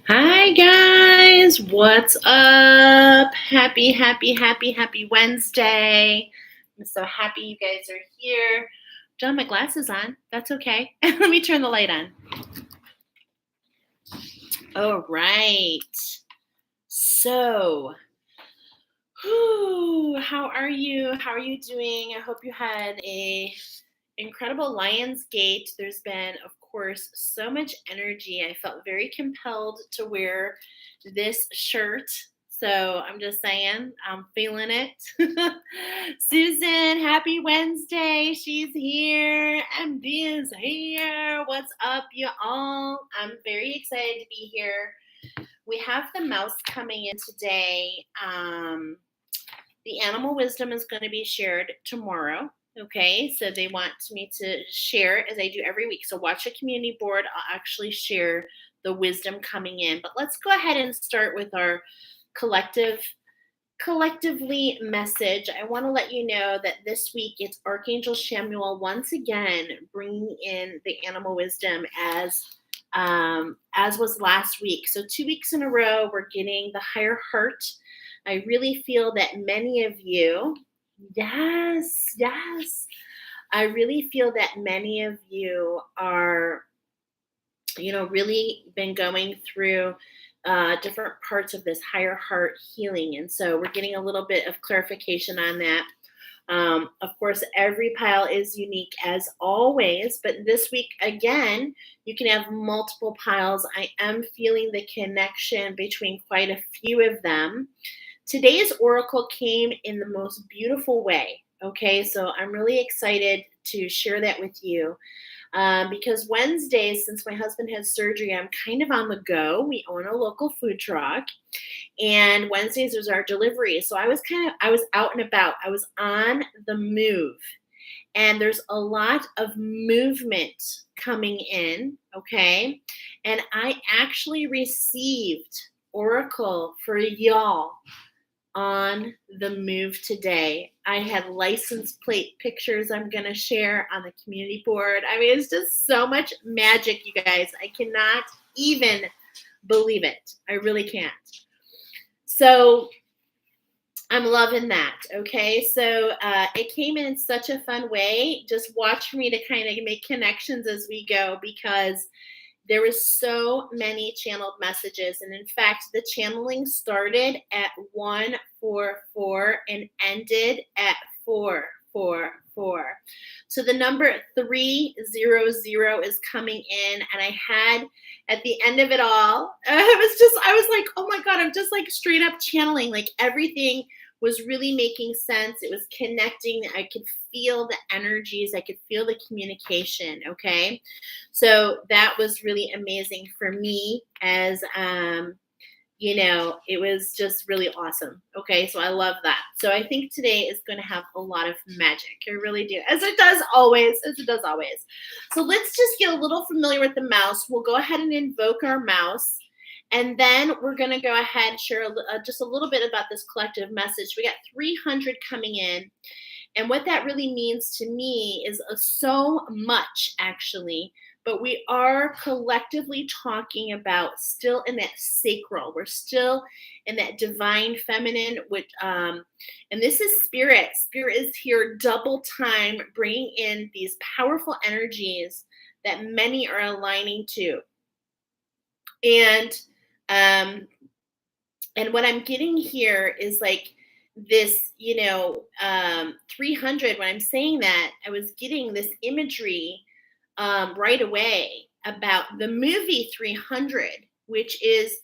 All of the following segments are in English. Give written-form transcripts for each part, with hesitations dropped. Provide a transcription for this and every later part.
Hi guys, what's up? Happy Wednesday. I'm so happy you guys are here. Don't have my glasses on. That's okay. Let me turn the light on. All right. So, how are you? How are you doing? I hope you had a incredible Lions Gate. There's been, of course, so much energy. I felt very compelled to wear this shirt. So I'm just saying, I'm feeling it. Susan, happy Wednesday. She's here. MD is here. What's up, you all? I'm very excited to be here. We have the mouse coming in today. The animal wisdom is going to be shared tomorrow. Okay, so they want me to share as I do every week. So watch a community board. I'll actually share the wisdom coming in. But let's go ahead and start with our collectively message. I want to let you know that this week it's Archangel Shamuel once again bringing in the animal wisdom as was last week. So 2 weeks in a row, we're getting the higher heart. I really feel that many of you, yes, I really feel that many of you are, really been going through different parts of this higher heart healing. And so we're getting a little bit of clarification on that. Of course, every pile is unique as always, but this week, again, you can have multiple piles. I am feeling the connection between quite a few of them. Today's oracle came in the most beautiful way. Okay, so I'm really excited to share that with you. Because Wednesdays, since my husband has surgery, I'm kind of on the go. We own a local food truck, and Wednesdays is our delivery. So I was out and about. I was on the move, and there's a lot of movement coming in. Okay, and I actually received oracle for y'all on the move today. I had license plate pictures I'm going to share on the community board. I mean, it's just so much magic, you guys. I cannot even believe it. I really can't. So I'm loving that. Okay. So it came in such a fun way. Just watch me to kind of make connections as we go, because there was so many channeled messages. And in fact, the channeling started at 144 and ended at 444. So the number 300 is coming in. And I had at the end of it all, I was like, oh my God, I'm just like straight up channeling. Like everything was really making sense. It was connecting. I could feel the energies. I could feel the communication. Okay. So that was really amazing for me as, it was just really awesome. Okay. So I love that. So I think today is going to have a lot of magic. I really do. As it does always. So let's just get a little familiar with the mouse. We'll go ahead and invoke our mouse. And then we're going to go ahead and share just a little bit about this collective message. We got 300 coming in. And what that really means to me is so much, actually. But we are collectively talking about still in that sacral. We're still in that divine feminine, and this is spirit. Spirit is here double time, bringing in these powerful energies that many are aligning to. Um, and what I'm getting here is like this, 300. When I'm saying that, I was getting this imagery right away about the movie 300, which is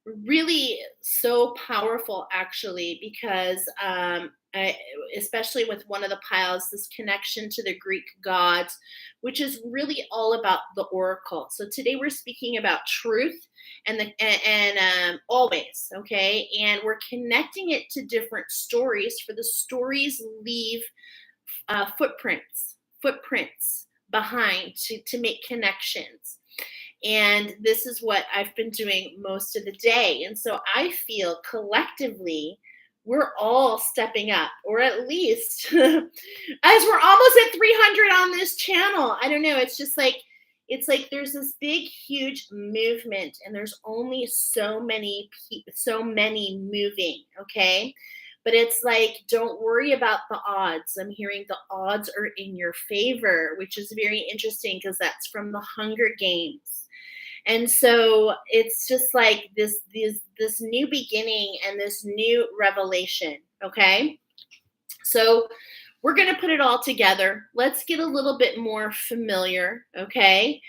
really so powerful, actually, because especially with one of the piles, this connection to the Greek gods, which is really all about the oracle. So today we're speaking about truth and always, okay, and we're connecting it to different stories. For the stories leave footprints behind to make connections. And this is what I've been doing most of the day. And so I feel collectively we're all stepping up, or at least as we're almost at 300 on this channel. I don't know. It's just like, it's like there's this big, huge movement, and there's only so many moving, okay? But it's like, don't worry about the odds. I'm hearing the odds are in your favor, which is very interesting because that's from the Hunger Games. And so it's just like this new beginning and this new revelation, okay? So we're going to put it all together. Let's get a little bit more familiar, okay,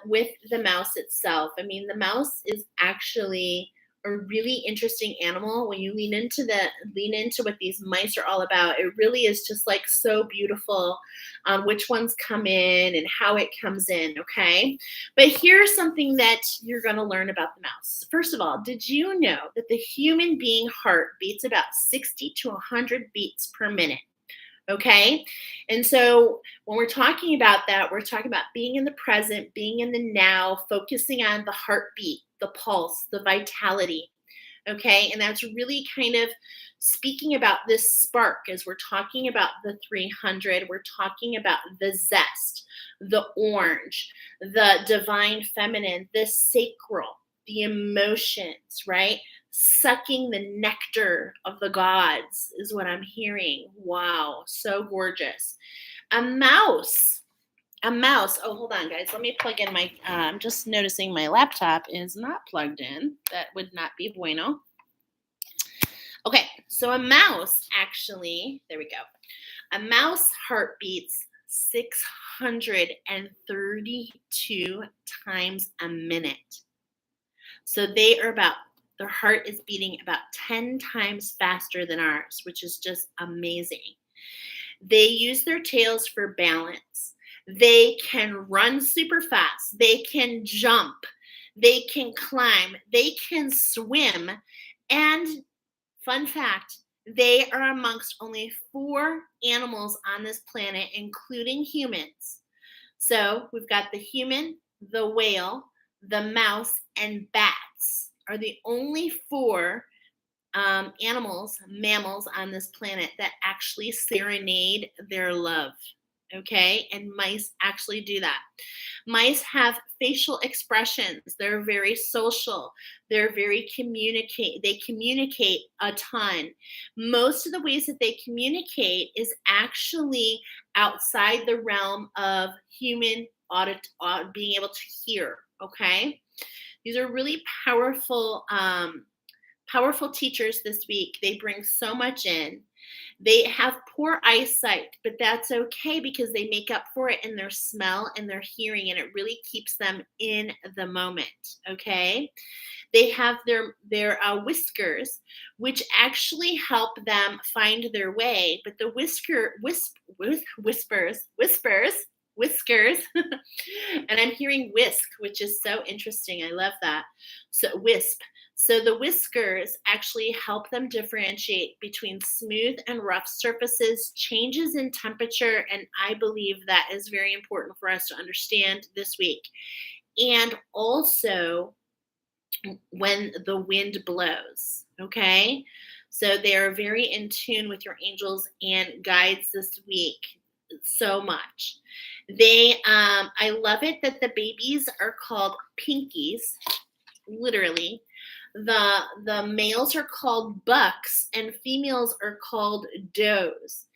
with the mouse itself. I mean, the mouse is actually a really interesting animal. When you lean into what these mice are all about, it really is just like so beautiful on which ones come in and how it comes in, okay? But here's something that you're going to learn about the mouse. First of all, did you know that the human being heart beats about 60 to 100 beats per minute? Okay. And so when we're talking about that, we're talking about being in the present, being in the now, focusing on the heartbeat, the pulse, the vitality. Okay. And that's really kind of speaking about this spark as we're talking about the 300. We're talking about the zest, the orange, the divine feminine, the sacral, the emotions, right? Sucking the nectar of the gods is what I'm hearing. Wow, so gorgeous. A mouse. A mouse. Oh, hold on, guys. Let me plug in my. I'm just noticing my laptop is not plugged in. That would not be bueno. Okay, so a mouse actually, there we go. A mouse heart beats 632 times a minute. So their heart is beating about 10 times faster than ours, which is just amazing. They use their tails for balance. They can run super fast. They can jump. They can climb. They can swim. And fun fact, they are amongst only 4 animals on this planet, including humans. So we've got the human, the whale, the mouse, and bats are the only 4 mammals on this planet that actually serenade their love. Okay, and mice actually do that. Mice have facial expressions. They're very social. They communicate a ton. Most of the ways that they communicate is actually outside the realm of human being able to hear. Okay, these are really powerful teachers this week. They bring so much in. They have poor eyesight, but that's okay because they make up for it in their smell and their hearing, and it really keeps them in the moment. Okay. They have their whiskers, which actually help them find their way. But the whiskers, and I'm hearing whisk, which is so interesting. I love that. So wisp. So the whiskers actually help them differentiate between smooth and rough surfaces, changes in temperature, and I believe that is very important for us to understand this week. And also when the wind blows, okay? So they are very in tune with your angels and guides this week so much. I love it that the babies are called pinkies, literally. The males are called bucks and females are called does.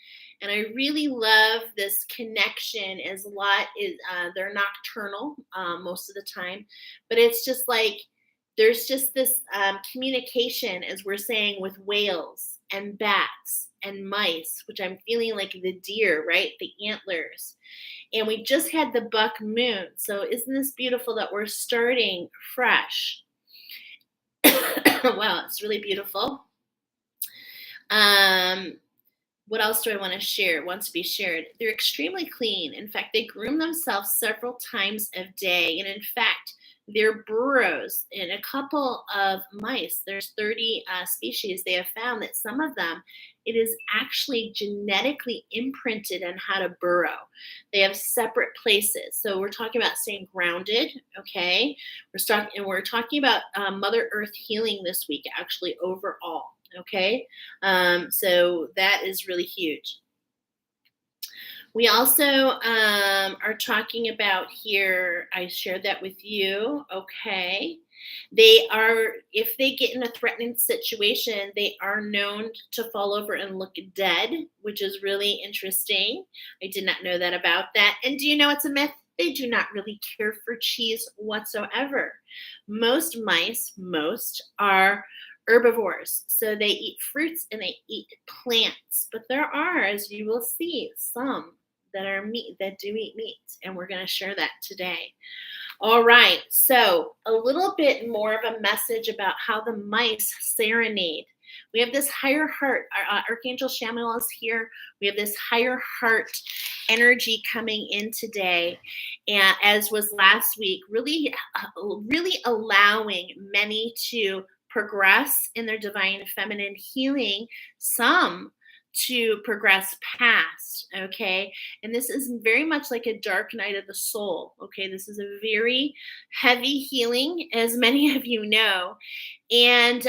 And I really love this connection as a lot is they're nocturnal most of the time, but it's just like there's just this communication, as we're saying, with whales and bats and mice, which I'm feeling like the deer, right? The antlers. And we just had the buck moon. So isn't this beautiful that we're starting fresh? Wow, it's really beautiful. What else do I want to share? Wants to be shared. They're extremely clean. In fact, they groom themselves several times a day. And in fact, their burrows in a couple of mice, there's 30 species, they have found that some of them, it is actually genetically imprinted on how to burrow. They have separate places. So we're talking about staying grounded, okay? We're talking about Mother Earth healing this week, actually, overall, okay? So that is really huge. We also are talking about here, I shared that with you. Okay. They are, if they get in a threatening situation, they are known to fall over and look dead, which is really interesting. I did not know that about that. And do you know it's a myth? They do not really care for cheese whatsoever. Most are herbivores. So they eat fruits and they eat plants. But there are, as you will see, some that are meat that do eat meat. And we're going to share that today. All right. So a little bit more of a message about how the mice serenade. We have this higher heart. Our Archangel Chamuel is here. We have this higher heart energy coming in today, and as was last week, really allowing many to progress in their divine feminine healing, some to progress past. Okay, and this is very much like a dark night of the soul. Okay, this is a very heavy healing, as many of you know, and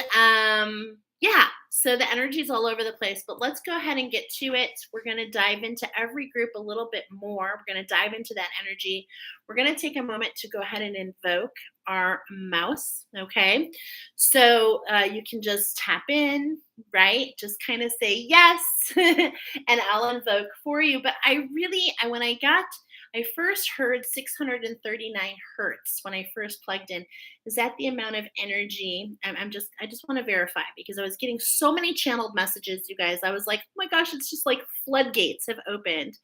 yeah, so the energy is all over the place, but let's go ahead and get to it. We're going to dive into every group a little bit more. We're going to dive into that energy. We're going to take a moment to go ahead and invoke our mouse. Okay, so you can just tap in, right? Just kind of say yes, and I'll invoke for you. But when I first heard 639 hertz when I first plugged in. Is that the amount of energy? I just want to verify because I was getting so many channeled messages, you guys. I was like, oh my gosh, it's just like floodgates have opened.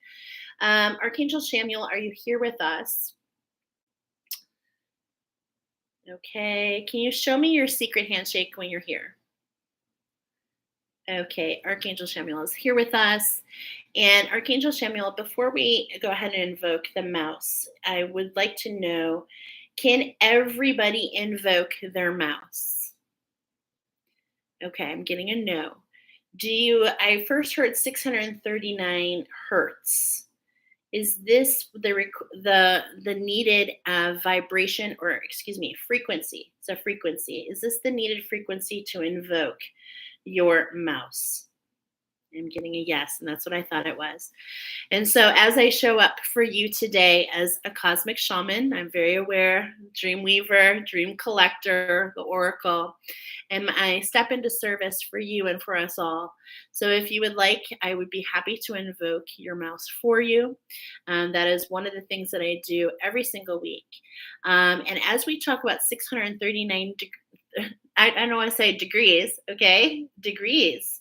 Archangel Samuel, are you here with us? Okay. Can you show me your secret handshake when you're here? Okay, Archangel Samuel is here with us. And Archangel Samuel, before we go ahead and invoke the mouse, I would like to know, can everybody invoke their mouse? Okay, I'm getting a no. I first heard 639 hertz. Is this the needed vibration, or excuse me, frequency? It's a frequency. Is this the needed frequency to invoke your mouse? I'm getting a yes, and that's what I thought it was. And so, as I show up for you today as a cosmic shaman, I'm very aware, dream weaver, dream collector, the oracle, and I step into service for you and for us all. So, if you would like, I would be happy to invoke your mouse for you. That is one of the things that I do every single week. And as we talk about 639 I don't want to say degrees, okay? Degrees.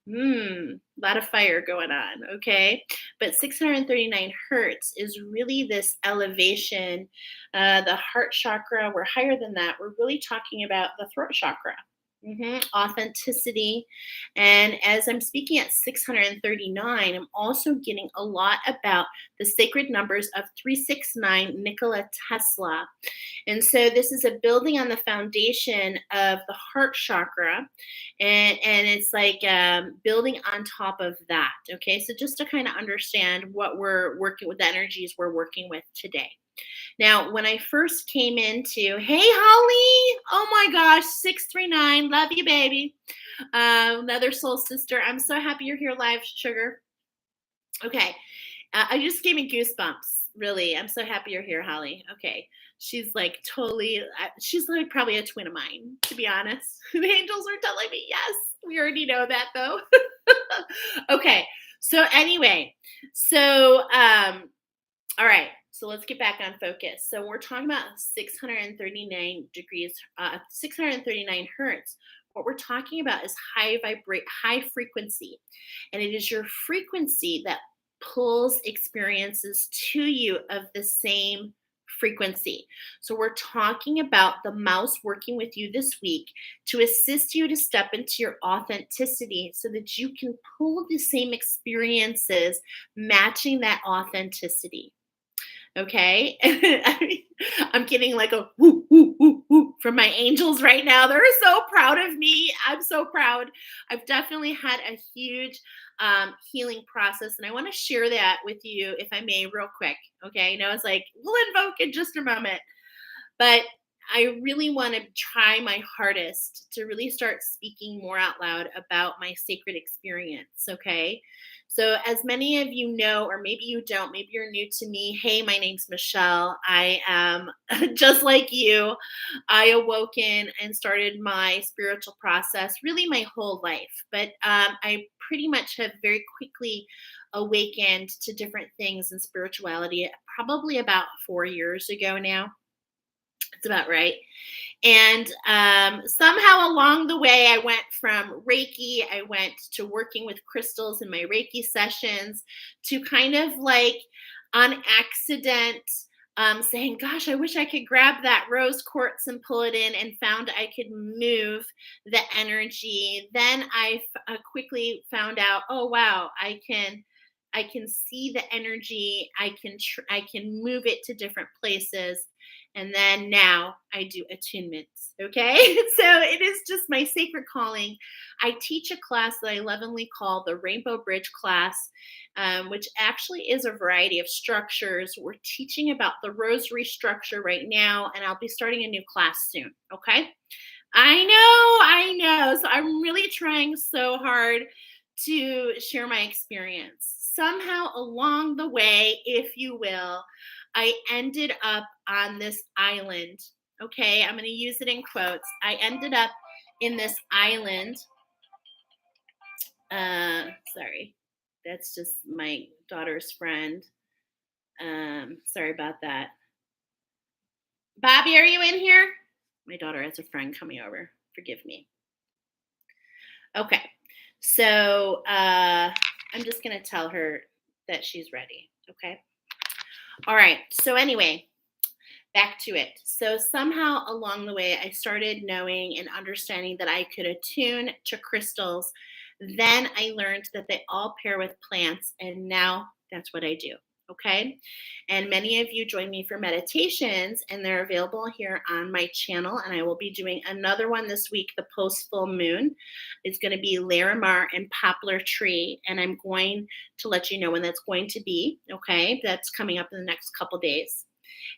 A lot of fire going on, okay? But 639 hertz is really this elevation. The heart chakra, we're higher than that. We're really talking about the throat chakra. Authenticity. And as I'm speaking at 639, I'm also getting a lot about the sacred numbers of 369, Nikola Tesla. And so this is a building on the foundation of the heart chakra, and it's like building on top of that. Okay, so just to kind of understand what we're working with, the energies we're working with today. Now, when I first came into, hey Holly, oh my gosh, 639, love you, baby. Another soul sister. I'm so happy you're here live, sugar. Okay, I just gave me goosebumps. Really, I'm so happy you're here, Holly. Okay, she's like totally. She's like probably a twin of mine, to be honest. The angels are telling me yes. We already know that though. Okay, so anyway, so all right. So let's get back on focus. So we're talking about 639 degrees, 639 hertz. What we're talking about is high frequency, and it is your frequency that pulls experiences to you of the same frequency. So we're talking about the mouse working with you this week to assist you to step into your authenticity so that you can pull the same experiences matching that authenticity. Okay. I'm getting like a whoo, whoo, whoo, whoo from my angels right now. They're so proud of me. I'm so proud. I've definitely had a huge healing process, and I want to share that with you, if I may, real quick. Okay. I know it's like, we'll invoke in just a moment, but I really want to try my hardest to really start speaking more out loud about my sacred experience. Okay. So, as many of you know, or maybe you don't, maybe you're new to me. Hey, my name's Michelle. I am just like you. I awoken and started my spiritual process really my whole life, but I pretty much have very quickly awakened to different things in spirituality probably about 4 years ago now. It's about right. And somehow along the way, I went from Reiki, I went to working with crystals in my Reiki sessions, to kind of like on accident saying, gosh, I wish I could grab that rose quartz and pull it in, and found I could move the energy. Then I quickly found out, oh, wow, I can see the energy. I can move it to different places, and then now I do attunements. Okay. So it is just my sacred calling. I teach a class that I lovingly call the Rainbow Bridge class, which actually is a variety of structures. We're teaching about the rosary structure right now, and I'll be starting a new class soon. Okay. I know. So I'm really trying so hard to share my experience. Somehow along the way, if you will, I ended up on this island. Okay, I'm going to use it in quotes. I ended up in this island. Sorry, that's just my daughter's friend. Sorry about that. Bobby, are you in here? My daughter has a friend coming over. Forgive me. Okay, so I'm just going to tell her that she's ready. Okay. All right. So, anyway, back to it. So, somehow along the way, I started knowing and understanding that I could attune to crystals. Then I learned that they all pair with plants, and now that's what I do. Okay. And many of you join me for meditations, and they're available here on my channel. And I will be doing another one this week, the post full moon. It's going to be Larimar and Poplar Tree. And I'm going to let you know when that's going to be. Okay. That's coming up in the next couple days.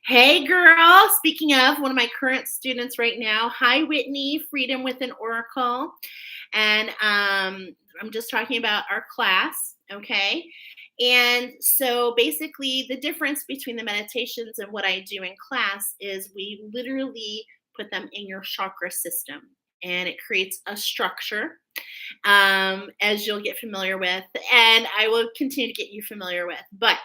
Hey, girl. Speaking of, one of my current students right now. Hi, Whitney, Freedom with an Oracle. And I'm just talking about our class. Okay. And so basically, the difference between the meditations and what I do in class is we literally put them in your chakra system, and it creates a structure, as you'll get familiar with, and I will continue to get you familiar with. But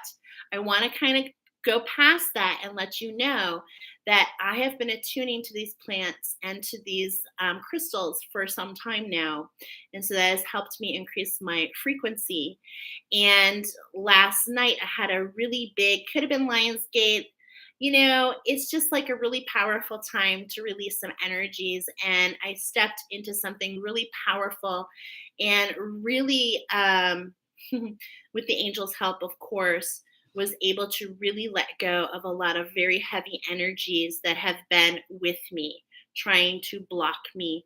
I want to kind of go past that and let you know that I have been attuning to these plants and to these crystals for some time now. And so that has helped me increase my frequency. And last night I had a really big, could have been Lionsgate. It's just like a really powerful time to release some energies. And I stepped into something really powerful and really, with the angels' help, of course, was able to really let go of a lot of very heavy energies that have been with me, trying to block me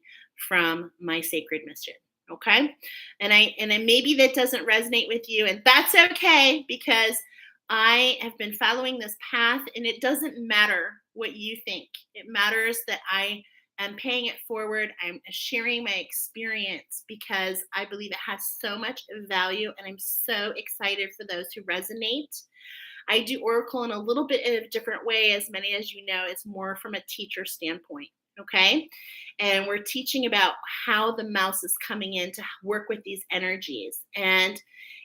from my sacred mission. Okay. And maybe that doesn't resonate with you, and that's okay, because I have been following this path, and it doesn't matter what you think. It matters that I am paying it forward. I'm sharing my experience because I believe it has so much value, and I'm so excited for those who resonate. I do Oracle in a little bit of a different way. As many as you know, it's more from a teacher standpoint. Okay. And we're teaching about how the mouse is coming in to work with these energies. And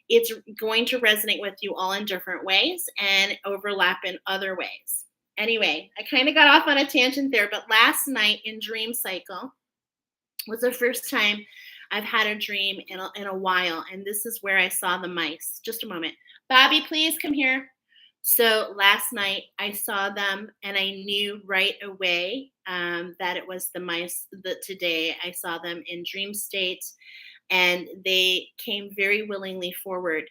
it's going to resonate with you all in different ways and overlap in other ways. Anyway, I kind of got off on a tangent there, but last night in Dream Cycle was the first time I've had a dream in a while. And this is where I saw the mice. Just a moment. Bobby, please come here. So last night I saw them, and I knew right away that it was the mice. That today I saw them in dream state, and they came very willingly forward,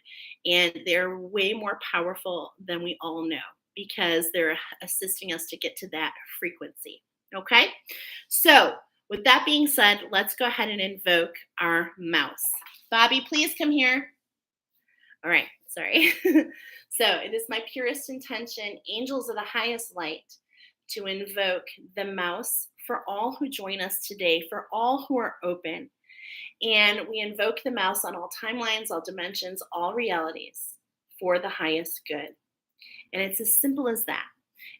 and they're way more powerful than we all know, because they're assisting us to get to that frequency. Okay. So with that being said, let's go ahead and invoke our mouse. Bobby, please come here. All right. Sorry. So it is my purest intention, angels of the highest light, to invoke the mouse for all who join us today, for all who are open. And we invoke the mouse on all timelines, all dimensions, all realities for the highest good. And it's as simple as that.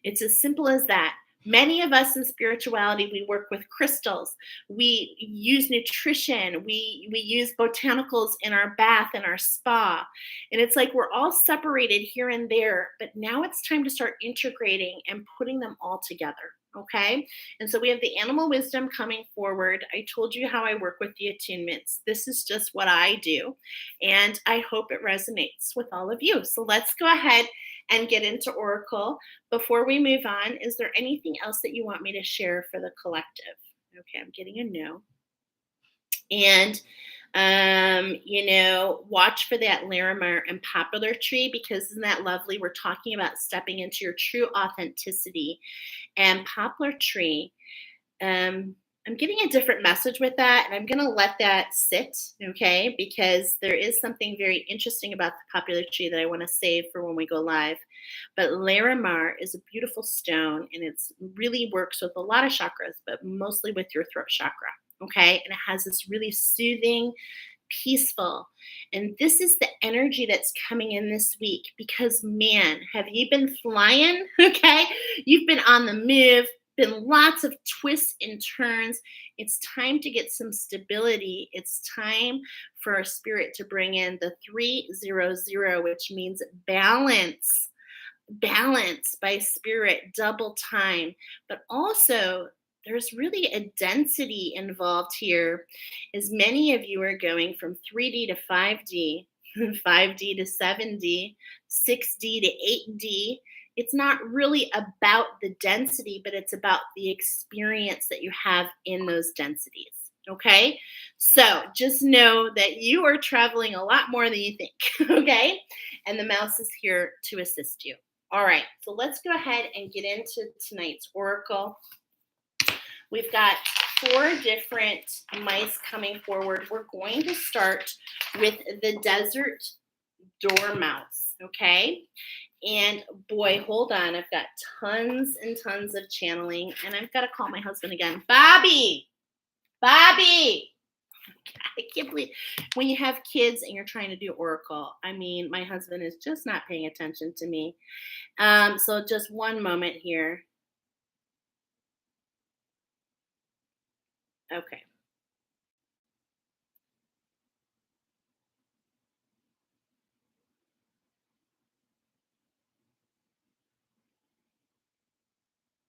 It's as simple as that. Many of us in spirituality, we work with crystals. We use nutrition. We use botanicals in our bath and our spa. And it's like we're all separated here and there, but now it's time to start integrating and putting them all together. Okay. And so we have the animal wisdom coming forward. I told you how I work with the attunements. This is just what I do. And I hope it resonates with all of you. So let's go ahead and get into Oracle. Before we move on, is there anything else that you want me to share for the collective? Okay, I'm getting a no. And watch for that Larimar and poplar tree, because isn't that lovely? We're talking about stepping into your true authenticity. And poplar tree, I'm getting a different message with that, and I'm going to let that sit, okay? Because there is something very interesting about the popular tree that I want to save for when we go live. But Larimar is a beautiful stone, and it's really works with a lot of chakras, but mostly with your throat chakra, okay? And it has this really soothing, peaceful. And this is the energy that's coming in this week because, man, have you been flying? Okay. You've been on the move, been lots of twists and turns. It's time to get some stability. It's time for our spirit to bring in the 300, which means balance. Balance by spirit, double time, but also there's really a density involved here, as many of you are going from 3D to 5D, 5D to 7D, 6D to 8D. It's not really about the density, but it's about the experience that you have in those densities. Okay, so just know that you are traveling a lot more than you think. Okay, and the mouse is here to assist you. All right, so let's go ahead and get into tonight's oracle. We've got 4 different mice coming forward. We're going to start with the desert dormouse, okay? And boy, hold on. I've got tons and tons of channeling, and I've got to call my husband again. Bobby! Bobby! I can't believe when you have kids and you're trying to do oracle. I mean, my husband is just not paying attention to me. So just one moment here. Okay.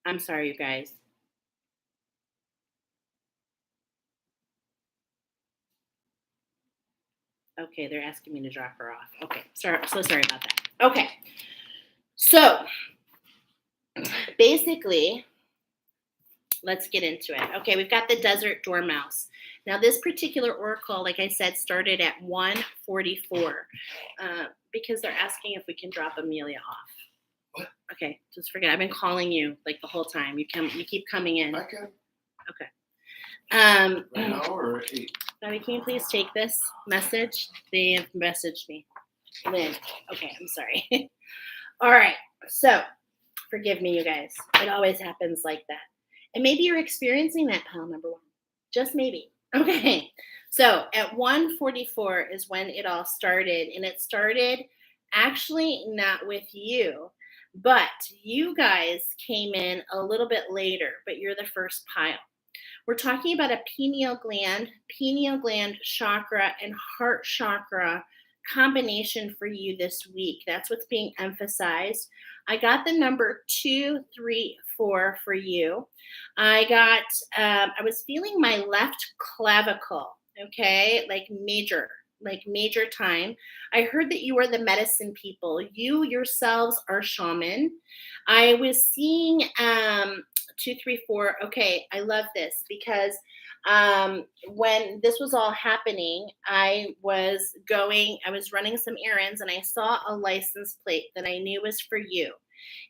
I'm sorry, you guys. Okay, they're asking me to drop her off. Okay, sorry, so sorry about that. Okay, so basically, let's get into it. Okay, we've got the desert dormouse. Now, this particular oracle, like I said, started at 144 because they're asking if we can drop Amelia off. What? Okay, just forget. I've been calling you like the whole time. You keep coming in. I can. Okay. Right now or 8? Bobby, can you please take this message? They have messaged me. Lynn. Okay, I'm sorry. All right. So, forgive me, you guys. It always happens like that. And maybe you're experiencing that, pile number 1. Just maybe. Okay. So, at 144 is when it all started. And it started actually not with you, but you guys came in a little bit later, but you're the first pile. We're talking about a pineal gland chakra, and heart chakra combination for you this week. That's what's being emphasized. I got the number 2, 3, 4 for you. I was feeling my left clavicle, okay, like major time. I heard that you are the medicine people. You yourselves are shaman. I was seeing 2, 3, 4. Okay, I love this because when this was all happening, I was running some errands, and I saw a license plate that I knew was for you.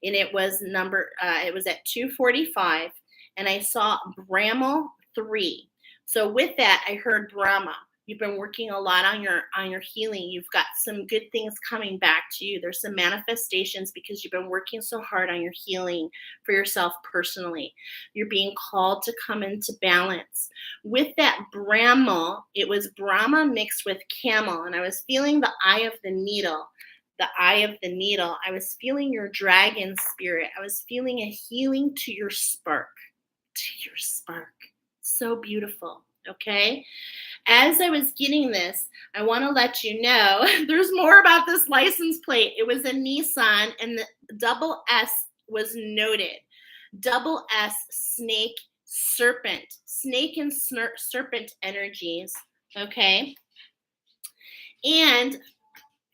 And it was it was at 245, and I saw Bramel 3. So with that, I heard Brahma. You've been working a lot on your healing. You've got some good things coming back to you. There's some manifestations because you've been working so hard on your healing for yourself personally. You're being called to come into balance. With that Brahma, it was Brahma mixed with camel, and I was feeling the eye of the needle. The eye of the needle. I was feeling your dragon spirit. I was feeling a healing to your spark. To your spark. So beautiful. Okay. As I was getting this, I want to let you know there's more about this license plate. It was a Nissan, and the double S was noted. Double S, snake, serpent, snake and serpent energies. Okay. And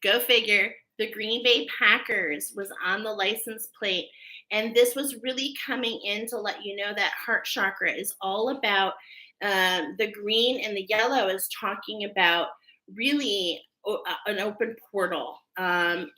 go figure, the Green Bay Packers was on the license plate. And this was really coming in to let you know that heart chakra is all about the green, and the yellow is talking about really an open portal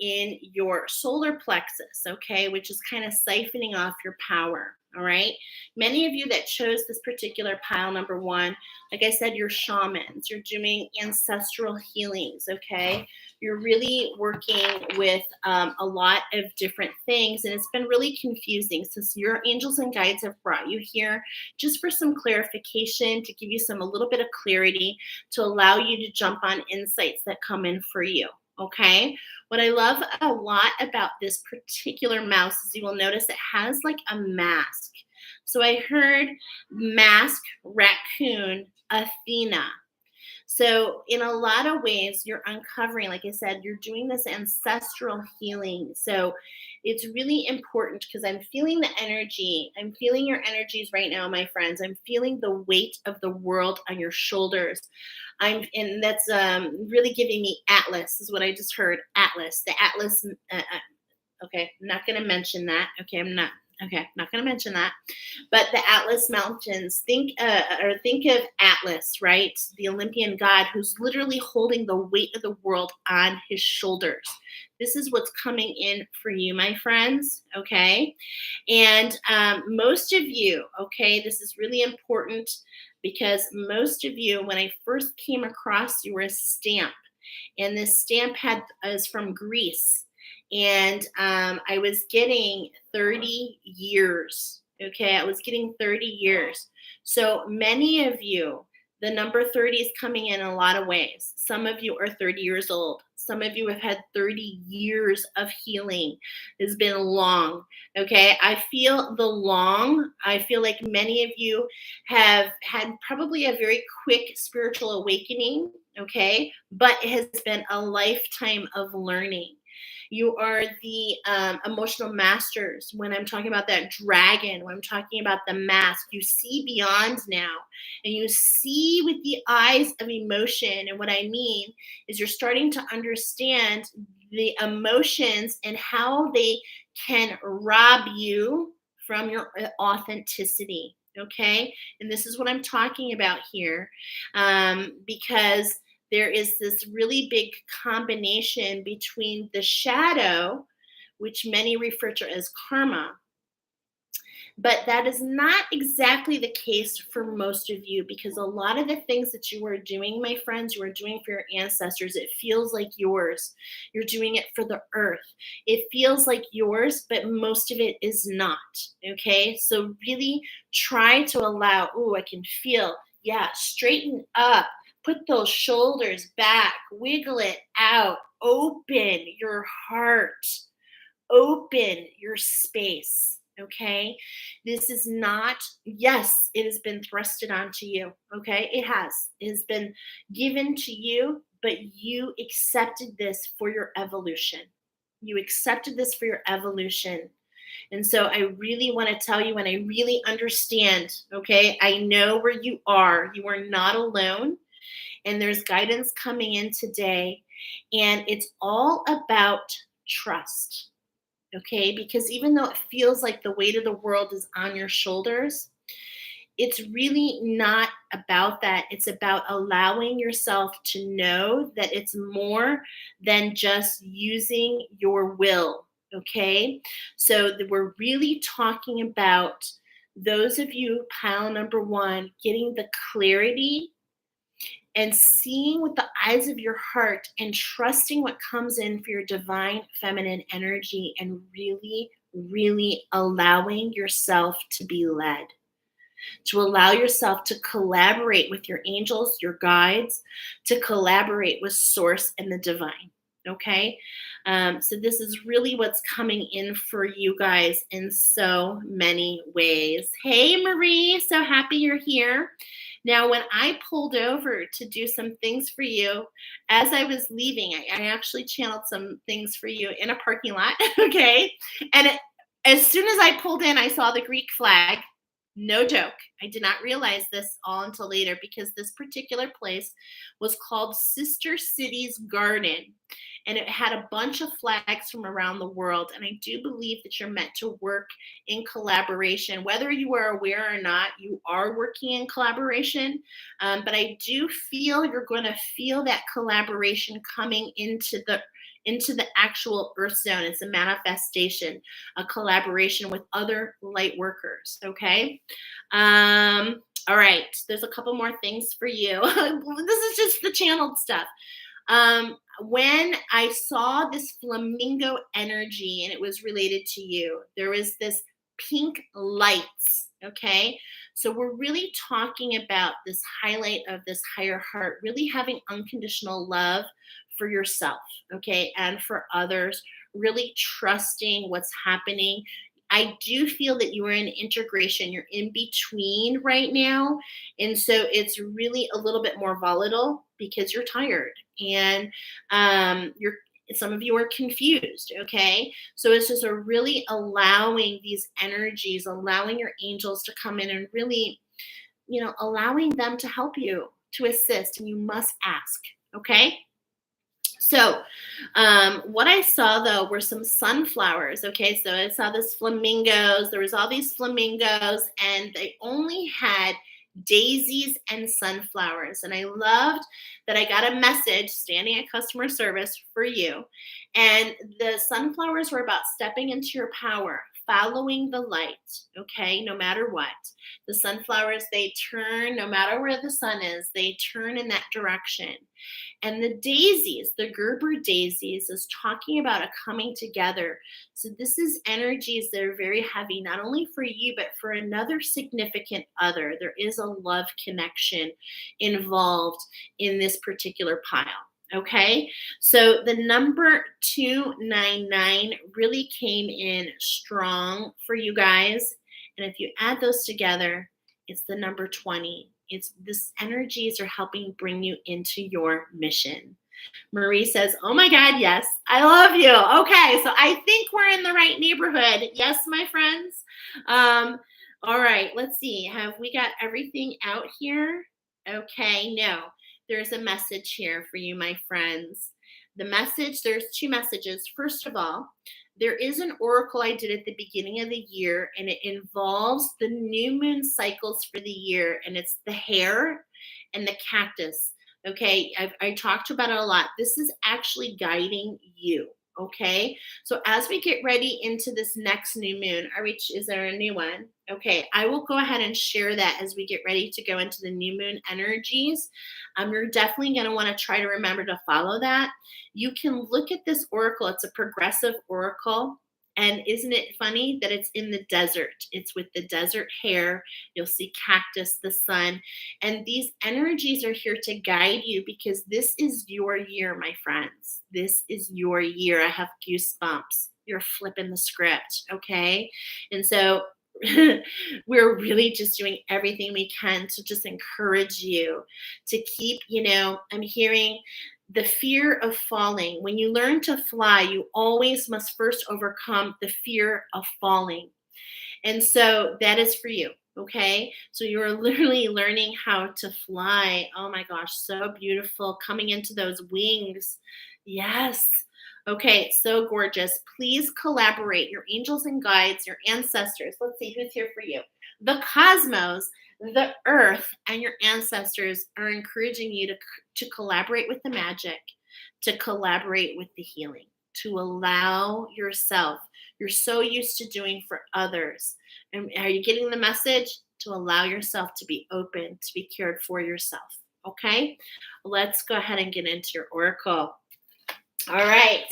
in your solar plexus, okay, which is kind of siphoning off your power. All right. Many of you that chose this particular pile number one, like I said, you're shamans, you're doing ancestral healings, okay? You're really working with a lot of different things, and it's been really confusing. So your angels and guides have brought you here just for some clarification, to give you a little bit of clarity, to allow you to jump on insights that come in for you. Okay. What I love a lot about this particular mouse is you will notice it has like a mask. So I heard mask, raccoon, Athena. So, in a lot of ways, you're uncovering, like I said, you're doing this ancestral healing. So, it's really important because I'm feeling the energy. I'm feeling your energies right now, my friends. I'm feeling the weight of the world on your shoulders. And that's really giving me Atlas, is what I just heard. Atlas, the Atlas. Okay, I'm not going to mention that. Okay, I'm not. Okay, I'm not going to mention that. But the Atlas Mountains, think of Atlas, right? The Olympian god who's literally holding the weight of the world on his shoulders. This is what's coming in for you, my friends. Okay, and most of you, okay, this is really important because most of you, when I first came across you, were a stamp, and this stamp is from Greece, and I was getting 30 years. Okay, I was getting 30 years. So many of you, the number 30 is coming in a lot of ways. Some of you are 30 years old. Some of you have had 30 years of healing. It's been long. Okay, I feel the long. I feel like many of you have had probably a very quick spiritual awakening. Okay, but it has been a lifetime of learning. You are the emotional masters. When I'm talking about that dragon, when I'm talking about the mask, you see beyond now, and you see with the eyes of emotion. And what I mean is you're starting to understand the emotions and how they can rob you from your authenticity. Okay. And this is what I'm talking about here, because there is this really big combination between the shadow, which many refer to as karma. But that is not exactly the case for most of you, because a lot of the things that you are doing, my friends, you are doing for your ancestors. It feels like yours. You're doing it for the earth. It feels like yours, but most of it is not. Okay. So really try to allow, oh, I can feel, yeah, straighten up. Put those shoulders back, wiggle it out, open your heart, open your space. Okay. This is not, yes, it has been thrusted onto you. Okay. It has been given to you, but you accepted this for your evolution. You accepted this for your evolution. And so I really want to tell you, and I really understand. Okay. I know where you are. You are not alone, and there's guidance coming in today, and it's all about trust. Okay, because even though it feels like the weight of the world is on your shoulders, it's really not about that. It's about allowing yourself to know that it's more than just using your will. Okay, so we're really talking about those of you, pile number one, getting the clarity and seeing with the eyes of your heart and trusting what comes in for your divine feminine energy and really, really allowing yourself to be led, to allow yourself to collaborate with your angels, your guides, to collaborate with source and the divine. Okay. So this is really what's coming in for you guys in so many ways. Hey, Marie, so happy you're here. Now, when I pulled over to do some things for you, as I was leaving, I actually channeled some things for you in a parking lot. Okay. And as soon as I pulled in, I saw the Greek flag. No joke. I did not realize this all until later because this particular place was called Sister Cities Garden, and it had a bunch of flags from around the world. And I do believe that you're meant to work in collaboration. Whether you are aware or not, you are working in collaboration. But I do feel you're going to feel that collaboration coming into the actual earth zone. It's a manifestation, a collaboration with other light workers. Okay. All right. There's a couple more things for you. This is just the channeled stuff. When I saw this flamingo energy and it was related to you, there was this pink lights. Okay. So we're really talking about this highlight of this higher heart, really having unconditional love for yourself. Okay. And for others, really trusting what's happening. I do feel that you are in integration. You're in between right now. And so it's really a little bit more volatile because you're tired and you're some of you are confused. Okay. So it's just a really allowing these energies, allowing your angels to come in and really, allowing them to help you, to assist. And you must ask. Okay. So, what I saw though were some sunflowers. Okay, so I saw this flamingos. There was all these flamingos, and they only had daisies and sunflowers. And I loved that I got a message standing at customer service for you. And the sunflowers were about stepping into your power, following the light. Okay, no matter what. The sunflowers, they turn, no matter where the sun is, they turn in that direction. And the daisies, the Gerber daisies, is talking about a coming together. So this is energies that are very heavy, not only for you, but for another significant other. There is a love connection involved in this particular pile. Okay, so the number 299 really came in strong for you guys. And if you add those together, it's the number 20. It's this energies are helping bring you into your mission. Marie says, "Oh my God, yes, I love you." Okay, so I think we're in the right neighborhood. Yes, my friends. All right, let's see. Have we got everything out here? Okay, no. There's a message here for you, my friends. The message, there's two messages. First of all, there is an oracle I did at the beginning of the year, and it involves the new moon cycles for the year, and it's the hare and the cactus. Okay, I talked about it a lot. This is actually guiding you. Okay, so as we get ready into this next new moon, is there a new one? Okay, I will go ahead and share that as we get ready to go into the new moon energies. You're definitely going to want to try to remember to follow that. You can look at this oracle. It's a progressive oracle. And isn't it funny that it's in the desert? It's with the desert hare. You'll see cactus, the sun. And these energies are here to guide you because this is your year, my friends. This is your year. I have goosebumps. You're flipping the script, okay? And so we're really just doing everything we can to just encourage you to keep, I'm hearing the fear of falling. When you learn to fly, you always must first overcome the fear of falling. And so that is for you. Okay. So you're literally learning how to fly. Oh my gosh. So beautiful. Coming into those wings. Yes. Okay. So gorgeous. Please collaborate. Your angels and guides, your ancestors. Let's see who's here for you. The cosmos, the earth, and your ancestors are encouraging you to collaborate with the magic, to collaborate with the healing, to allow yourself. You're so used to doing for others. And are you getting the message? To allow yourself to be open, to be cared for yourself. Okay, let's go ahead and get into your oracle. All right.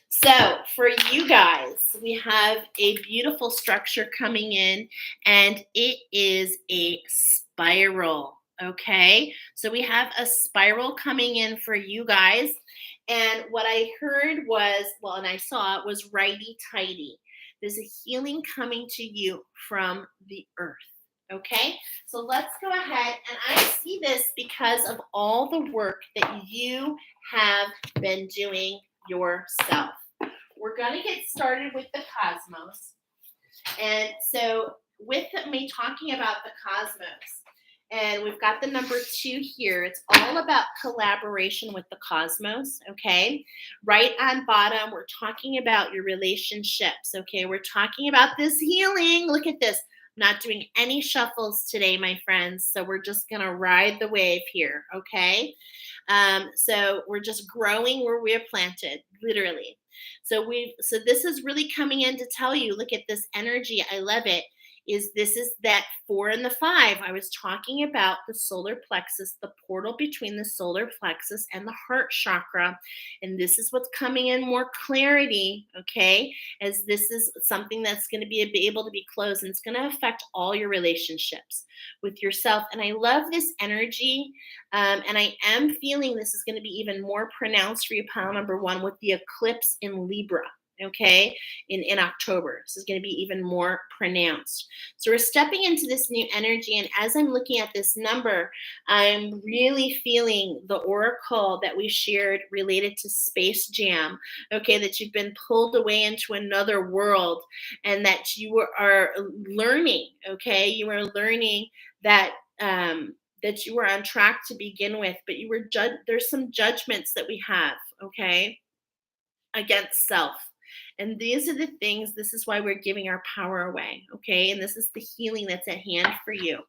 So for you guys, we have a beautiful structure coming in, and it is a spiral. Okay. So we have a spiral coming in for you guys. And what I heard was, well, and I saw it was righty tighty. There's a healing coming to you from the earth. Okay. So let's go ahead. And I see this because of all the work that you have been doing yourself. We're going to get started with the cosmos. And so, with me talking about the cosmos, and we've got the number 2 here. It's all about collaboration with the cosmos, okay? Right on bottom, we're talking about your relationships, okay? We're talking about this healing. Look at this. I'm not doing any shuffles today, my friends. So we're just going to ride the wave here, okay? So we're just growing where we're planted, literally. So this is really coming in to tell you, look at this energy. I love it. This is that 4 and the 5. I was talking about the solar plexus, the portal between the solar plexus and the heart chakra. And this is what's coming in more clarity, okay? As this is something that's going to be able to be closed, and it's going to affect all your relationships with yourself. And I love this energy. And I am feeling this is going to be even more pronounced for you, pile number 1, with the eclipse in Libra. Okay, in October. This is going to be even more pronounced. So we're stepping into this new energy. And as I'm looking at this number, I'm really feeling the oracle that we shared related to Space Jam. Okay, that you've been pulled away into another world and that you are learning. Okay, you are learning that. That you were on track to begin with, but you were there's some judgments that we have, okay, against self. And these are the things, this is why we're giving our power away, okay? And this is the healing that's at hand for you.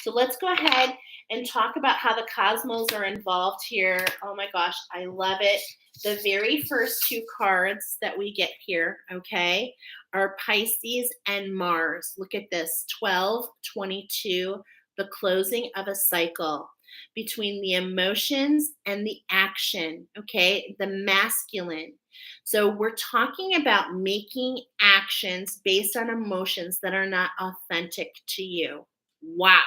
So let's go ahead and talk about how the cosmos are involved here. Oh my gosh, I love it. The very first 2 cards that we get here, okay, are Pisces and Mars. Look at this, 12, 22, the closing of a cycle between the emotions and the action, okay, the masculine. So we're talking about making actions based on emotions that are not authentic to you. Wow.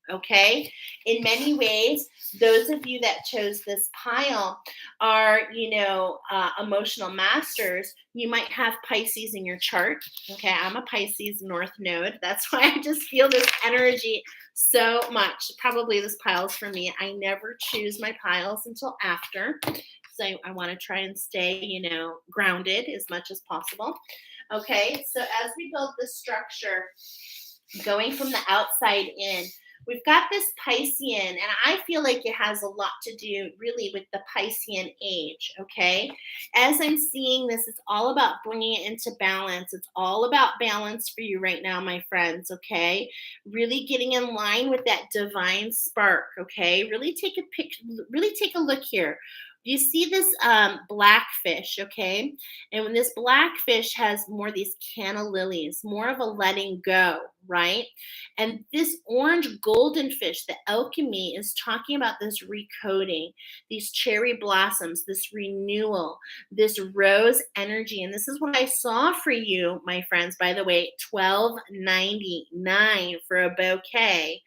Okay. In many ways, those of you that chose this pile are, emotional masters. You might have Pisces in your chart. Okay. I'm a Pisces North Node. That's why I just feel this energy so much. Probably this pile's for me. I never choose my piles until after. So I want to try and stay, grounded as much as possible. Okay, so as we build this structure, going from the outside in, we've got this Piscean, and I feel like it has a lot to do really with the Piscean age, okay? As I'm seeing this, it's all about bringing it into balance. It's all about balance for you right now, my friends, okay? Really getting in line with that divine spark, okay? Really take a picture, really take a look here. You see this blackfish, okay? And when this blackfish has more of these canna lilies, more of a letting go, right? And this orange golden fish, the alchemy, is talking about this recoding, these cherry blossoms, this renewal, this rose energy. And this is what I saw for you, my friends. By the way, $12.99 for a bouquet.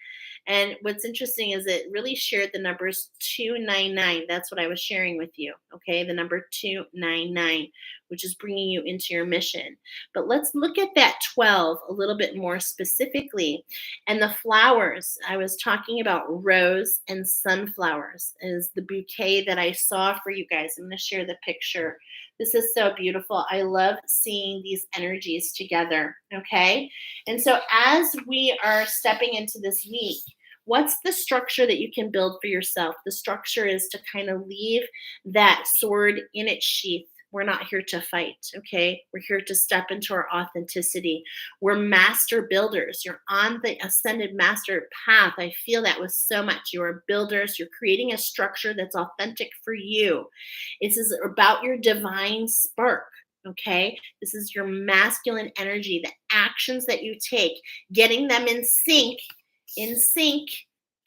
And what's interesting is it really shared the numbers 299. That's what I was sharing with you. Okay, the number 299, which is bringing you into your mission. But let's look at that 12 a little bit more specifically. And the flowers, I was talking about rose and sunflowers is the bouquet that I saw for you guys. I'm going to share the picture. This is so beautiful. I love seeing these energies together. Okay. And so as we are stepping into this week, what's the structure that you can build for yourself? The structure is to kind of leave that sword in its sheath. We're not here to fight, okay? We're here to step into our authenticity. We're master builders. You're on the ascended master path. I feel that with so much. You are builders. You're creating a structure that's authentic for you. This is about your divine spark. Okay, this is your masculine energy, the actions that you take, getting them in sync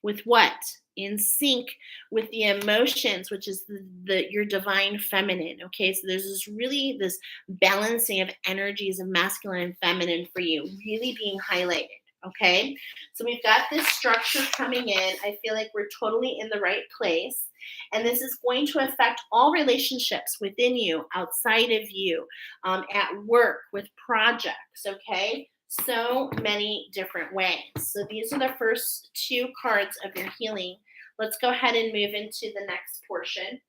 with what? in sync with the emotions, which is your divine feminine. Okay, so there's this balancing of energies of masculine and feminine for you, really being highlighted. Okay, so we've got this structure coming in. I feel like we're totally in the right place. And this is going to affect all relationships within you, outside of you, at work, with projects, okay? So many different ways. So these are the first two cards of your healing. Let's go ahead and move into the next portion,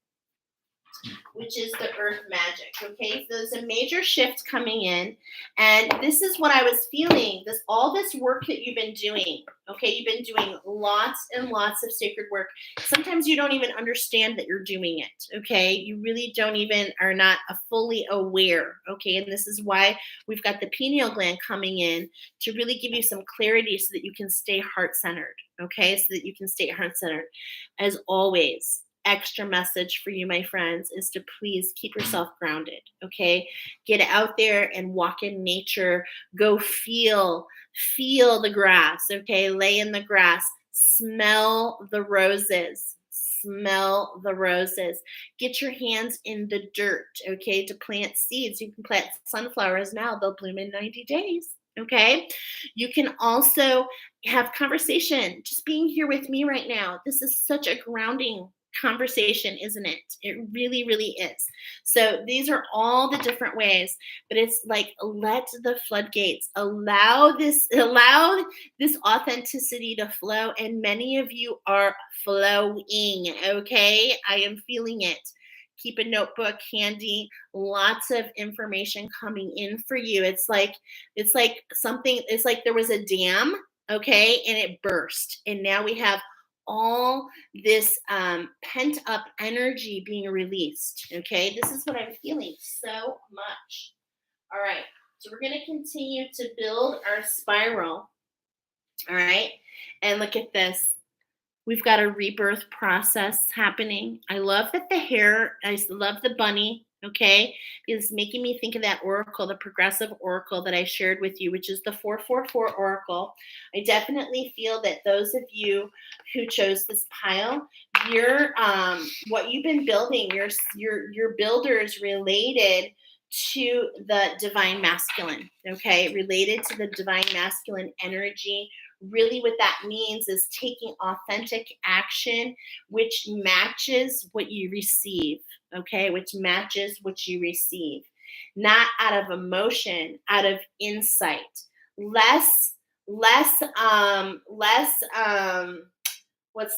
which is the earth magic. Okay, so there's a major shift coming in, and this is what I was feeling. All this work that you've been doing. Okay, you've been doing lots and lots of sacred work. Sometimes you don't even understand that you're doing it. Okay, you really don't even are not fully aware. Okay, and this is why we've got the pineal gland coming in to really give you some clarity so that you can stay heart centered. Okay, so that you can stay heart centered. As always, extra message for you, my friends, is to please keep yourself grounded. Okay, get out there and walk in nature. Go feel the grass. Okay, lay in the grass, smell the roses. Smell the roses. Get your hands in the dirt, okay, to plant seeds. You can plant sunflowers now, they'll bloom in 90 days. Okay, you can also have conversation. Just being here with me right now, this is such a grounding conversation, isn't it? It really, really is. So these are all the different ways, but it's like, let the floodgates, allow this authenticity to flow. And many of you are flowing. Okay, I am feeling it. Keep a notebook handy. Lots of information coming in for you. It's like there was a dam, okay, and it burst, and now we have all this pent up energy being released. Okay, this is what I'm feeling so much. All right, so we're going to continue to build our spiral. All right, and look at this. We've got a rebirth process happening. I love that I love the bunny, okay? It's making me think of that oracle, the progressive oracle that I shared with you, which is the 444 oracle. I definitely feel that those of you who chose this pile, what you've been building, your builders related to the divine masculine, okay? Related to the divine masculine energy. Really, what that means is taking authentic action, which matches what you receive, okay? Which matches what you receive, not out of emotion, out of insight. Less, less, what's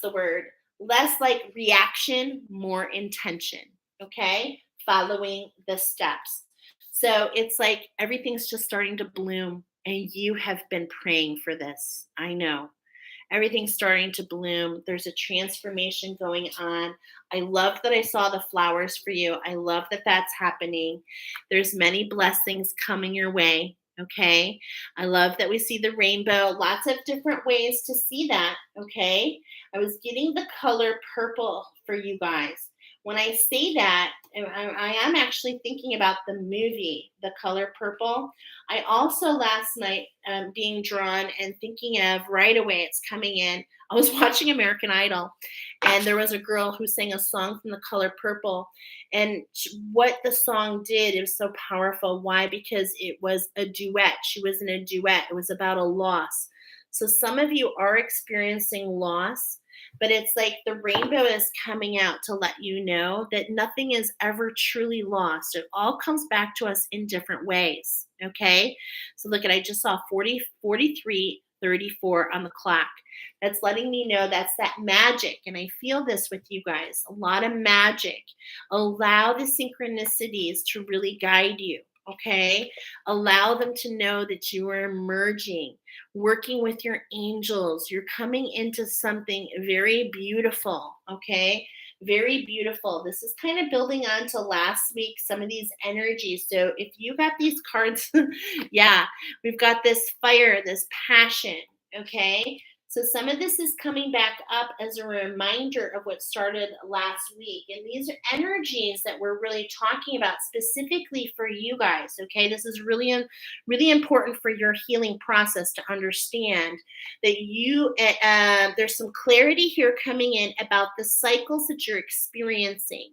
the word? Less like reaction, more intention, okay? Following the steps. So it's like everything's just starting to bloom, and you have been praying for this. I know. Everything's starting to bloom. There's a transformation going on. I love that I saw the flowers for you. I love that that's happening. There's many blessings coming your way. Okay. I love that we see the rainbow. Lots of different ways to see that. Okay. I was getting the color purple for you guys. When I say that, and I am actually thinking about the movie, The Color Purple. I also last night, being drawn and thinking of right away, it's coming in. I was watching American Idol, and there was a girl who sang a song from The Color Purple. And what the song did, it was so powerful. Why? Because it was a duet. She was in a duet. It was about a loss. So some of you are experiencing loss, but it's like the rainbow is coming out to let you know that nothing is ever truly lost. It all comes back to us in different ways. Okay. So look at, I just saw 40, 43, 34 on the clock. That's letting me know that's that magic. And I feel this with you guys, a lot of magic. Allow the synchronicities to really guide you. Okay. Allow them to know that you are emerging, working with your angels. You're coming into something very beautiful. Okay. Very beautiful. This is kind of building on to last week, some of these energies. So if you got these cards, yeah, we've got this fire, this passion. Okay. So some of this is coming back up as a reminder of what started last week. And these are energies that we're really talking about specifically for you guys. Okay. This is really important for your healing process to understand that there's some clarity here coming in about the cycles that you're experiencing.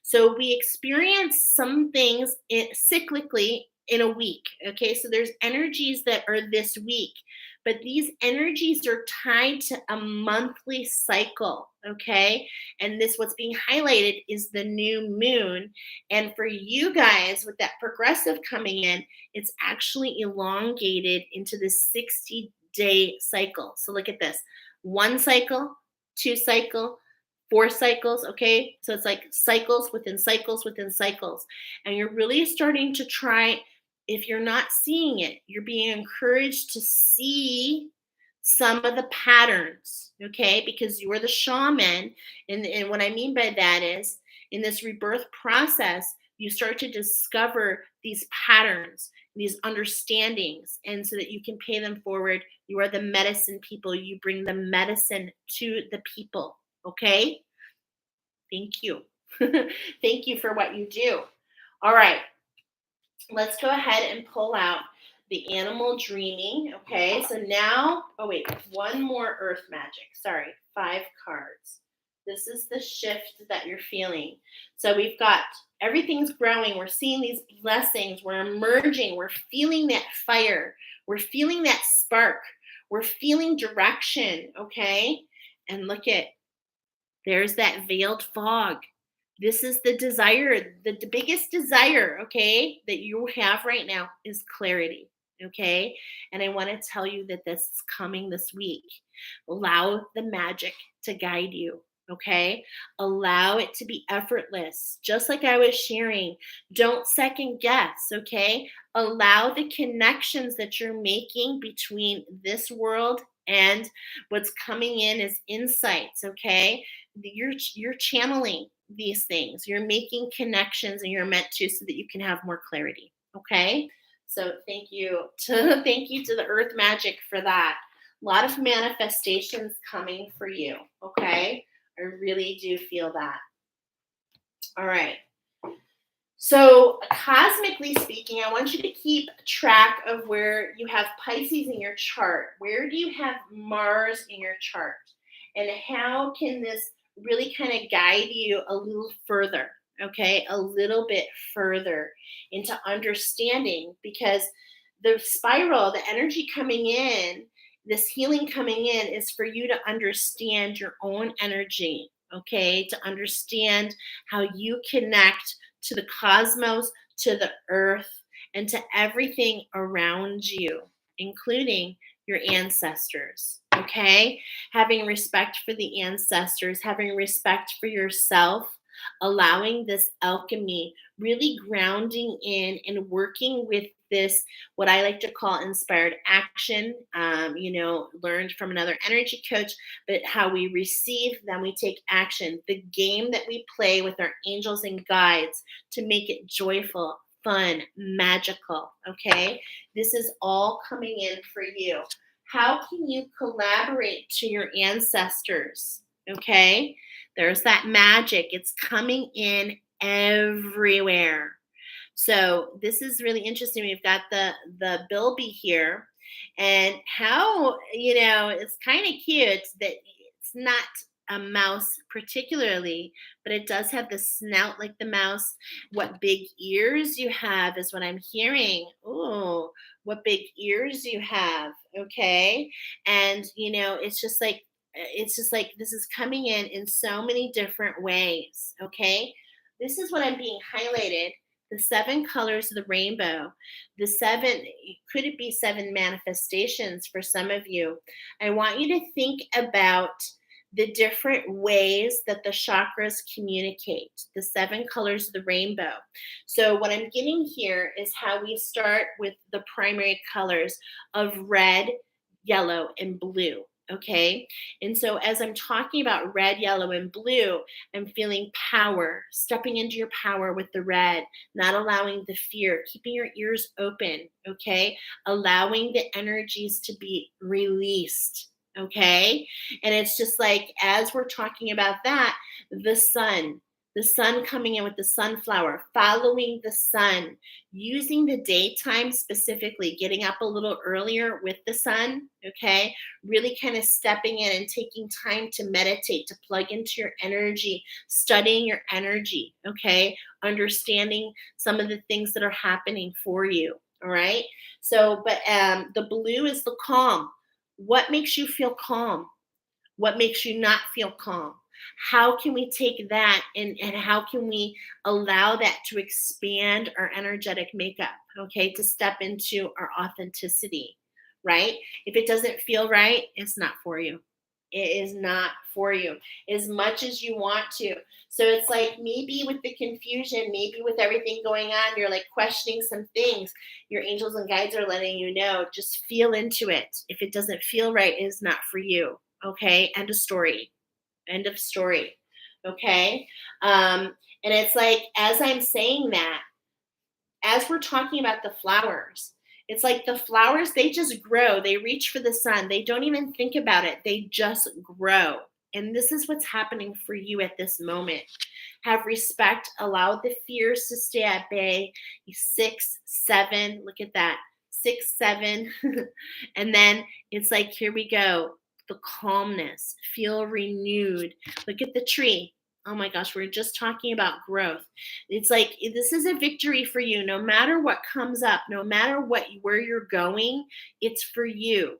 So we experience some things cyclically in a week. Okay. So there's energies that are this week, but these energies are tied to a monthly cycle. Okay. And this, what's being highlighted is the new moon. And for you guys, with that progressive coming in, it's actually elongated into the 60-day cycle. So look at this: one cycle, two cycle, four cycles. Okay. So it's like cycles within cycles within cycles. And you're really starting to try, if you're not seeing it, you're being encouraged to see some of the patterns, okay? Because you're the shaman. And what I mean by that is, in this rebirth process, you start to discover these patterns, these understandings, and so that you can pay them forward. You are the medicine people. You bring the medicine to the people, okay? Thank you. Thank you for what you do. All right, let's go ahead and pull out the animal dreaming. Okay, so now, oh wait, one more earth magic. Sorry, 5 cards. This is the shift that you're feeling. So we've got everything's growing. We're seeing these blessings. We're emerging. We're feeling that fire. We're feeling that spark. We're feeling direction. Okay, and look at, there's that veiled fog. This is the desire, the biggest desire, okay, that you have right now is clarity, okay? And I want to tell you that this is coming this week. Allow the magic to guide you, okay? Allow it to be effortless. Just like I was sharing, don't second guess, okay? Allow the connections that you're making between this world and what's coming in as insights, okay? You're channeling these things. You're making connections, and you're meant to, so that you can have more clarity. Okay. So thank you to thank you to the earth magic for that. A lot of manifestations coming for you. Okay. I really do feel that. All right. So, cosmically speaking, I want you to keep track of where you have Pisces in your chart. Where do you have Mars in your chart? And how can this really kind of guide you a little further? Okay, a little bit further into understanding, because the spiral, the energy coming in, this healing coming in, is for you to understand your own energy. Okay, to understand how you connect to the cosmos, to the earth, and to everything around you, including your ancestors. Okay? Having respect for the ancestors, having respect for yourself, allowing this alchemy, really grounding in and working with this, what I like to call inspired action, learned from another energy coach, but how we receive, then we take action. The game that we play with our angels and guides to make it joyful, fun, magical. Okay. This is all coming in for you. How can you collaborate to your ancestors? Okay. There's that magic. It's coming in everywhere. So this is really interesting. We've got the bilby here, and how, it's kind of cute that it's not a mouse particularly, but it does have the snout like the mouse. What big ears you have is what I'm hearing. Oh, what big ears you have. Okay. And it's just like this is coming in so many different ways. Okay. This is what I'm being highlighted: the 7 colors of the rainbow, the seven, could it be 7 manifestations for some of you? I want you to think about the different ways that the chakras communicate, the 7 colors of the rainbow. So, what I'm getting here is how we start with the primary colors of red, yellow, and blue. Okay. And so, as I'm talking about red, yellow, and blue, I'm feeling power, stepping into your power with the red, not allowing the fear, keeping your ears open. Okay. Allowing the energies to be released. Okay. And it's just like, as we're talking about that, the sun, the sun coming in with the sunflower, following the sun, using the daytime specifically, getting up a little earlier with the sun. Okay. Really kind of stepping in and taking time to meditate, to plug into your energy, studying your energy. Okay. Understanding some of the things that are happening for you. All right. So, but the blue is the calm. What makes you feel calm? What makes you not feel calm? How can we take that and how can we allow that to expand our energetic makeup? Okay, to step into our authenticity, right? If it doesn't feel right, it's not for you. It is not for you as much as you want to. So it's like, maybe with the confusion, maybe with everything going on, you're like questioning some things. Your angels and guides are letting you know, just feel into it. If it doesn't feel right, it is not for you. Okay. End of story. End of story. Okay. And it's like, as I'm saying that, as we're talking about the flowers, it's like the flowers, they just grow. They reach for the sun. They don't even think about it. They just grow. And this is what's happening for you at this moment. Have respect. Allow the fears to stay at bay. 6, 7. Look at that. 6, 7. And then it's like, here we go. The calmness. Feel renewed. Look at the tree. Oh my gosh, we're just talking about growth. It's like, this is a victory for you. No matter what comes up, no matter where you're going, it's for you.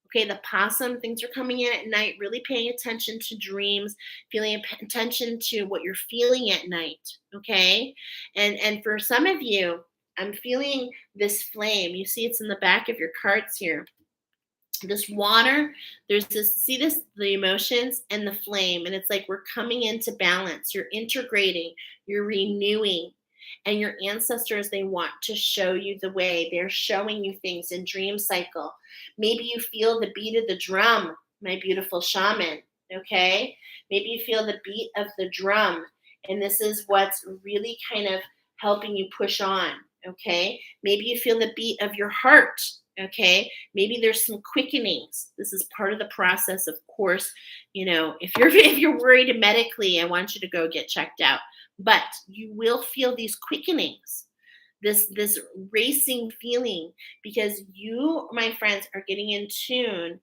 Okay, the possum, things are coming in at night, really paying attention to dreams, feeling attention to what you're feeling at night. Okay. And for some of you, I'm feeling this flame. You see, it's in the back of your cards here. This water, there's this, see this, the emotions and the flame, and it's like we're coming into balance. You're integrating, you're renewing, and your ancestors, they want to show you the way. They're showing you things in dream cycle. Maybe you feel the beat of the drum, my beautiful shaman. Okay, maybe you feel the beat of the drum, and this is what's really kind of helping you push on. Okay, maybe you feel the beat of your heart. Okay, maybe there's some quickenings. This is part of the process, of course. If you're if you're worried medically, I want you to go get checked out. But you will feel these quickenings, this racing feeling, because you, my friends, are getting in tune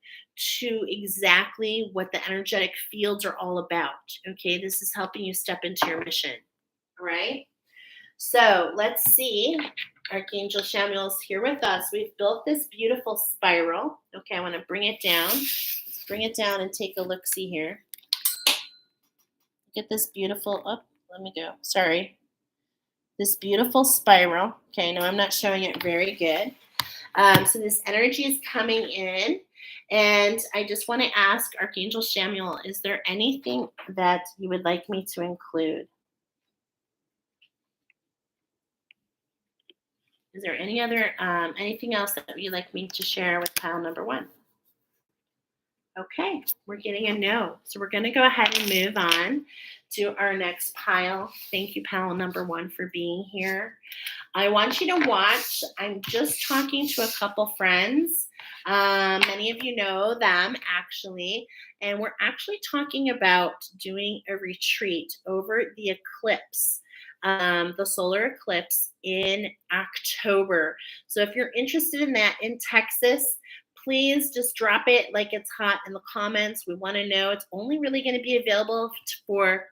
to exactly what the energetic fields are all about. Okay, this is helping you step into your mission. All right. So let's see. Archangel Samuel's here with us. We've built this beautiful spiral. Okay, I want to bring it down. Let's bring it down and take a look-see here. Get this beautiful, oh, let me go. Sorry. This beautiful spiral. Okay, no, I'm not showing it very good. So this energy is coming in. And I just want to ask Archangel Samuel, is there anything that you would like me to include? Is there anything else that you'd like me to share with pile number 1? Okay, we're getting a no. So we're going to go ahead and move on to our next pile. Thank you, pile number 1, for being here. I want you to watch. I'm just talking to a couple friends. Many of you know them, actually. And we're actually talking about doing a retreat over the eclipse. The solar eclipse in October. So if you're interested in that in Texas, please just drop it like it's hot in the comments. We want to know. It's only really going to be available for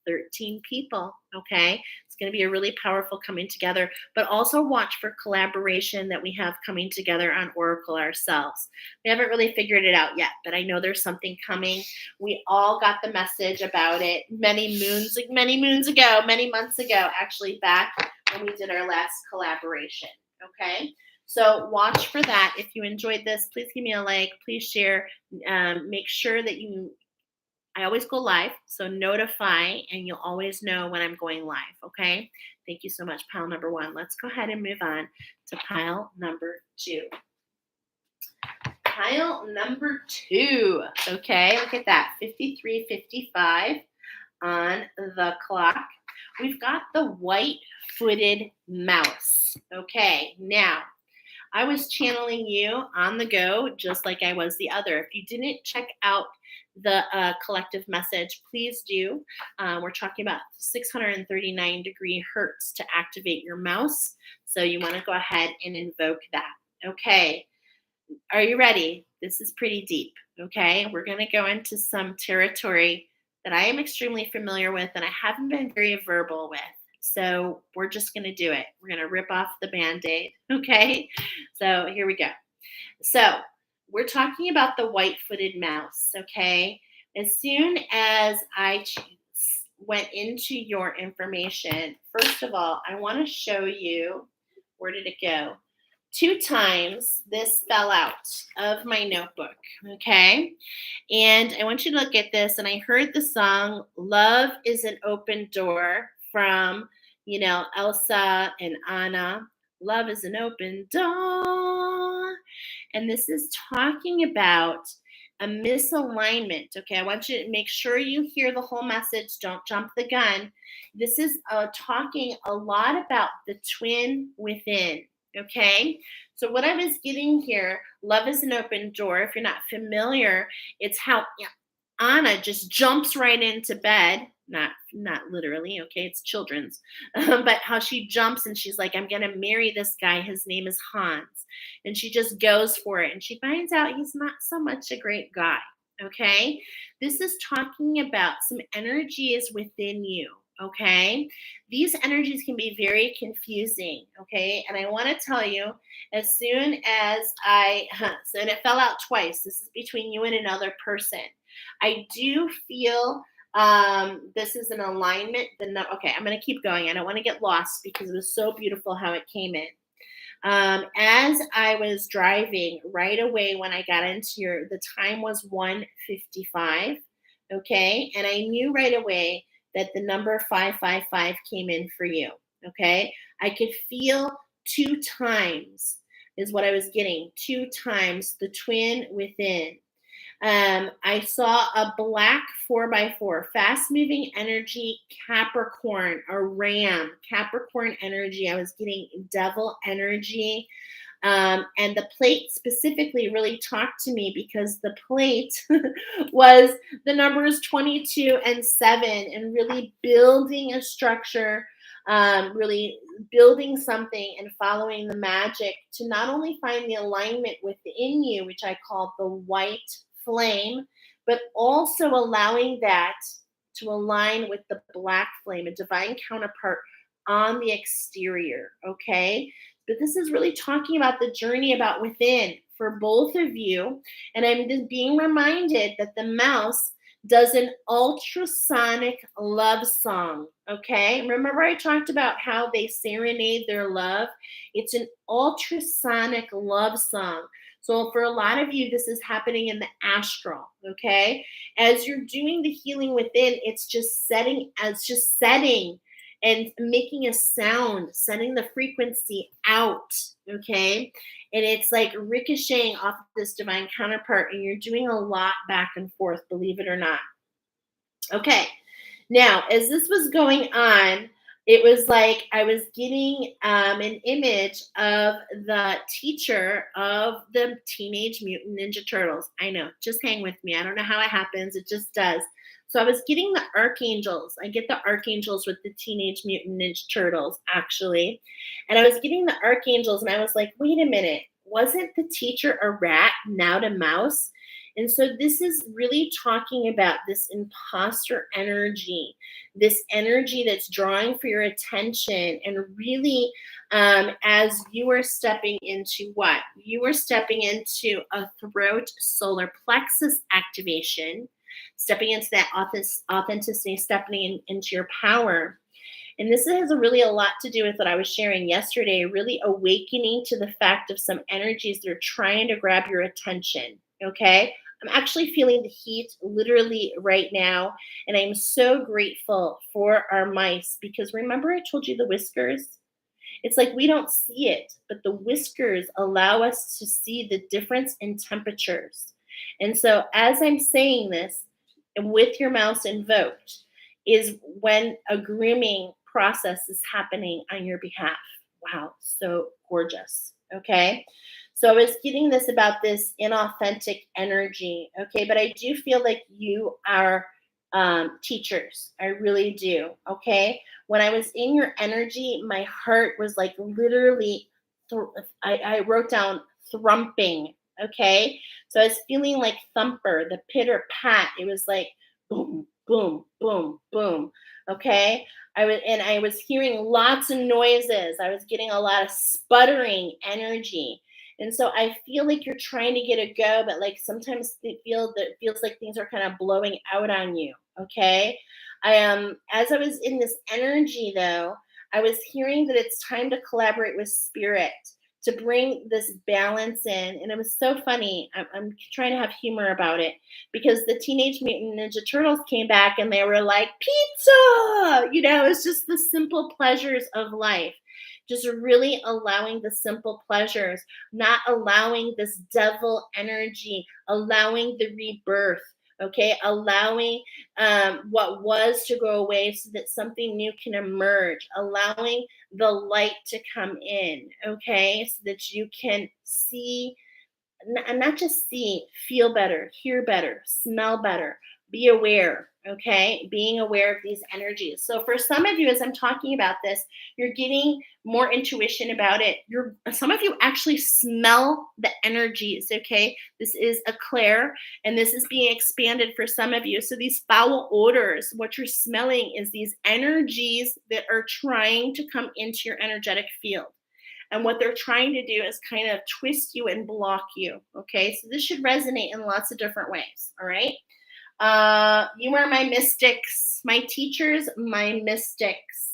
13 people. Okay. It's going to be a really powerful coming together, but also watch for collaboration that we have coming together on Oracle ourselves. We haven't really figured it out yet, but I know there's something coming. We all got the message about it many months ago, actually, back when we did our last collaboration. Okay. So watch for that. If you enjoyed this, please give me a like, please share, make sure that I always go live, so notify, and you'll always know when I'm going live, okay? Thank you so much, pile number 1. Let's go ahead and move on to pile number 2. Pile number 2, okay? Look at that, 53:55 on the clock. We've got the white-footed mouse, okay? Now, I was channeling you on the go, just like I was the other. If you didn't check out the collective message, please do. We're talking about 639-degree hertz to activate your mouse. So you want to go ahead and invoke that. Okay. Are you ready? This is pretty deep. Okay. We're going to go into some territory that I am extremely familiar with and I haven't been very verbal with. So we're just going to do it. We're going to rip off the band aid. Okay. So here we go. So we're talking about the white footed mouse. Okay. As soon as went into your information, first of all, I want to show you, where did it go? 2 times this fell out of my notebook. Okay. And I want you to look at this. And I heard the song Love is an Open Door from, Elsa and Anna. Love is an open door. And this is talking about a misalignment. Okay. I want you to make sure you hear the whole message. Don't jump the gun. This is talking a lot about the twin within. Okay. So, what I was getting here, love is an open door. If you're not familiar, it's how Anna just jumps right into bed. Not literally, okay, it's children's, but how she jumps and she's like, I'm gonna marry this guy. His name is Hans, and she just goes for it, and she finds out he's not so much a great guy. Okay, this is talking about some energies within you. Okay, these energies can be very confusing. Okay, and I want to tell you, as soon as and it fell out twice. This is between you and another person. I do feel this is an alignment. Okay, I'm going to keep going. I don't want to get lost because it was so beautiful how it came in. As I was driving right away when I got into the time was 1:55. Okay, and I knew right away that the number 555 came in for you. Okay, I could feel 2 times is what I was getting. 2 times the twin within. I saw a black 4x4, fast moving energy, Capricorn, a ram, Capricorn energy. I was getting devil energy. And the plate specifically really talked to me because the plate was the numbers 22 and 7, and really building a structure, really building something and following the magic to not only find the alignment within you, which I call the white flame, but also allowing that to align with the black flame, a divine counterpart on the exterior. Okay. But this is really talking about the journey about within for both of you. And I'm just being reminded that the mouse does an ultrasonic love song. Okay. Remember, I talked about how they serenade their love? It's an ultrasonic love song. So, for a lot of you, this is happening in the astral. Okay. As you're doing the healing within, it's just setting and making a sound, sending the frequency out, okay? And it's like ricocheting off this divine counterpart, and you're doing a lot back and forth, believe it or not. Okay, now as this was going on, it was like I was getting an image of the teacher of the Teenage Mutant Ninja Turtles. I know, just hang with me. I don't know how it happens, it just does. So I was getting the archangels. I get the archangels with the Teenage Mutant Ninja Turtles, actually. And I was getting the archangels, and I was like, wait a minute, wasn't the teacher a rat, now a mouse? And so this is really talking about this imposter energy, this energy that's drawing for your attention. And really, as you are stepping into what? You are stepping into a throat solar plexus activation, stepping into that authenticity, stepping into your power. And this has really a lot to do with what I was sharing yesterday, really awakening to the fact of some energies that are trying to grab your attention. Okay. I'm actually feeling the heat literally right now. And I'm so grateful for our mice because remember, I told you the whiskers? It's like we don't see it, but the whiskers allow us to see the difference in temperatures. And so, as I'm saying this, and with your mouse invoked, is when a grooming process is happening on your behalf. Wow, so gorgeous. Okay. So I was getting this about this inauthentic energy. Okay. But I do feel like you are teachers. I really do. Okay. When I was in your energy, my heart was like literally, I wrote down thrumping. Okay. So I was feeling like thumper, the pitter pat. It was like boom, boom, boom, boom. Okay. I was hearing lots of noises. I was getting a lot of sputtering energy. And so I feel like you're trying to get a go, but like sometimes it feels like things are kind of blowing out on you. Okay. As I was in this energy though, I was hearing that it's time to collaborate with spirit to bring this balance in. And it was so funny. I'm trying to have humor about it because the Teenage Mutant Ninja Turtles came back and they were like, pizza! It's just the simple pleasures of life. Just really allowing the simple pleasures, not allowing this devil energy, allowing the rebirth, okay? Allowing what was to go away so that something new can emerge, allowing the light to come in, okay? So that you can see and not just see, feel better, hear better, smell better, be aware, okay? Being aware of these energies. So for some of you, as I'm talking about this, you're getting more intuition about it. Some of you actually smell the energies, okay? This is a clair, and this is being expanded for some of you. So these foul odors, what you're smelling is these energies that are trying to come into your energetic field. And what they're trying to do is kind of twist you and block you. Okay. So this should resonate in lots of different ways. All right. You are my mystics, my teachers, my mystics.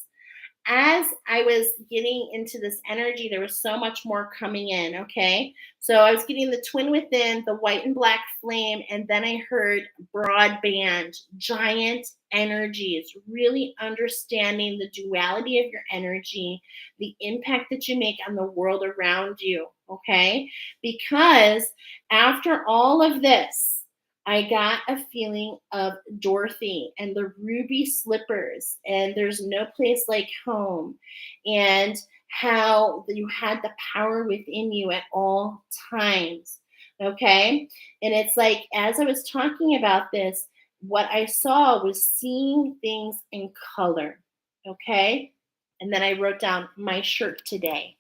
As I was getting into this energy, there was so much more coming in. Okay. So I was getting the twin within, the white and black flame, and then I heard broadband, giant energies, really understanding the duality of your energy, the impact that you make on the world around you. Okay. Because after all of this, I got a feeling of Dorothy and the ruby slippers, and there's no place like home, and how you had the power within you at all times. Okay. And it's like, as I was talking about this, what I saw was seeing things in color. Okay. And then I wrote down my shirt today.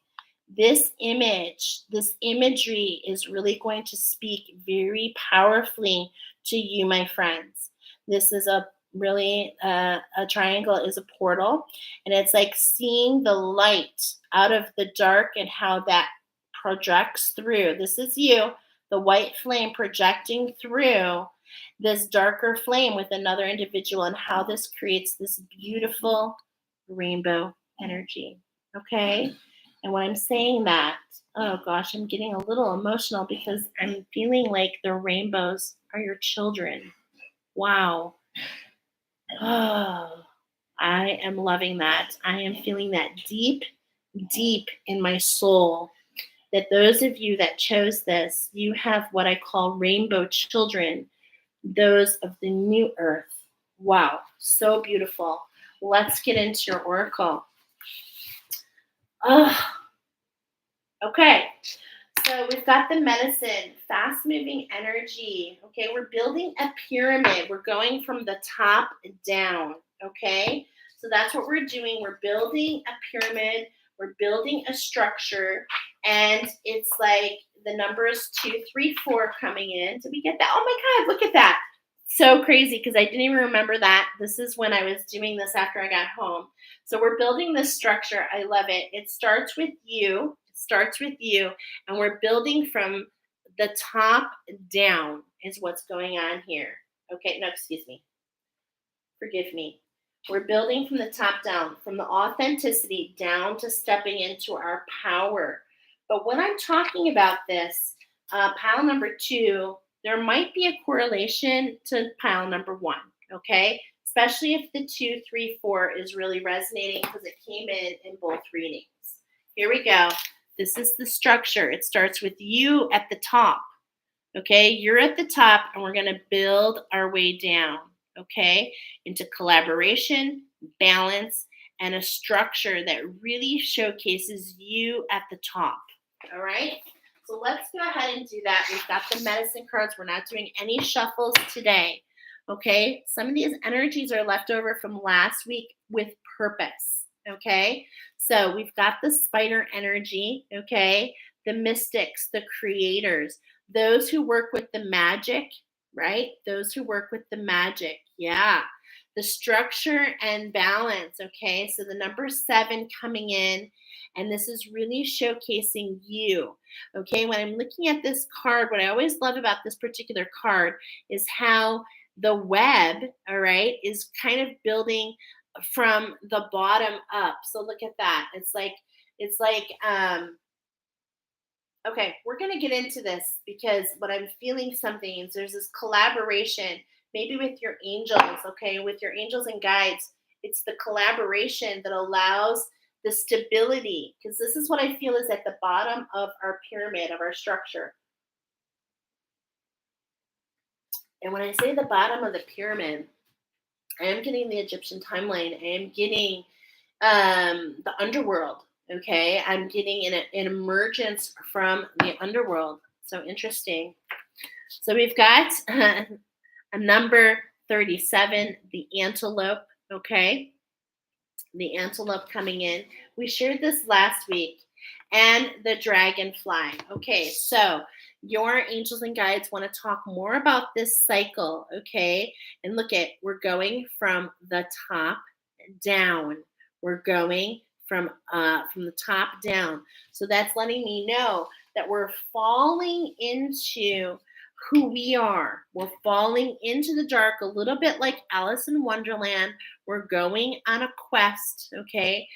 This imagery is really going to speak very powerfully to you, my friends. This is a triangle is a portal, and it's like seeing the light out of the dark and how that projects through. This is you, the white flame projecting through this darker flame with another individual, and how this creates this beautiful rainbow energy. Okay. And when I'm saying that, oh gosh, I'm getting a little emotional because I'm feeling like the rainbows are your children. Wow. Oh, I am loving that. I am feeling that deep, deep in my soul that those of you that chose this, you have what I call rainbow children, those of the new earth. Wow, so beautiful. Let's get into your oracle. Oh, okay. So we've got the medicine, fast moving energy. Okay, we're building a pyramid. We're going from the top down. Okay, so that's what we're doing. We're building a pyramid, we're building a structure, and it's like the numbers 2, 3, 4 coming in. Did we get that? Oh my God, look at that. So crazy because I didn't even remember that. This is when I was doing this after I got home. So we're building this structure. I love it. It starts with you. It starts with you. And we're building from the top down, is what's going on here. Okay, no, excuse me. Forgive me. We're building from the top down, from the authenticity down to stepping into our power. But when I'm talking about this, pile number 2, there might be a correlation to pile number 1, okay? Especially if the 2, 3, 4 is really resonating because it came in both readings. Here we go. This is the structure. It starts with you at the top. Okay, you're at the top, and we're going to build our way down, okay, into collaboration, balance, and a structure that really showcases you at the top. All right. So let's go ahead and do that. We've got the medicine cards. We're not doing any shuffles today. Okay. Some of these energies are left over from last week with purpose. Okay. So we've got the spider energy. Okay. The mystics, the creators, those who work with the magic, right? Those who work with the magic. Yeah. The structure and balance. Okay. So the number 7 coming in, and this is really showcasing you. Okay, when I'm looking at this card, what I always love about this particular card is how the web, all right, is kind of building from the bottom up. So look at that. It's like okay, we're going to get into this because what I'm feeling something is there's this collaboration, maybe with your angels, okay, with your angels and guides. It's the collaboration that allows the stability, because this is what I feel is at the bottom of our pyramid, of our structure. And when I say the bottom of the pyramid, I am getting the Egyptian timeline. I am getting the underworld. Okay, I'm getting an emergence from the underworld. So interesting. So we've got a number 37, the antelope. Okay, the antelope coming in. We shared this last week, and the dragonfly. Okay, so your angels and guides want to talk more about this cycle. Okay, and look at, we're going from the top down. We're going from the top down. So that's letting me know that we're falling into who we are. We're falling into the dark a little bit like Alice in Wonderland. We're going on a quest, okay?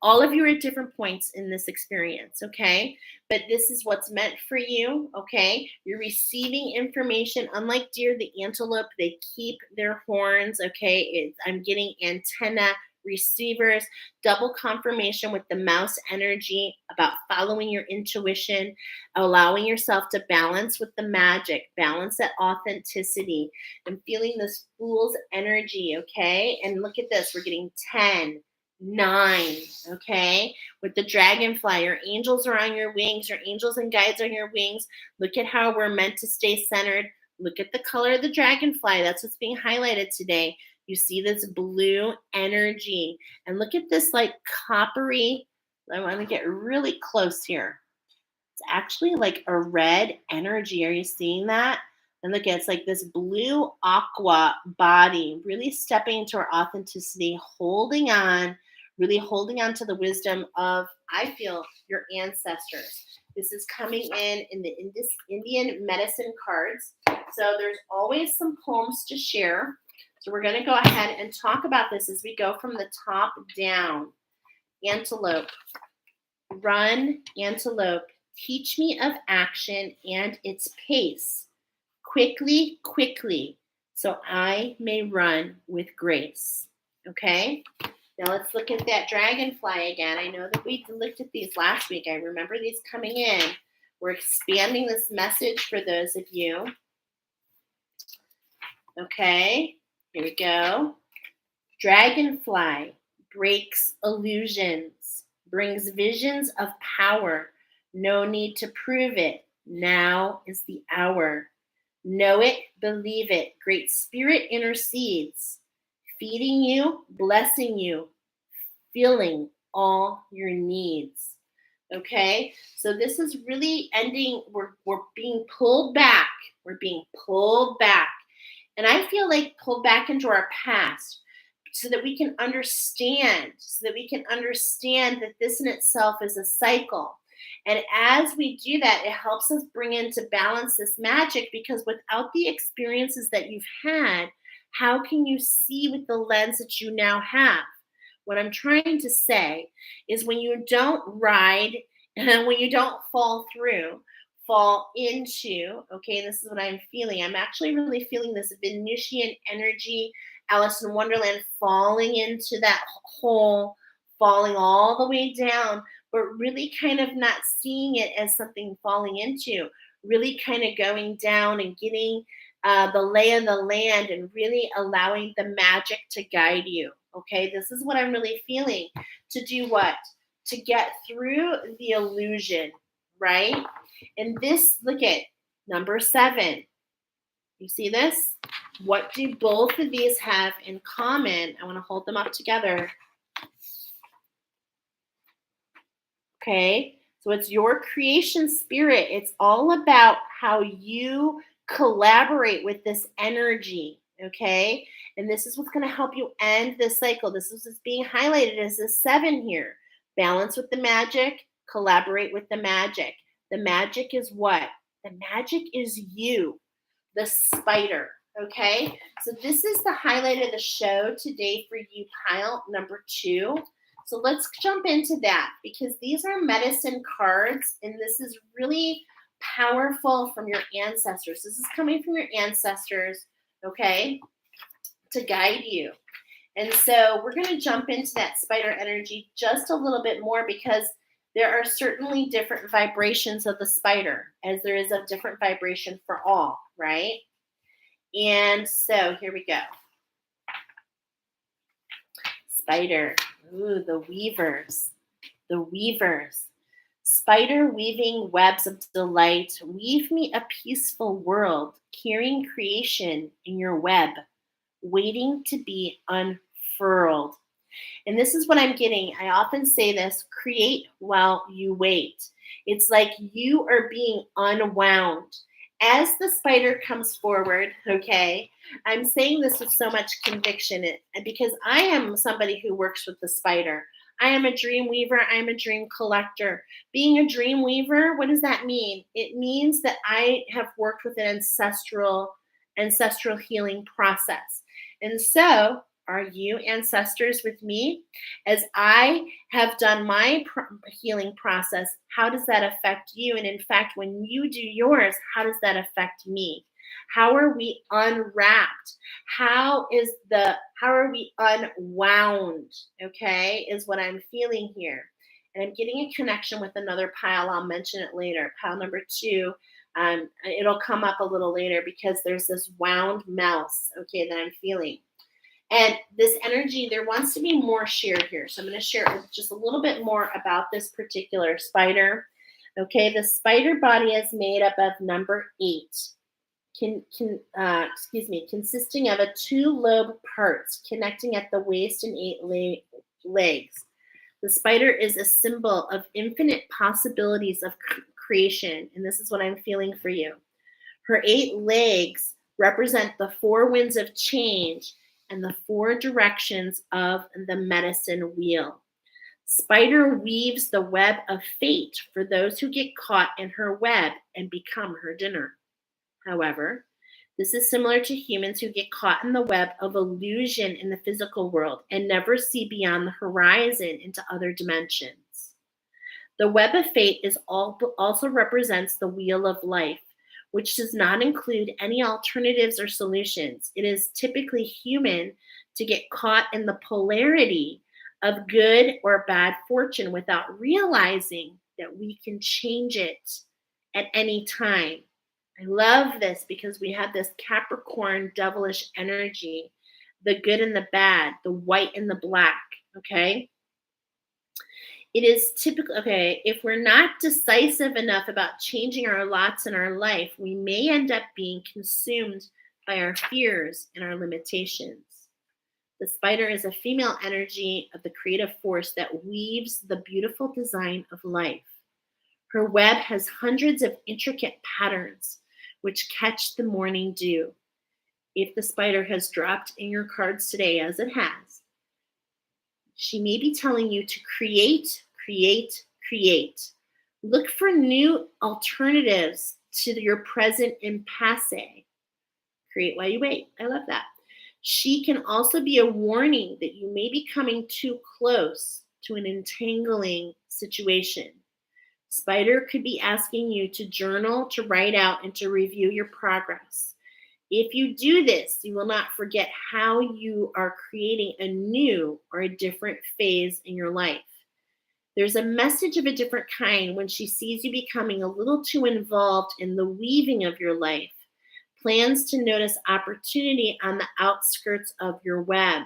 All of you are at different points in this experience, okay? But this is what's meant for you, okay? You're receiving information. Unlike deer, the antelope, they keep their horns, okay? I'm getting antenna receivers, double confirmation with the mouse energy about following your intuition, allowing yourself to balance with the magic, balance that authenticity. I'm feeling this fool's energy, okay? And look at this, we're getting 10, 9, okay? With the dragonfly, your angels are on your wings, your angels and guides on your wings. Look at how we're meant to stay centered. Look at the color of the dragonfly. That's what's being highlighted today. You see this blue energy. And look at this like coppery. I want to get really close here. It's actually like a red energy. Are you seeing that? And look, it's like this blue aqua body, really stepping into our authenticity, really holding on to the wisdom of, I feel, your ancestors. This is coming in the Indian medicine cards. So there's always some poems to share. So we're going to go ahead and talk about this as we go from the top down. Antelope. Run, antelope. Teach me of action and its pace. Quickly, quickly, so I may run with grace. Okay? Now let's look at that dragonfly again. I know that we looked at these last week. I remember these coming in. We're expanding this message for those of you. Okay, here we go. Dragonfly breaks illusions, brings visions of power. No need to prove it. Now is the hour. Know it, believe it. Great Spirit intercedes, feeding you, blessing you, filling all your needs. Okay, so this is really ending. We're being pulled back. We're being pulled back. And I feel like pulled back into our past so that we can understand, that this in itself is a cycle. And as we do that, it helps us bring into balance this magic, because without the experiences that you've had, how can you see with the lens that you now have? What I'm trying to say is, when you don't ride and when you don't fall into, okay, this is what I'm feeling. I'm actually really feeling this Venusian energy, Alice in Wonderland, falling into that hole, falling all the way down, but really kind of not seeing it as something falling into, really kind of going down and getting the lay of the land and really allowing the magic to guide you. Okay, this is what I'm really feeling. To do what? to get through the illusion, right? And this, look at number 7. You see this? What do both of these have in common? I want to hold them up together. Okay, so it's your creation spirit. It's all about how you collaborate with this energy. Okay, and this is what's going to help you end this cycle. This is what's being highlighted as a 7 here. Balance with the magic, collaborate with the magic. The magic is what? The magic is you, the spider. Okay, so this is the highlight of the show today for you, pile number 2. So let's jump into that because these are medicine cards, and this is really powerful from your ancestors. This is coming from your ancestors, okay, to guide you. And so we're going to jump into that spider energy just a little bit more because there are certainly different vibrations of the spider, as there is a different vibration for all, right? And so here we go. Spider. Ooh, the weavers. The weavers. Spider weaving webs of delight. Weave me a peaceful world, carrying creation in your web, waiting to be unfurled. And this is what I'm getting. I often say this: create while you wait. It's like you are being unwound. As the spider comes forward, okay, I'm saying this with so much conviction because I am somebody who works with the spider. I am a dream weaver. I am a dream collector. Being a dream weaver, what does that mean? It means that I have worked with an ancestral healing process. And so, are you ancestors with me? As I have done my healing process, how does that affect you? And in fact, when you do yours, how does that affect me? How are we unwrapped? How are we unwound? Okay, is what I'm feeling here. And I'm getting a connection with another pile. I'll mention it later. Pile number 2. It'll come up a little later because there's this wound mouse, okay, that I'm feeling. And this energy, there wants to be more shared here. So I'm going to share just a little bit more about this particular spider. Okay, the spider body is made up of number 8. Consisting of 2 lobe parts connecting at the waist and 8 legs. The spider is a symbol of infinite possibilities of creation, and this is what I'm feeling for you. Her 8 legs represent the 4 winds of change and the 4 directions of the medicine wheel. Spider weaves the web of fate for those who get caught in her web and become her dinner. However, this is similar to humans who get caught in the web of illusion in the physical world and never see beyond the horizon into other dimensions. The web of fate also represents the wheel of life, which does not include any alternatives or solutions. It is typically human to get caught in the polarity of good or bad fortune without realizing that we can change it at any time. I love this because we have this Capricorn devilish energy, the good and the bad, the white and the black, okay? It is typical, okay, if we're not decisive enough about changing our lots in our life, we may end up being consumed by our fears and our limitations. The spider is a female energy of the creative force that weaves the beautiful design of life. Her web has hundreds of intricate patterns which catch the morning dew. If the spider has dropped in your cards today, as it has, she may be telling you to create, create, create. Look for new alternatives to your present impasse. Create while you wait. I love that. She can also be a warning that you may be coming too close to an entangling situation. Spider could be asking you to journal, to write out, and to review your progress. If you do this, you will not forget how you are creating a new or a different phase in your life. There's a message of a different kind when she sees you becoming a little too involved in the weaving of your life. Plans to notice opportunity on the outskirts of your web.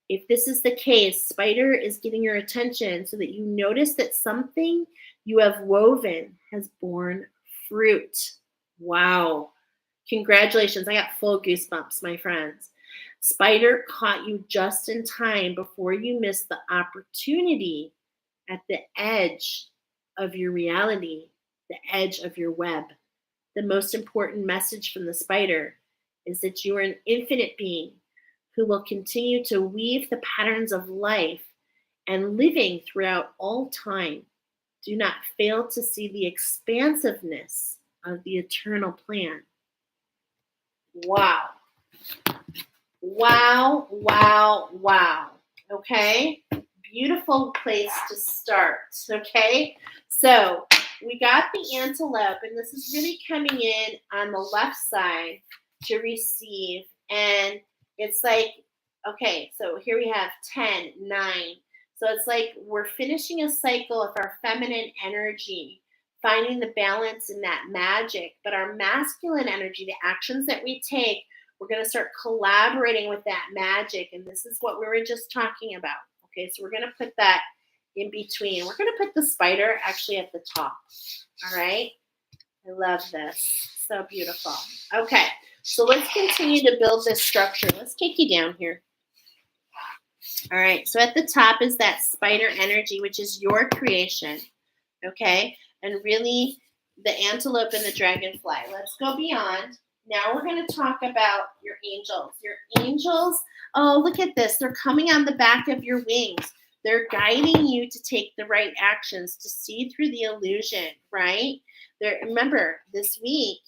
If this is the case, spider is getting your attention so that you notice that something you have woven has borne fruit. Wow. Congratulations. I got full goosebumps, my friends. Spider caught you just in time before you missed the opportunity at the edge of your reality, the edge of your web. The most important message from the spider is that you are an infinite being who will continue to weave the patterns of life and living throughout all time. Do not fail to see the expansiveness of the eternal plan. Wow. Wow, wow, wow. Okay? Beautiful place to start. Okay? So we got the antelope, and this is really coming in on the left side to receive. And it's like, okay, so here we have 10, 9. So it's like we're finishing a cycle of our feminine energy, finding the balance in that magic. But our masculine energy, the actions that we take, we're going to start collaborating with that magic. And this is what we were just talking about. Okay, so we're going to put that in between. We're going to put the spider actually at the top. All right. I love this. So beautiful. Okay, so let's continue to build this structure. Let's take you down here. All right, so at the top is that spider energy, which is your creation. Okay, and really the antelope and the dragonfly. Let's go beyond. Now we're going to talk about your angels. Your angels, oh, look at this. They're coming on the back of your wings. They're guiding you to take the right actions, to see through the illusion, right? Remember, this week,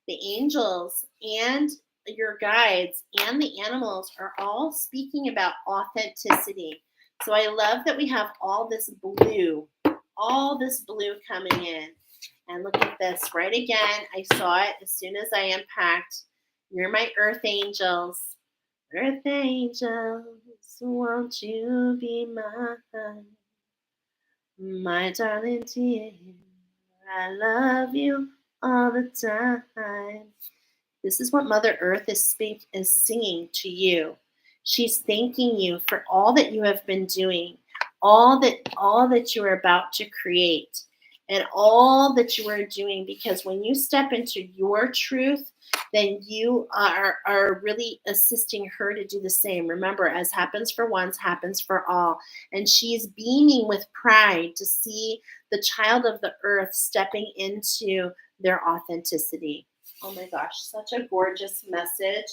the angels and your guides and the animals are all speaking about authenticity. So I love that we have all this blue coming in. And look at this, right again. I saw it as soon as I unpacked. You're my earth angels. Earth angels, won't you be mine? My darling dear, I love you all the time. This is what Mother Earth is singing to you. She's thanking you for all that you have been doing, all that you are about to create, and all that you are doing. Because when you step into your truth, then you are really assisting her to do the same. Remember, as happens for once, happens for all. And she's beaming with pride to see the child of the earth stepping into their authenticity. Oh my gosh, such a gorgeous message.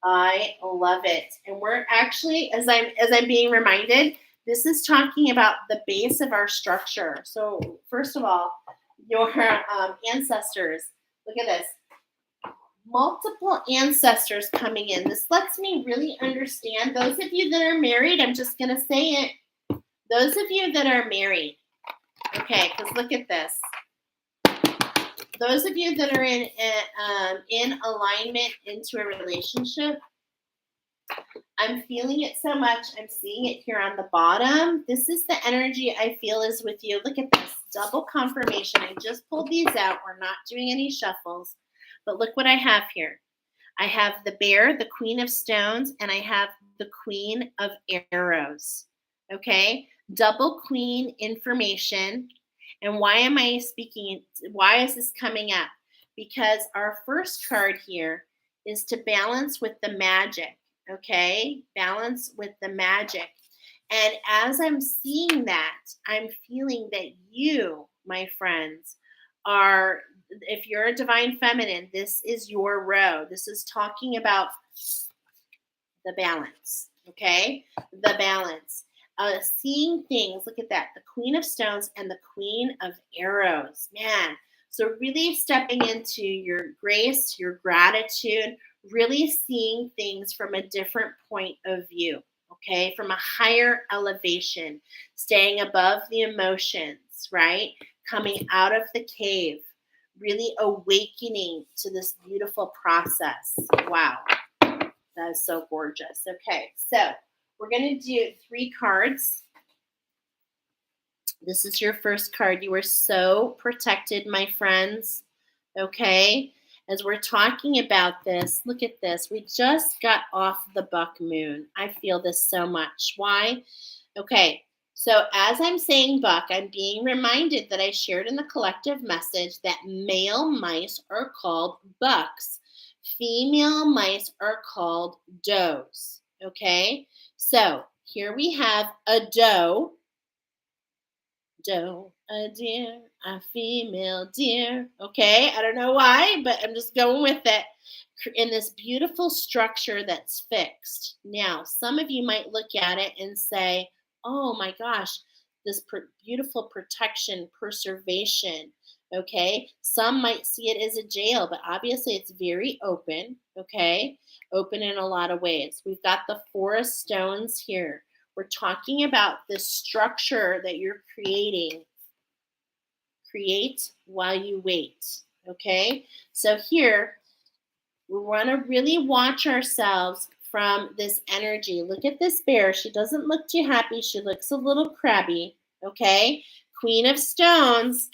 I love it. And we're actually, as I'm being reminded, this is talking about the base of our structure. So first of all, your ancestors. Look at this. Multiple ancestors coming in. This lets me really understand. Those of you that are married, I'm just going to say it. Those of you that are married, okay, because look at this. Those of you that are in alignment into a relationship, I'm feeling it so much. I'm seeing it here on the bottom. This is the energy I feel is with you. Look at this. Double confirmation. I just pulled these out. We're not doing any shuffles. But look what I have here. I have the bear, the queen of stones, and I have the queen of arrows. Okay? Double queen information. And why am I speaking? Why is this coming up? Because our first card here is to balance with the magic. Okay? Balance with the magic. And as I'm seeing that, I'm feeling that you, my friends, are, if you're a divine feminine, this is your row. This is talking about the balance. Okay? The balance. Seeing things, look at that, the queen of stones and the queen of arrows. Man, so really stepping into your grace, your gratitude, really seeing things from a different point of view, okay, from a higher elevation, staying above the emotions, right, coming out of the cave, really awakening to this beautiful process. Wow, that is so gorgeous. Okay, so we're going to do 3 cards. This is your first card. You are so protected, my friends. Okay? as we're talking about this, look at this. We just got off the buck moon. I feel this so much. Why? Okay, so as I'm saying buck, I'm being reminded that I shared in the collective message that male mice are called bucks, female mice are called does. Okay, so here we have a doe, a deer, a female deer. Okay, I don't know why, but I'm just going with it in this beautiful structure that's fixed. Now, some of you might look at it and say, oh my gosh, this beautiful protection, preservation. Okay, some might see it as a jail, but obviously it's very open. Okay, open in a lot of ways. We've got the forest stones here. We're talking about this structure that you're creating. Create while you wait. Okay, so here we want to really watch ourselves from this energy. Look at this bear. She doesn't look too happy. She looks a little crabby. Okay, Queen of Stones,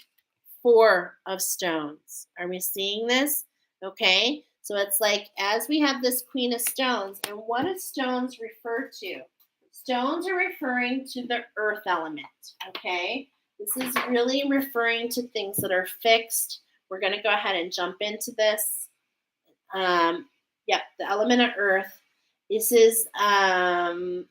Four of Stones. Are we seeing this? Okay, so it's like as we have this Queen of Stones, and what do stones refer to? Stones are referring to the earth element. Okay, this is really referring to things that are fixed. We're going to go ahead and jump into this. Yep, the element of earth. This is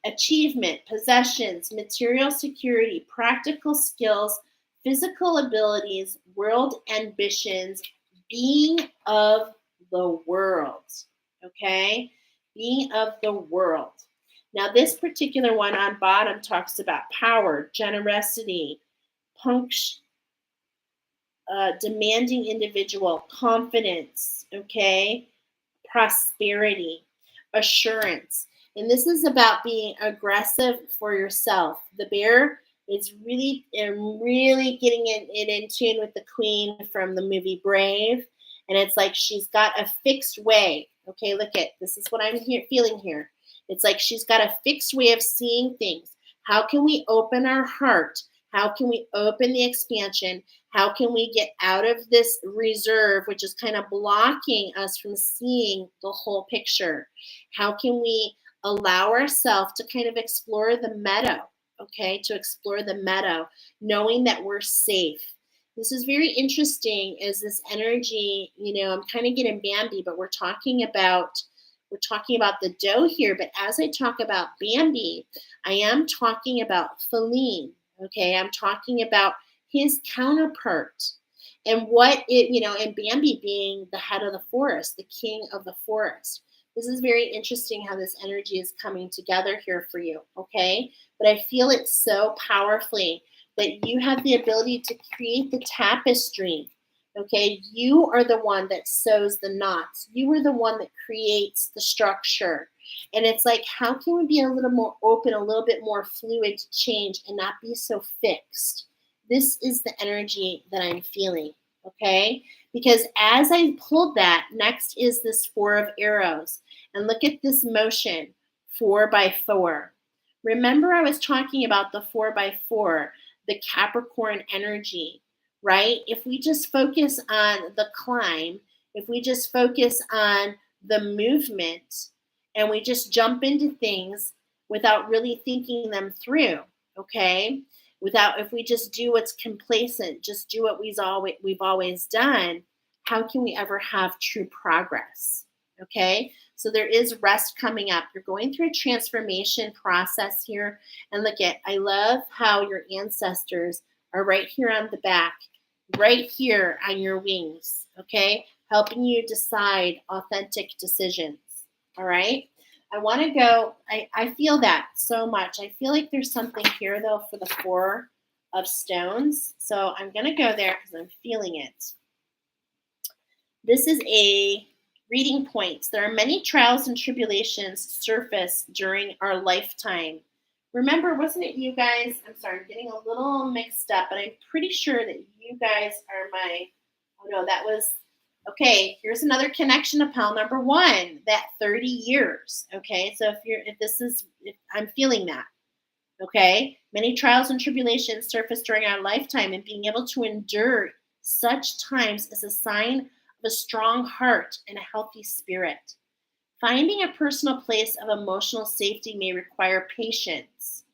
achievement, possessions, material security, practical skills, physical abilities, world ambitions, being of the world. Okay? Being of the world. Now, this particular one on bottom talks about power, generosity, demanding individual, confidence, okay? Prosperity, assurance. And this is about being aggressive for yourself. The bear is really getting it in tune with the queen from the movie Brave. And it's like she's got a fixed way. Okay, look at this is what I'm feeling here. It's like she's got a fixed way of seeing things. How can we open our heart? How can we open the expansion? How can we get out of this reserve, which is kind of blocking us from seeing the whole picture? How can we allow ourselves to kind of explore the meadow, okay? To explore the meadow, knowing that we're safe. This is very interesting as this energy, I'm kind of getting Bambi, but we're talking about the doe here, but as I talk about Bambi, I am talking about Feline, okay? I'm talking about his counterpart and and Bambi being the head of the forest, the king of the forest. This is very interesting how this energy is coming together here for you, okay? But I feel it so powerfully that you have the ability to create the tapestry. Okay, you are the one that sews the knots. You are the one that creates the structure. And it's like, how can we be a little more open, a little bit more fluid to change and not be so fixed? This is the energy that I'm feeling, okay? Because as I pulled that, next is this Four of Arrows. And look at this motion, 4x4. Remember I was talking about the 4x4, the Capricorn energy, right? If we just focus on the climb, if we just focus on the movement, and we just jump into things without really thinking them through, okay? If we just do what's complacent, just do what we've always done, how can we ever have true progress? Okay? So there is rest coming up. You're going through a transformation process here. And I love how your ancestors are right here on the back, right here on your wings, okay? Helping you decide authentic decisions, all right? I want to go, I feel that so much. I feel like there's something here, though, for the Four of Stones. So I'm going to go there because I'm feeling it. This is a reading point. There are many trials and tribulations surface during our lifetime. Remember, wasn't it you guys? I'm sorry, I'm getting a little mixed up, but I'm pretty sure that you guys are okay, here's another connection to pile number one, that 30 years. Okay, so if I'm feeling that. Okay, many trials and tribulations surface during our lifetime, and being able to endure such times is a sign of a strong heart and a healthy spirit. Finding a personal place of emotional safety may require patience,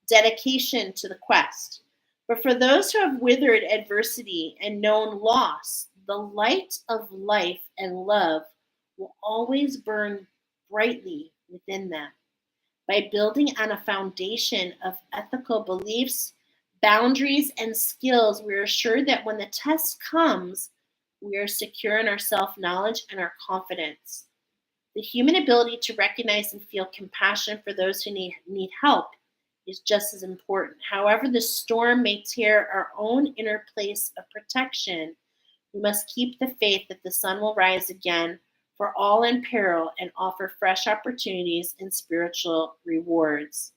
dedication to the quest. But for those who have withered adversity and known loss, the light of life and love will always burn brightly within them. By building on a foundation of ethical beliefs, boundaries, and skills, we are assured that when the test comes, we are secure in our self knowledge and our confidence. The human ability to recognize and feel compassion for those who need help is just as important. However, the storm may tear our own inner place of protection. We must keep the faith that the sun will rise again for all in peril and offer fresh opportunities and spiritual rewards.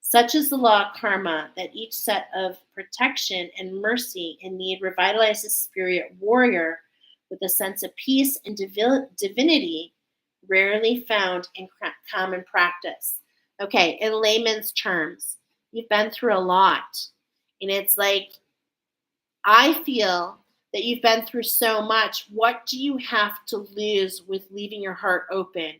Such is the law of karma that each set of protection and mercy in need revitalizes the spirit warrior with a sense of peace and divinity rarely found in common practice. Okay, in layman's terms, you've been through a lot. And it's like, I feel that you've been through so much. What do you have to lose with leaving your heart open?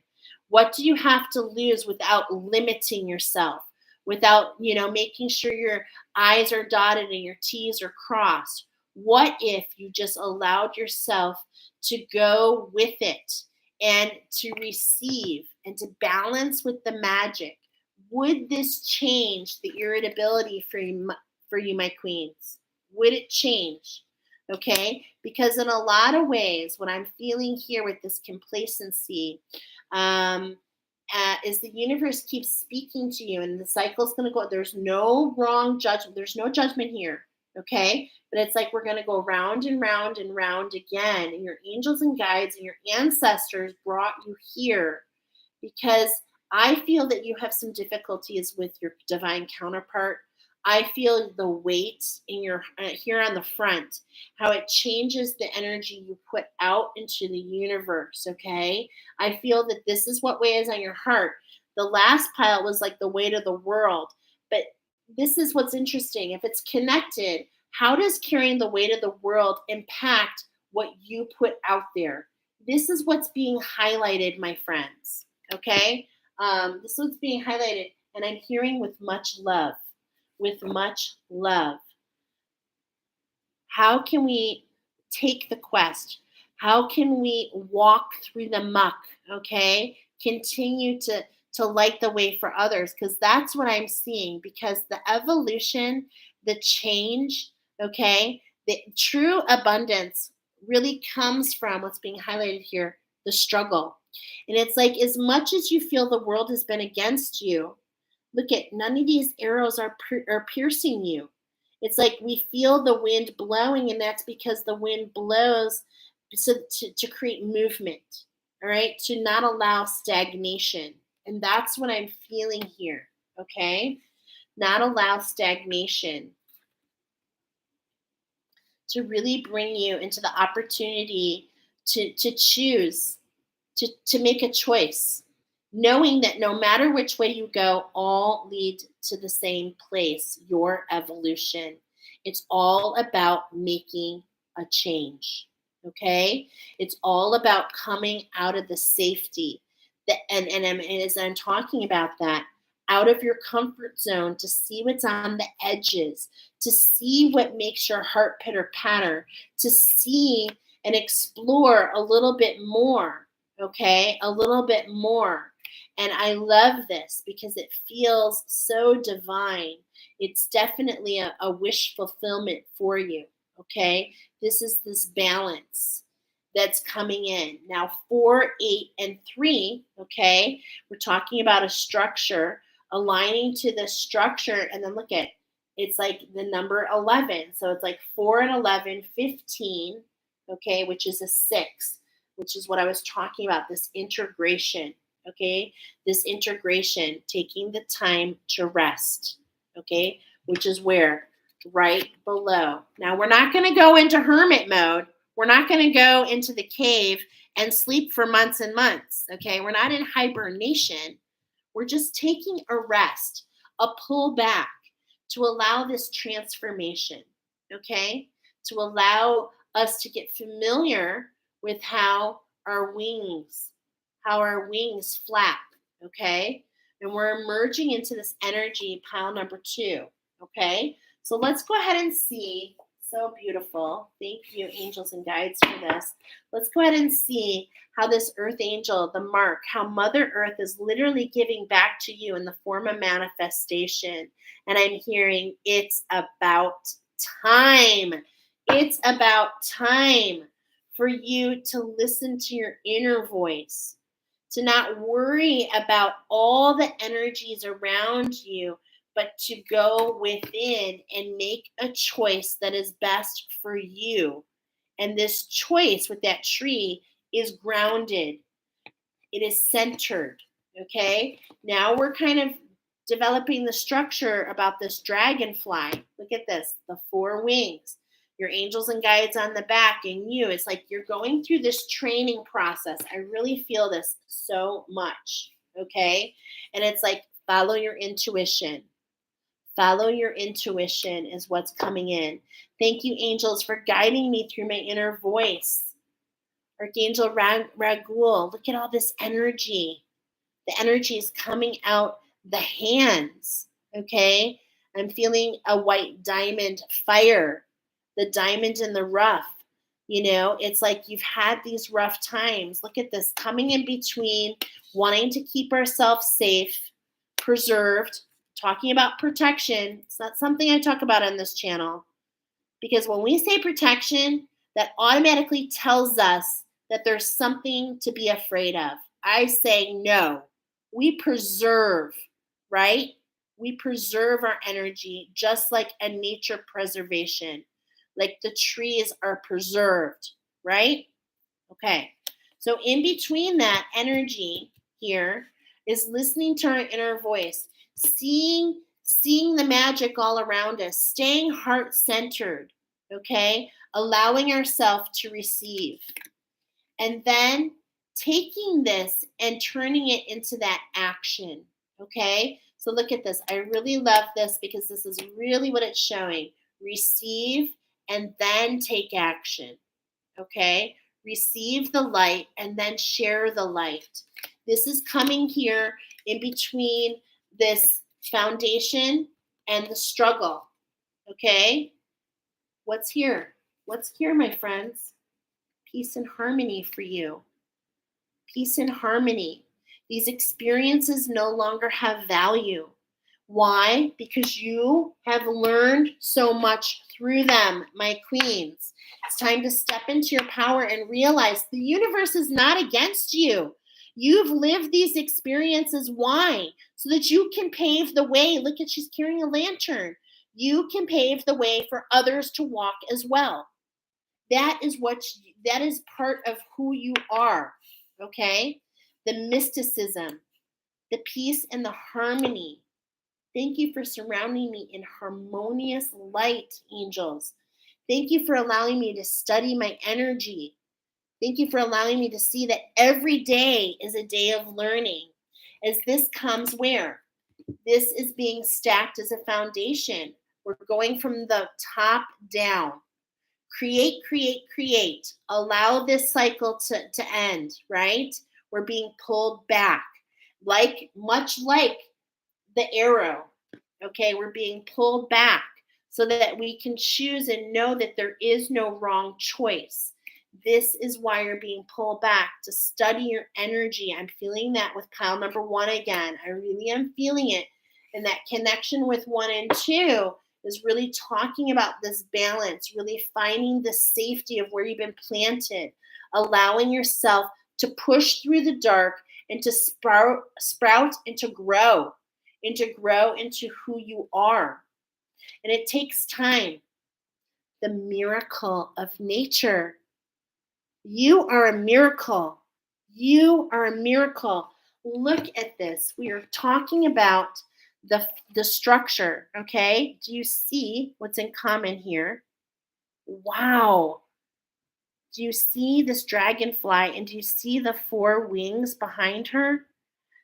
What do you have to lose without limiting yourself? Without, making sure your I's are dotted and your T's are crossed? What if you just allowed yourself to go with it and to receive and to balance with the magic? Would this change the irritability for you, my queens? Would it change? Okay, because in a lot of ways, what I'm feeling here with this complacency um, is the universe keeps speaking to you, and the cycle's going to go. There's no wrong judgment. There's no judgment here. Okay, but it's like we're going to go round and round and round again. And your angels and guides and your ancestors brought you here because I feel that you have some difficulties with your divine counterpart. I feel the weight in your here on the front, how it changes the energy you put out into the universe. Okay, I feel that this is what weighs on your heart. The last pile was like the weight of the world, but this is what's interesting. If it's connected, how does carrying the weight of the world impact what you put out there? This is what's being highlighted, my friends. Okay, this is what's being highlighted, and I'm hearing with much love. With much love. How can we take the quest? How can we walk through the muck? Okay, continue to light the way for others, because that's what I'm seeing. Because the evolution, the change, okay, the true abundance really comes from what's being highlighted here, the struggle. And it's like, as much as you feel the world has been against you, look at, none of these arrows are piercing you. It's like we feel the wind blowing, and that's because the wind blows so to create movement, all right, to not allow stagnation. And that's what I'm feeling here, okay? Not allow stagnation, to really bring you into the opportunity to choose, to make a choice, knowing that no matter which way you go, all lead to the same place, your evolution. It's all about making a change. Okay? It's all about coming out of the safety. And as I'm talking about that, out of your comfort zone, to see what's on the edges, to see what makes your heart pitter patter, to see and explore a little bit more. Okay, a little bit more. And I love this because it feels so divine. It's definitely a wish fulfillment for you. Okay, this is this balance that's coming in now. 4, 8, and 3. Okay, we're talking about a structure, aligning to the structure, and then look at, it's like the number 11. So it's like 4 and 11, 15. Okay, which is a 6, which is what I was talking about, this integration. Okay, this integration, taking the time to rest. Okay, which is where? Right below. Now, we're not going to go into hermit mode. We're not going to go into the cave and sleep for months and months. Okay, we're not in hibernation. We're just taking a rest, a pull back to allow this transformation. Okay, to allow us to get familiar with how our wings flap, okay? And we're emerging into this energy, pile number 2, okay? So let's go ahead and see. So beautiful. Thank you, angels and guides, for this. Let's go ahead and see how this earth angel, the mark, how Mother Earth is literally giving back to you in the form of manifestation. And I'm hearing it's about time. It's about time for you to listen to your inner voice, to not worry about all the energies around you, but to go within and make a choice that is best for you. And this choice with that tree is grounded, it is centered. Okay. Now we're kind of developing the structure about this dragonfly. Look at this, the 4 wings, your angels and guides on the back, and you. It's like you're going through this training process. I really feel this so much. Okay. And it's like follow your intuition. Follow your intuition is what's coming in. Thank you, angels, for guiding me through my inner voice. Archangel Ragul, look at all this energy. The energy is coming out the hands. Okay. I'm feeling a white diamond fire, the diamond in the rough. It's like you've had these rough times. Look at this coming in between, wanting to keep ourselves safe, preserved, talking about protection. It's not something I talk about on this channel, because when we say protection, that automatically tells us that there's something to be afraid of. I say no. We preserve, right? We preserve our energy just like a nature preservation, like the trees are preserved, right? Okay. So in between that energy here is listening to our inner voice, seeing the magic all around us, staying heart-centered, okay? Allowing ourselves to receive. And then taking this and turning it into that action, okay? So look at this. I really love this because this is really what it's showing. Receive and then take action, okay? Receive the light and then share the light. This is coming here in between this foundation and the struggle, okay? What's here? What's here, my friends? Peace and harmony for you. Peace and harmony. These experiences no longer have value. Why? Because you have learned so much through them, my queens. It's time to step into your power and realize the universe is not against you. You've lived these experiences. Why? So that you can pave the way. Look at, she's carrying a lantern. You can pave the way for others to walk as well. That is part of who you are. Okay? The mysticism, the peace and the harmony. Thank you for surrounding me in harmonious light, angels. Thank you for allowing me to study my energy. Thank you for allowing me to see that every day is a day of learning. As this comes where? This is being stacked as a foundation. We're going from the top down. Create, create, create. Allow this cycle to end, right? We're being pulled back. Much like the arrow, okay? We're being pulled back so that we can choose and know that there is no wrong choice. This is why you're being pulled back, to study your energy. I'm feeling that with pile number 1 again. I really am feeling it. And that connection with 1 and 2 is really talking about this balance, really finding the safety of where you've been planted, allowing yourself to push through the dark and to sprout and to grow into who you are. And it takes time. The miracle of nature. You are a miracle. You are a miracle. Look at this. We are talking about the structure, okay? Do you see what's in common here? Wow. Do you see this dragonfly, and do you see the 4 wings behind her?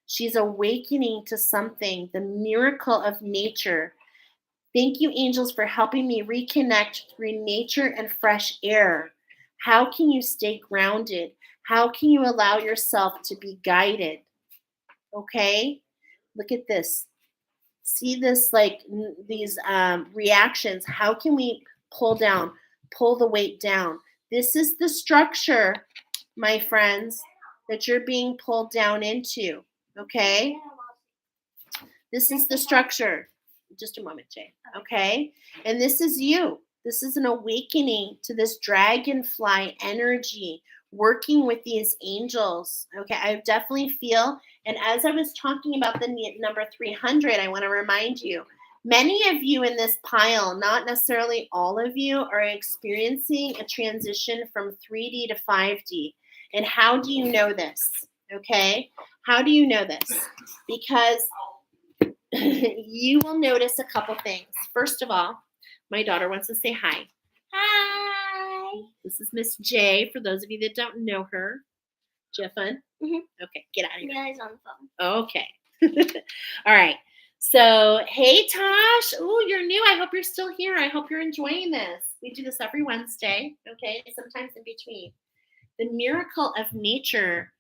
She's awakening to something, the miracle of nature. Thank you, angels, for helping me reconnect through nature and fresh air. How can you stay grounded? How can you allow yourself to be guided? Okay? Look at this. See this, like these reactions. How can we pull down, pull the weight down? This is the structure, my friends, that you're being pulled down into. Okay? This is the structure. Just a moment, Jay. Okay? And this is you. This is an awakening to this dragonfly energy, working with these angels. Okay? I definitely feel, and as I was talking about the number 300, I want to remind you, many of you in this pile, not necessarily all of you, are experiencing a transition from 3D to 5D. And how do you know this? Okay? How do you know this? Because you will notice a couple things. First of all, my daughter wants to say hi. Hi. This is Miss J, for those of you that don't know her. Jeffin? Okay, get out of here. Yeah, he's on the phone. Okay. All right. So, hey, Tosh. Oh, you're new. I hope you're still here. I hope you're enjoying this. We do this every Wednesday, okay? Sometimes in between. The miracle of nature.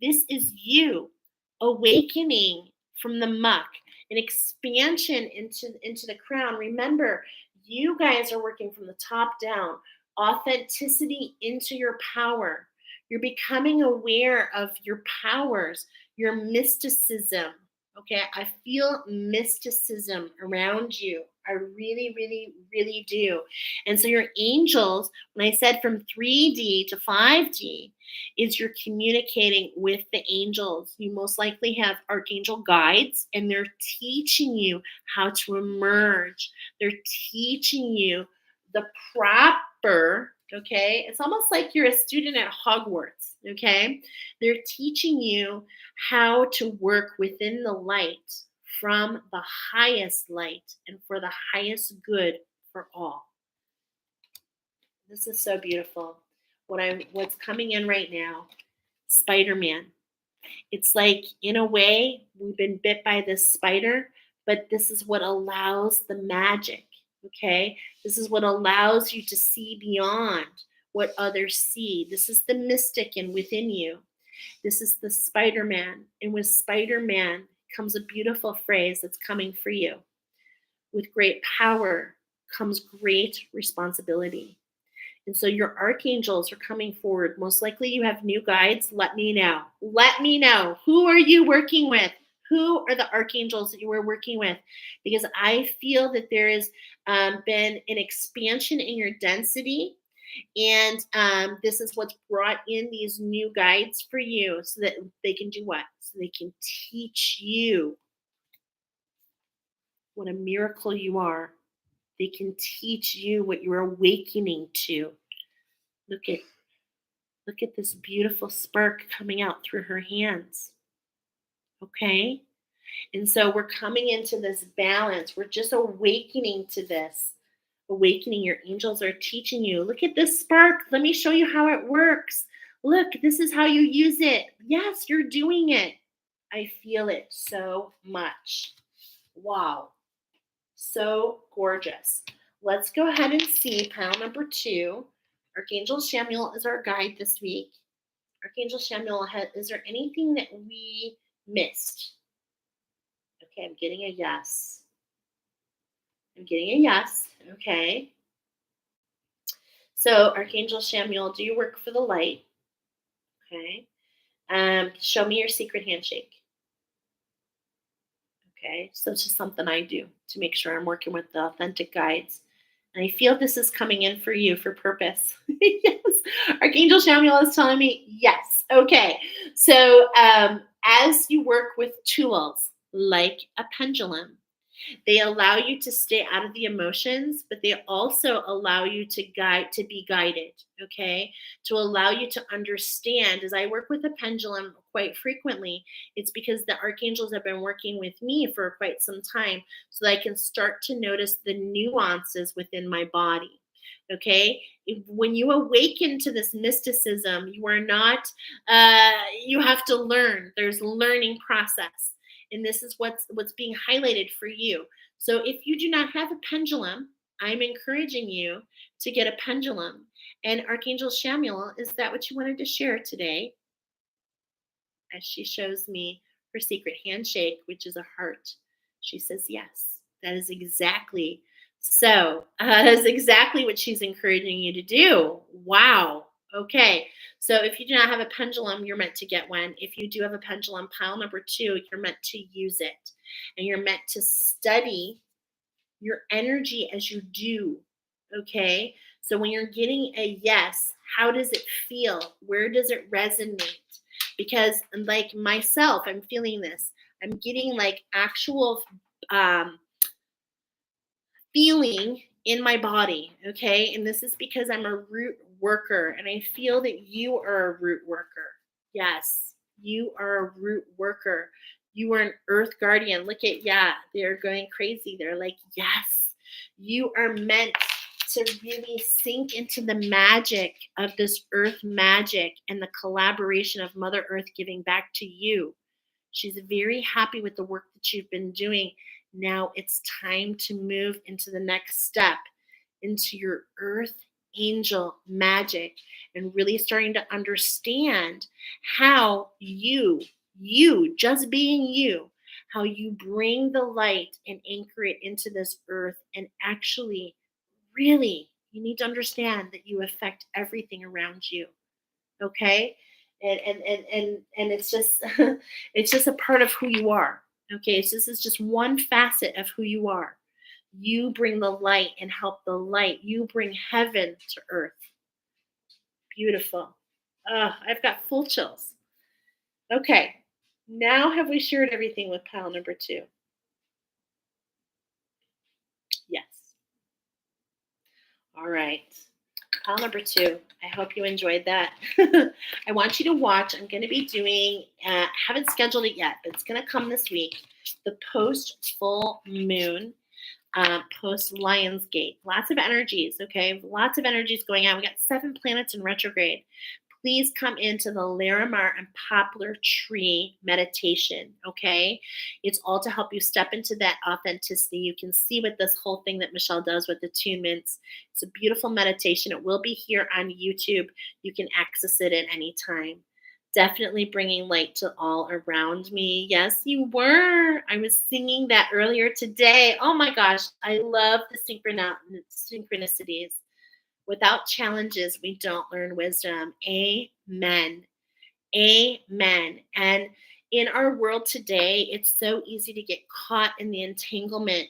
This is you awakening from the muck, an expansion into the crown. Remember, you guys are working from the top down, authenticity into your power. You're becoming aware of your powers, your mysticism. Okay, I feel mysticism around you. I really, really, really do. And so your angels, when I said from 3D to 5D, is you're communicating with the angels. You most likely have archangel guides, and they're teaching you how to emerge. They're teaching you the proper, okay? It's almost like you're a student at Hogwarts, okay? They're teaching you how to work within the light from the highest light and for the highest good for all. This is so beautiful. What's coming in right now, Spider-Man. It's like, in a way, we've been bit by this spider, but this is what allows the magic, okay? This is what allows you to see beyond what others see. This is the mystic in within you. This is the Spider-Man. And with Spider-Man comes a beautiful phrase that's coming for you. With great power comes great responsibility. And so your archangels are coming forward. Most likely you have new guides. Let me know. Let me know. Who are you working with? Who are the archangels that you are working with? Because I feel that there has been an expansion in your density. And this is what's brought in these new guides for you so that they can do what? So they can teach you what a miracle you are. They can teach you what you're awakening to. Look at this beautiful spark coming out through her hands. Okay? And so we're coming into this balance. We're just awakening to this. Awakening. Your angels are teaching you. Look at this spark. Let me show you how it works. Look, this is how you use it. Yes, you're doing it. I feel it so much. Wow. So gorgeous. Let's go ahead and see pile number 2. Archangel Samuel is our guide this week. Archangel Samuel, is there anything that we missed? Okay, I'm getting a yes. I'm getting a yes. Okay. So, Archangel Samuel, do you work for the light? Okay. Show me your secret handshake. Okay. So, it's just something I do to make sure I'm working with the authentic guides. And I feel this is coming in for you for purpose. Yes. Archangel Samuel is telling me yes. Okay. So, as you work with tools like a pendulum, they allow you to stay out of the emotions, but they also allow you to be guided, okay? To allow you to understand. As I work with a pendulum quite frequently, it's because the archangels have been working with me for quite some time so that I can start to notice the nuances within my body. Okay, when you awaken to this mysticism, you are not, you have to learn. There's a learning process. And this is what's being highlighted for you. So if you do not have a pendulum, I'm encouraging you to get a pendulum. And Archangel Shamuel, is that what you wanted to share today? As she shows me her secret handshake, which is a heart. She says, yes, that is exactly so. That is exactly what she's encouraging you to do. Wow. Okay. So if you do not have a pendulum, you're meant to get one. If you do have a pendulum, pile number two, you're meant to use it. And you're meant to study your energy as you do. Okay. So when you're getting a yes, how does it feel? Where does it resonate? Because, like myself, I'm feeling this. I'm getting like actual um, feeling in my body. Okay. And this is because I'm a root worker and I feel that you are a root worker. Yes, you are a root worker. You are an earth guardian. Look at, yeah, they're going crazy. They're like, yes, you are meant to really sink into the magic of this earth magic and the collaboration of Mother Earth giving back to you. She's very happy with the work that you've been doing. Now it's time to move into the next step, into your earth angel magic, and really starting to understand how just being you, how you bring the light and anchor it into this earth. And actually, really, you need to understand that you affect everything around you. Okay. And it's just it's just a part of who you are. Okay, so this is just one facet of who you are. You bring the light and help the light. You bring heaven to earth. Beautiful. I've got full chills. Okay, now have we shared everything with pile number two? Yes. All right. Pile number two. I hope you enjoyed that. I want you to watch. I'm going to be doing, haven't scheduled it yet, but it's going to come this week. The post full moon, post Lionsgate. Lots of energies, okay? Lots of energies going on. We got 7 planets in retrograde. Please come into the Larimar and Poplar Tree meditation, okay? It's all to help you step into that authenticity. You can see with this whole thing that Michelle does with the attunements. It's a beautiful meditation. It will be here on YouTube. You can access it at any time. Definitely bringing light to all around me. Yes, you were. I was singing that earlier today. Oh my gosh, I love the synchronicities. Without challenges, we don't learn wisdom. Amen. Amen. And in our world today, it's so easy to get caught in the entanglement,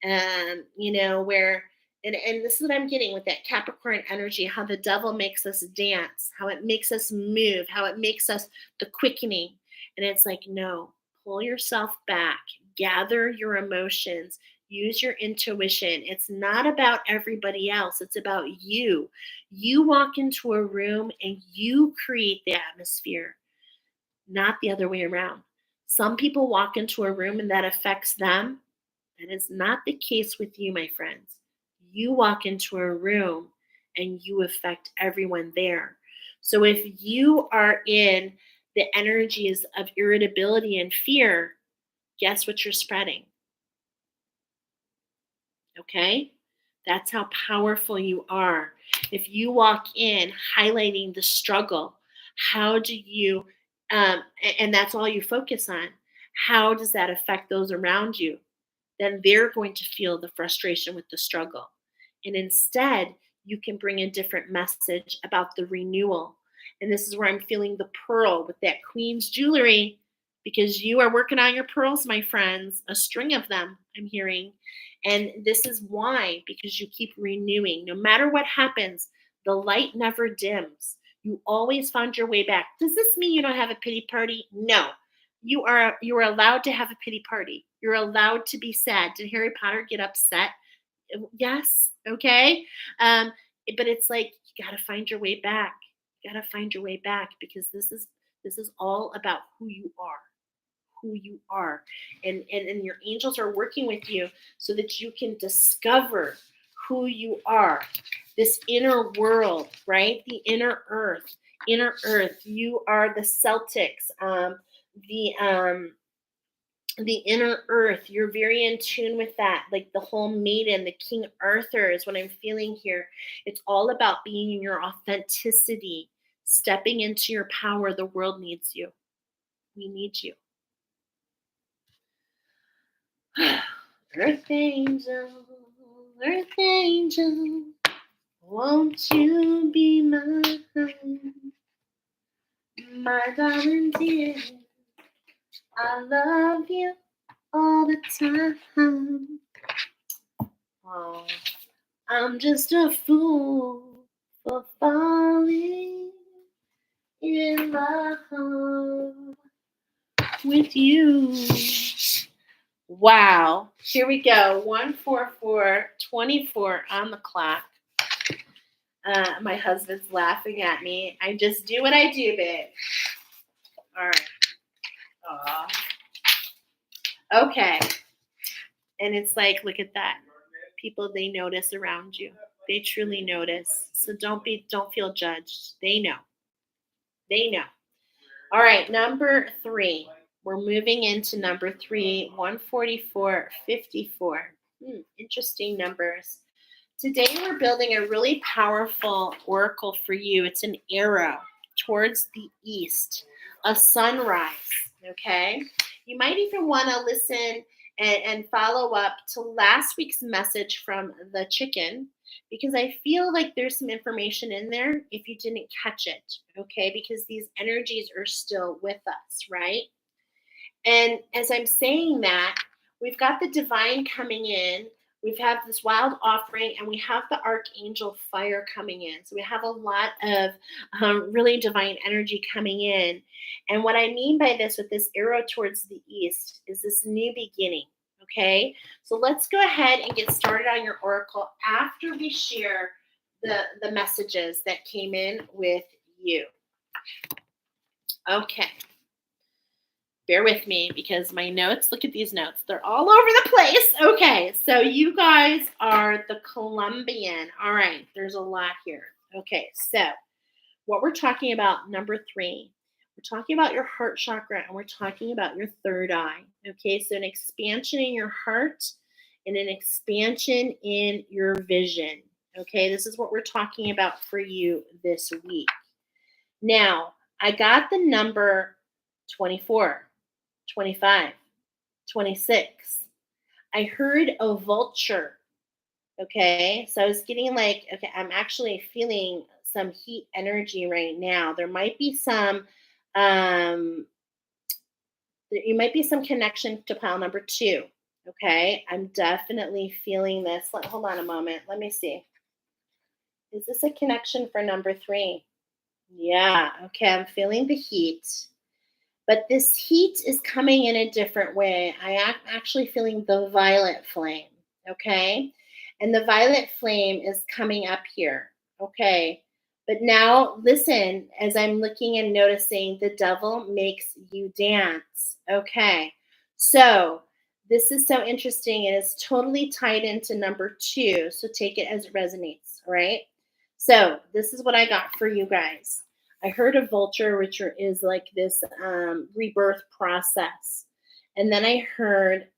where, and this is what I'm getting with that Capricorn energy, how the devil makes us dance, how it makes us move, how it makes us the quickening. And it's like, no, pull yourself back, gather your emotions, use your intuition. It's not about everybody else, it's about you. You walk into a room and you create the atmosphere, not the other way around. Some people walk into a room and that affects them. That is not the case with you, my friends. You walk into a room and you affect everyone there. So if you are in the energies of irritability and fear, guess what you're spreading? Okay? That's how powerful you are. If you walk in highlighting the struggle, how do you, and that's all you focus on, how does that affect those around you? Then they're going to feel the frustration with the struggle. And instead, you can bring a different message about the renewal. And this is where I'm feeling the pearl with that queen's jewelry, because you are working on your pearls, my friends, a string of them, I'm hearing. And this is why, because you keep renewing. No matter what happens, the light never dims. You always find your way back. Does this mean you don't have a pity party? No. You are allowed to have a pity party. You're allowed to be sad. Did Harry Potter get upset? Yes. Okay. Um, but it's like you got to find your way back. You got to find your way back, because this is all about who you are, who you are, and your angels are working with you so that you can discover who you are, this inner world, right? The inner earth. You are the Celtics, the the inner earth. You're very in tune with that. Like the whole maiden, the King Arthur is what I'm feeling here. It's all about being in your authenticity, stepping into your power. The world needs you. We need you. Earth angel, earth angel, won't you be my darling dear? I love you all the time. Oh, I'm just a fool for falling in love with you. Wow. Here we go. 14424 on the clock. My husband's laughing at me. I just do what I do, babe. All right. Aw. Okay. And it's like, look at that. People, they notice around you. They truly notice. So don't feel judged. They know. They know. All right, number 3. We're moving into number 3, 14454. Interesting numbers. Today we're building a really powerful oracle for you. It's an arrow towards the east, a sunrise, okay? You might even want to listen and follow up to last week's message from the chicken because I feel like there's some information in there if you didn't catch it, okay? Because these energies are still with us, right? And as I'm saying that, we've got the divine coming in. We've had this wild offering, and we have the archangel fire coming in. So we have a lot of really divine energy coming in. And what I mean by this, with this arrow towards the east, is this new beginning. Okay, so let's go ahead and get started on your oracle after we share the messages that came in with you. Okay. Bear with me because my notes, look at these notes. They're all over the place. Okay, so you guys are the Colombian. All right, there's a lot here. Okay, so what we're talking about, number 3, we're talking about your heart chakra and we're talking about your third eye. Okay, so an expansion in your heart and an expansion in your vision. Okay, this is what we're talking about for you this week. Now, I got the number 24. 25, 26. I heard a vulture. Okay. So I was getting like, okay, I'm actually feeling some heat energy right now. There might be um, you might be some connection to pile number 2. Okay. I'm definitely feeling this. Hold on a moment. Let me see. Is this a connection for number 3? Yeah. Okay. I'm feeling the heat. But this heat is coming in a different way. I am actually feeling the violet flame, okay? And the violet flame is coming up here, okay? But now listen, as I'm looking and noticing, the devil makes you dance, okay? So this is so interesting. It is totally tied into number 2, so take it as it resonates, all right? So this is what I got for you guys. I heard a vulture, which is like this rebirth process. And then I heard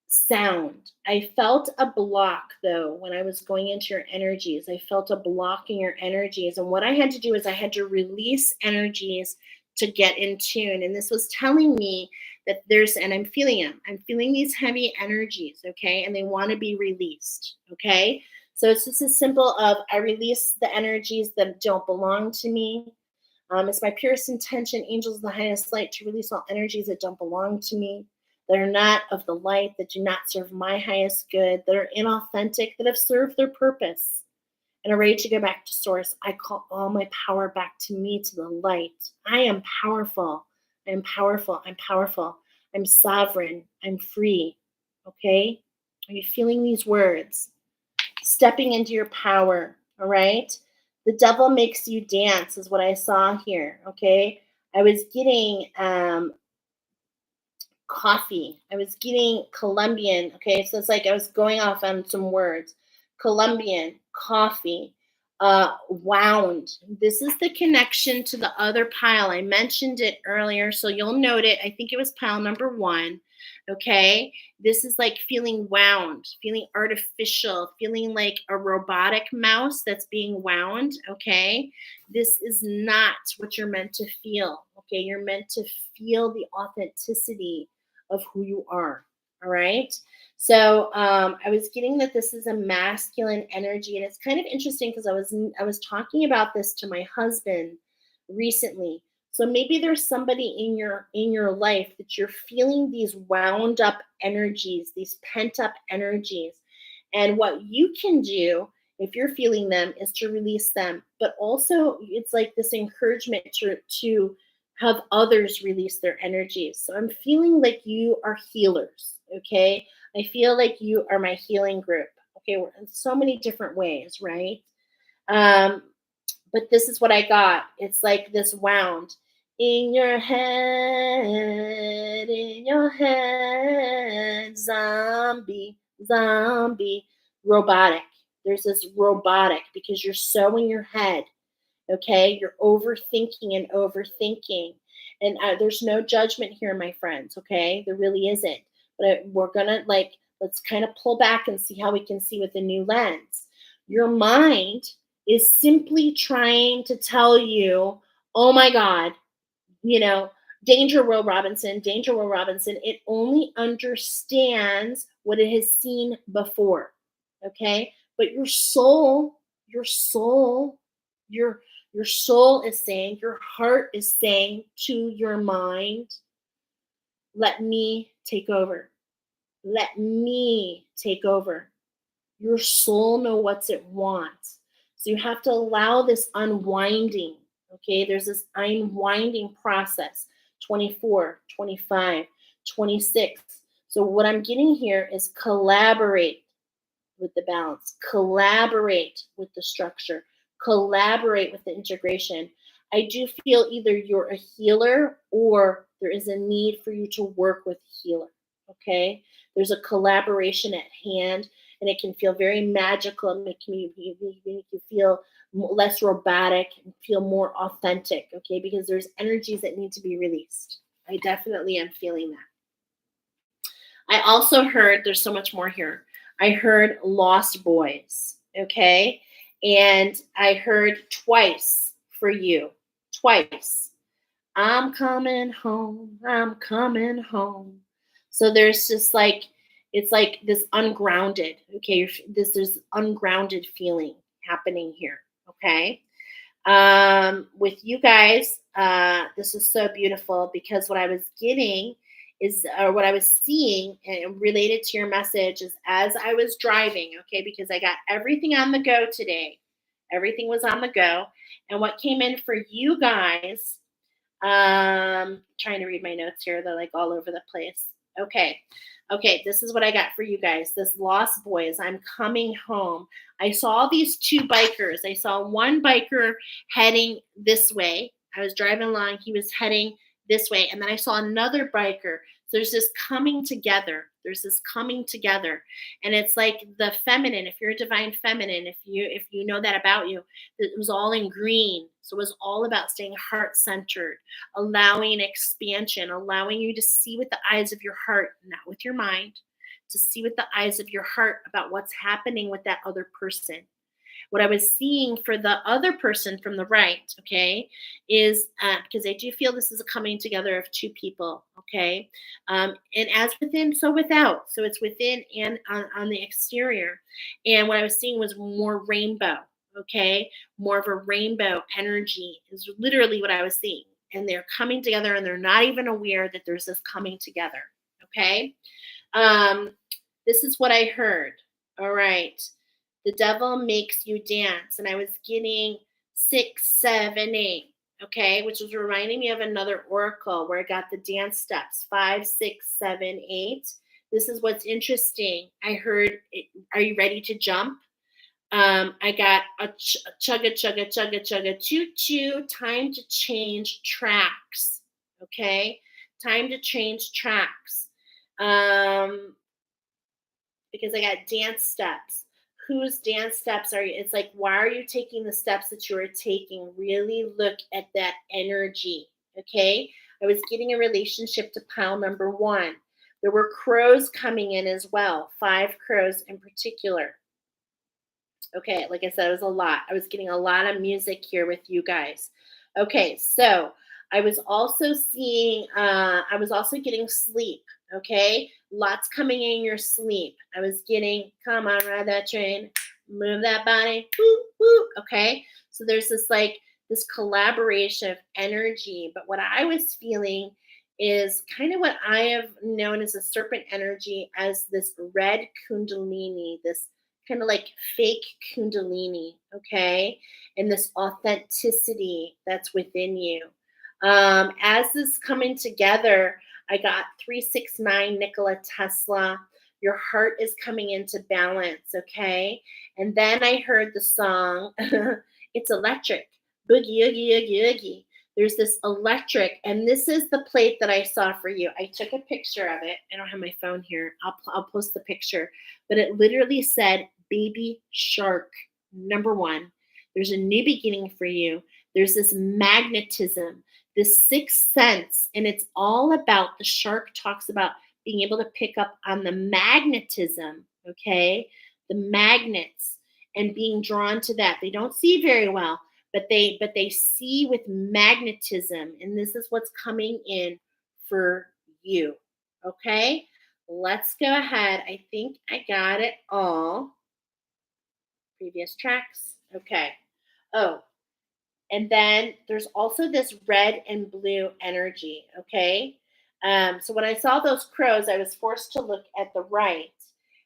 sound. I felt a block, though, when I was going into your energies. I felt a block in your energies. And what I had to do is I had to release energies to get in tune. And this was telling me that and I'm feeling them. I'm feeling these heavy energies, okay? And they want to be released, okay? So it's just as simple of I release the energies that don't belong to me. It's my purest intention, angels of the highest light, to release all energies that don't belong to me, that are not of the light, that do not serve my highest good, that are inauthentic, that have served their purpose and are ready to go back to source. I call all my power back to me, to the light. I am powerful. I am powerful. I'm powerful. I'm sovereign. I'm free. Okay? Are you feeling these words? Stepping into your power. All right? The devil makes you dance is what I saw here. Okay? I was getting coffee. I was getting Colombian. Okay, so it's like I was going off on some words. Colombian, coffee, wound. This is the connection to the other pile. I mentioned it earlier, so you'll note it. I think it was pile number 1. Okay. This is like feeling wound, feeling artificial, feeling like a robotic mouse that's being wound. Okay. This is not what you're meant to feel. Okay. You're meant to feel the authenticity of who you are. All right. So I was getting that this is a masculine energy, and it's kind of interesting because I was talking about this to my husband recently. So maybe there's somebody in your life that you're feeling these wound up energies, these pent up energies. And what you can do if you're feeling them is to release them. But also it's like this encouragement to have others release their energies. So I'm feeling like you are healers, okay? I feel like you are my healing group. Okay, we're in so many different ways, right? Um, but this is what I got. It's like this wound in your head, zombie, zombie, robotic. There's this robotic because you're so in your head. Okay, you're overthinking and overthinking, and there's no judgment here, my friends. Okay, there really isn't. But we're gonna like let's kind of pull back and see how we can see with a new lens. Your mind is simply trying to tell you, oh my God, you know, Danger Will Robinson, it only understands what it has seen before. Okay? But your soul, your your soul is saying, your heart is saying to your mind, let me take over. Let me take over. Your soul know what it wants. So you have to allow this unwinding. Okay, there's this unwinding process. 24, 25, 26. So what I'm getting here is collaborate with the balance, collaborate with the structure, collaborate with the integration. I do feel either you're a healer or there is a need for you to work with a healer. Okay. There's a collaboration at hand, and it can feel very magical and make you feel less robotic and feel more authentic. Okay. Because there's energies that need to be released. I definitely am feeling that. I also heard there's so much more here. I heard Lost Boys, okay? And I heard twice for you. Twice. I'm coming home. I'm coming home. So there's just like it's like this ungrounded, okay? There's ungrounded feeling happening here, okay? With you guys, this is so beautiful because what I was getting is, or what I was seeing and related to your message is as I was driving, okay, because I got everything on the go today. Everything was on the go. And what came in for you guys, trying to read my notes here, they're like all over the place. Okay. Okay, this is what I got for you guys. This Lost Boys, I'm coming home. I saw these two bikers. I saw one biker heading this way. I was driving along, he was heading this way. And then I saw another biker. So there's this coming together. There's this coming together. And it's like the feminine, if you're a divine feminine, if you know that about you, it was all in green. So it was all about staying heart centered, allowing expansion, allowing you to see with the eyes of your heart, not with your mind, to see with the eyes of your heart about what's happening with that other person. What I was seeing for the other person from the right, okay, is because I do feel this is a coming together of two people, okay, and as within, so without. So it's within and on the exterior. And what I was seeing was more rainbow, okay, more of a rainbow energy is literally what I was seeing. And they're coming together, and they're not even aware that there's this coming together, okay. Um, this is what I heard. All right. The devil makes you dance. And I was getting 6, 7, 8. Okay. Which was reminding me of another oracle where I got the dance steps 5, 6, 7, 8. This is what's interesting. I heard, are you ready to jump? I got a chugga, chugga, chugga, chugga, choo choo. Time to change tracks. Okay. Time to change tracks. Um, because I got dance steps. Whose dance steps are you? It's like, why are you taking the steps that you are taking? Really look at that energy. Okay. I was getting a relationship to pile number one. There were crows coming in as well, 5 crows in particular. Okay, like I said, it was a lot. I was getting a lot of music here with you guys. Okay, so I was also getting sleep. Okay, lots coming in your sleep. I was getting, come on, ride that train, move that body, woo, woo. Okay, so there's this collaboration of energy. But what I was feeling is kind of what I have known as a serpent energy, as this red kundalini, this kind of like fake kundalini, okay? And this authenticity that's within you. As this coming together, I got 369 Nikola Tesla. Your heart is coming into balance, okay? And then I heard the song, It's Electric, Boogie, Oogie, Oogie, Oogie. There's this electric, and this is the plate that I saw for you. I took a picture of it. I don't have my phone here. I'll post the picture, but it literally said baby shark number one. There's a new beginning for you. There's this magnetism, this sixth sense, and it's all about, the shark talks about being able to pick up on the magnetism, okay? The magnets, and being drawn to that. They don't see very well, but they see with magnetism, and this is what's coming in for you. Okay, let's go ahead. I think I got it all. Previous tracks. Okay. Oh, and then there's also this red and blue energy. Okay. So when I saw those crows, I was forced to look at the right.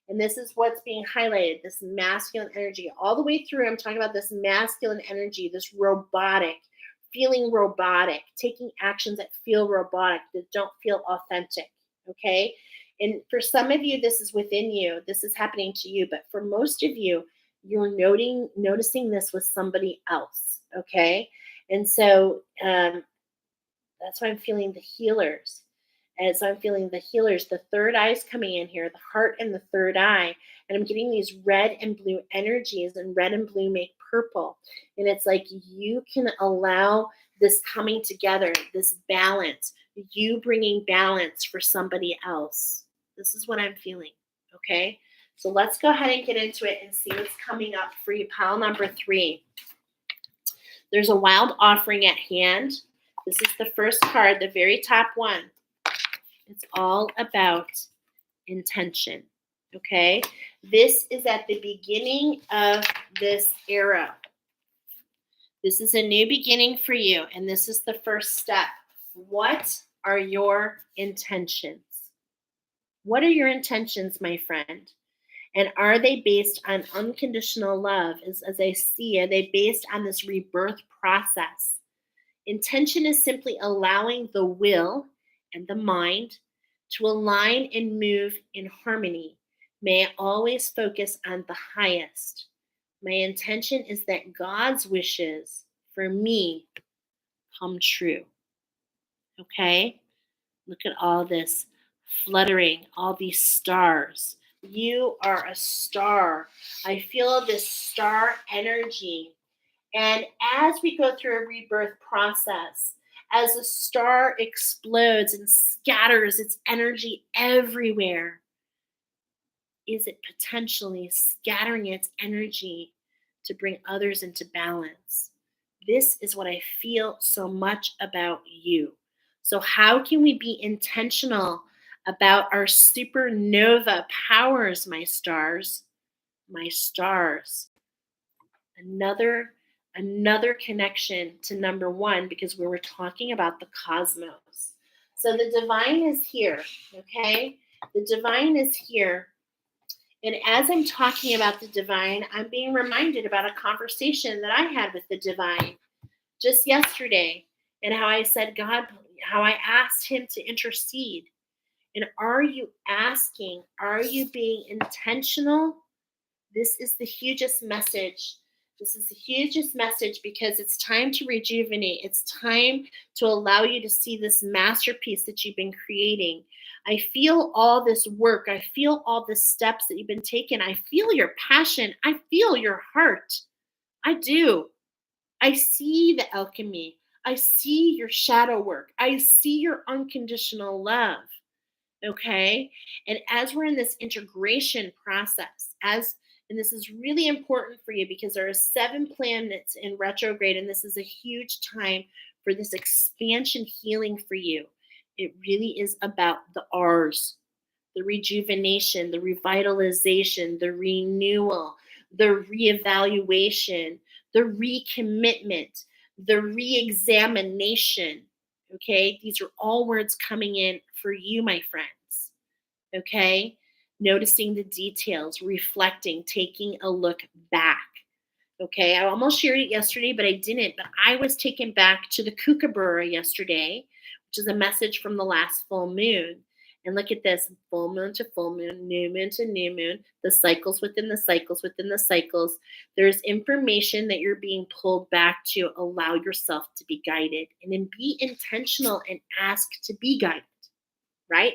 And this is what's being highlighted, this masculine energy. All the way through, I'm talking about this masculine energy, this robotic, feeling robotic, taking actions that feel robotic, that don't feel authentic. Okay. And for some of you, this is within you. This is happening to you. But for most of you, you're noticing this with somebody else. Okay. And so that's why I'm feeling the healers. As I'm feeling the healers, the third eye is coming in here, the heart and the third eye. And I'm getting these red and blue energies, and red and blue make purple. And it's like you can allow this coming together, this balance, you bringing balance for somebody else. This is what I'm feeling. Okay. So let's go ahead and get into it and see what's coming up for you. Pile number 3. There's a wild offering at hand. This is the first card, the very top one. It's all about intention. Okay? This is at the beginning of this era. This is a new beginning for you, and this is the first step. What are your intentions? What are your intentions, my friend? And are they based on unconditional love? As I see, are they based on this rebirth process? Intention is simply allowing the will and the mind to align and move in harmony. May I always focus on the highest. My intention is that God's wishes for me come true. Okay? Look at all this fluttering, all these stars. You are a star. I feel this star energy. And as we go through a rebirth process, as a star explodes and scatters its energy everywhere, is it potentially scattering its energy to bring others into balance? This is what I feel so much about you. So, how can we be intentional about our supernova powers, my stars? My stars. Another connection to number 1, because we were talking about the cosmos. So the divine is here, okay? The divine is here. And as I'm talking about the divine, I'm being reminded about a conversation that I had with the divine just yesterday, and how I said, God, how I asked him to intercede. And are you asking? Are you being intentional? This is the hugest message. This is the hugest message, because it's time to rejuvenate. It's time to allow you to see this masterpiece that you've been creating. I feel all this work. I feel all the steps that you've been taking. I feel your passion. I feel your heart. I do. I see the alchemy. I see your shadow work. I see your unconditional love. Okay. And as we're in this integration process, and this is really important for you because there are 7 planets in retrograde, and this is a huge time for this expansion healing for you. It really is about the R's, the rejuvenation, the revitalization, the renewal, the reevaluation, the recommitment, the reexamination. Okay, these are all words coming in for you, my friends. Okay, noticing the details, reflecting, taking a look back. Okay, I almost shared it yesterday, but I didn't. But I was taken back to the Kookaburra yesterday, which is a message from the last full moon. And look at this, full moon to full moon, new moon to new moon, the cycles within the cycles within the cycles. There's information that you're being pulled back to. Allow yourself to be guided and then be intentional and ask to be guided, right?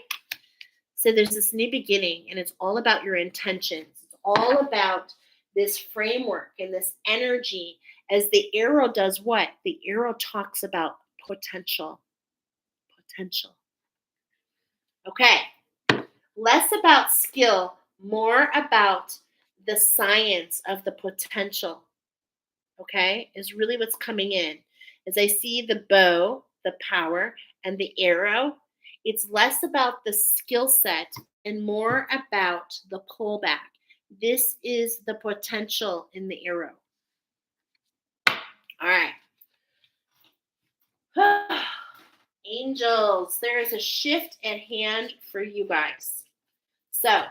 So there's this new beginning, and it's all about your intentions. It's all about this framework and this energy. As the arrow does what? The arrow talks about potential. Potential. Okay. Less about skill, more about the science of the potential. Okay, is really what's coming in. As I see the bow, the power, and the arrow, it's less about the skill set and more about the pullback. This is the potential in the arrow. All right. Angels, there is a shift at hand for you guys. So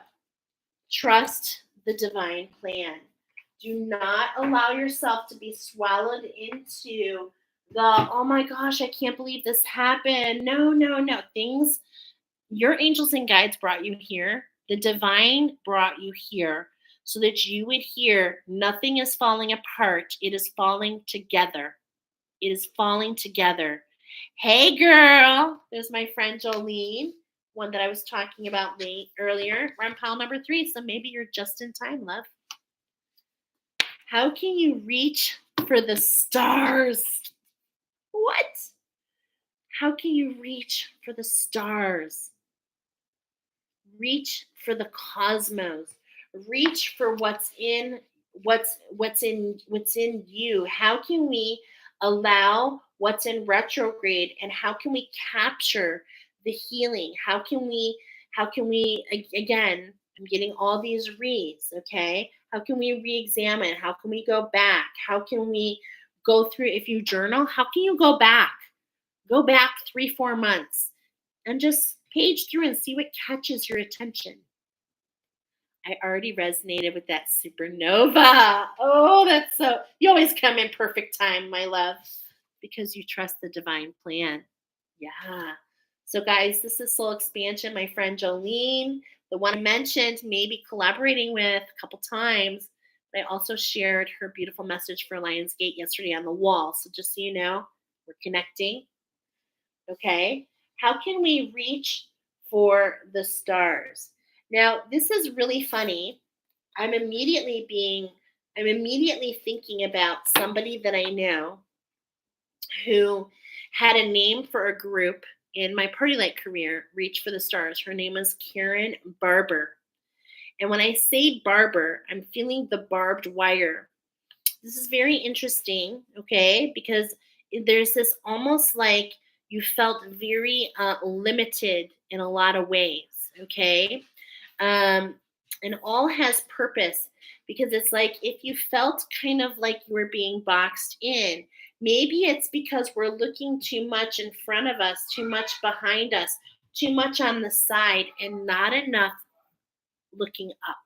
trust the divine plan. Do not allow yourself to be swallowed into oh my gosh, I can't believe this happened. No, no, no. Your angels and guides brought you here. The divine brought you here so that you would hear nothing is falling apart. It is falling together. It is falling together. Hey, girl. There's my friend Jolene, one that I was talking about earlier. We're on pile number 3, so maybe you're just in time, love. How can you reach for the stars? What? How can you reach for the stars? Reach for the cosmos. Reach for what's in you. How can we allow what's in retrograde, and how can we capture the healing? How can we again, I'm getting all these reads, okay? How can we re-examine? How can we go back? How can we go through, if you journal, how can you go back? Go back 3-4 months and just page through and see what catches your attention. I already resonated with that supernova. Oh, that's so, you always come in perfect time, my love, because you trust the divine plan. Yeah. So, guys, this is Soul Expansion. My friend Jolene, the one I mentioned, maybe collaborating with a couple times. But I also shared her beautiful message for Lionsgate yesterday on the wall. So, just so you know, we're connecting. Okay. How can we reach for the stars? Now, this is really funny. I'm immediately thinking about somebody that I know who had a name for a group in my party light career, Reach for the Stars. Her name is Karen Barber. And when I say Barber, I'm feeling the barbed wire. This is very interesting, okay? Because there's this almost like you felt very limited in a lot of ways, okay? Um, and all has purpose, because it's like if you felt kind of like you were being boxed in, maybe it's because we're looking too much in front of us, too much behind us, too much on the side, and not enough looking up.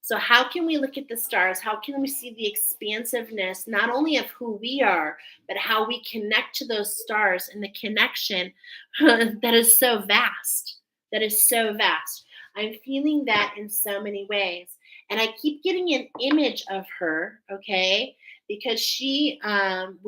So, how can we look at the stars? How can we see the expansiveness, not only of who we are, but how we connect to those stars and the connection that is so vast? That is so vast. I'm feeling that in so many ways. And I keep getting an image of her, okay? Because we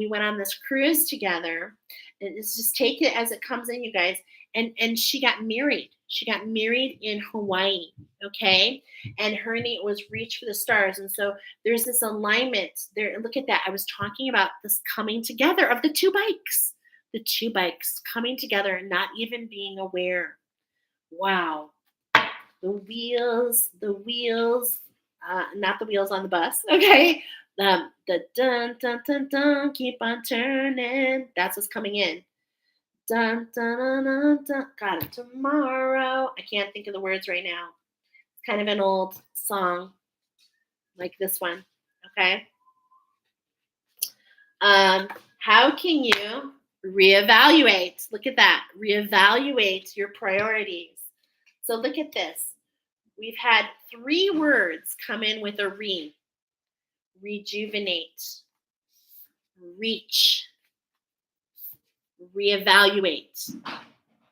went on this cruise together. And it's just take it as it comes in, you guys. And she got married. She got married in Hawaii, okay? And her name was Reach for the Stars. And so there's this alignment there. Look at that. I was talking about this coming together of the two bikes coming together and not even being aware. Wow. The wheels, not the wheels on the bus, okay? The dun, dun, dun, dun, keep on turning. That's what's coming in. Dun, dun, dun, dun, dun. Got it tomorrow. I can't think of the words right now. It's kind of an old song like this one, okay? Um, how can you reevaluate? Look at that. Reevaluate your priorities. So look at this. We've had three words come in with a rejuvenate, reach, reevaluate.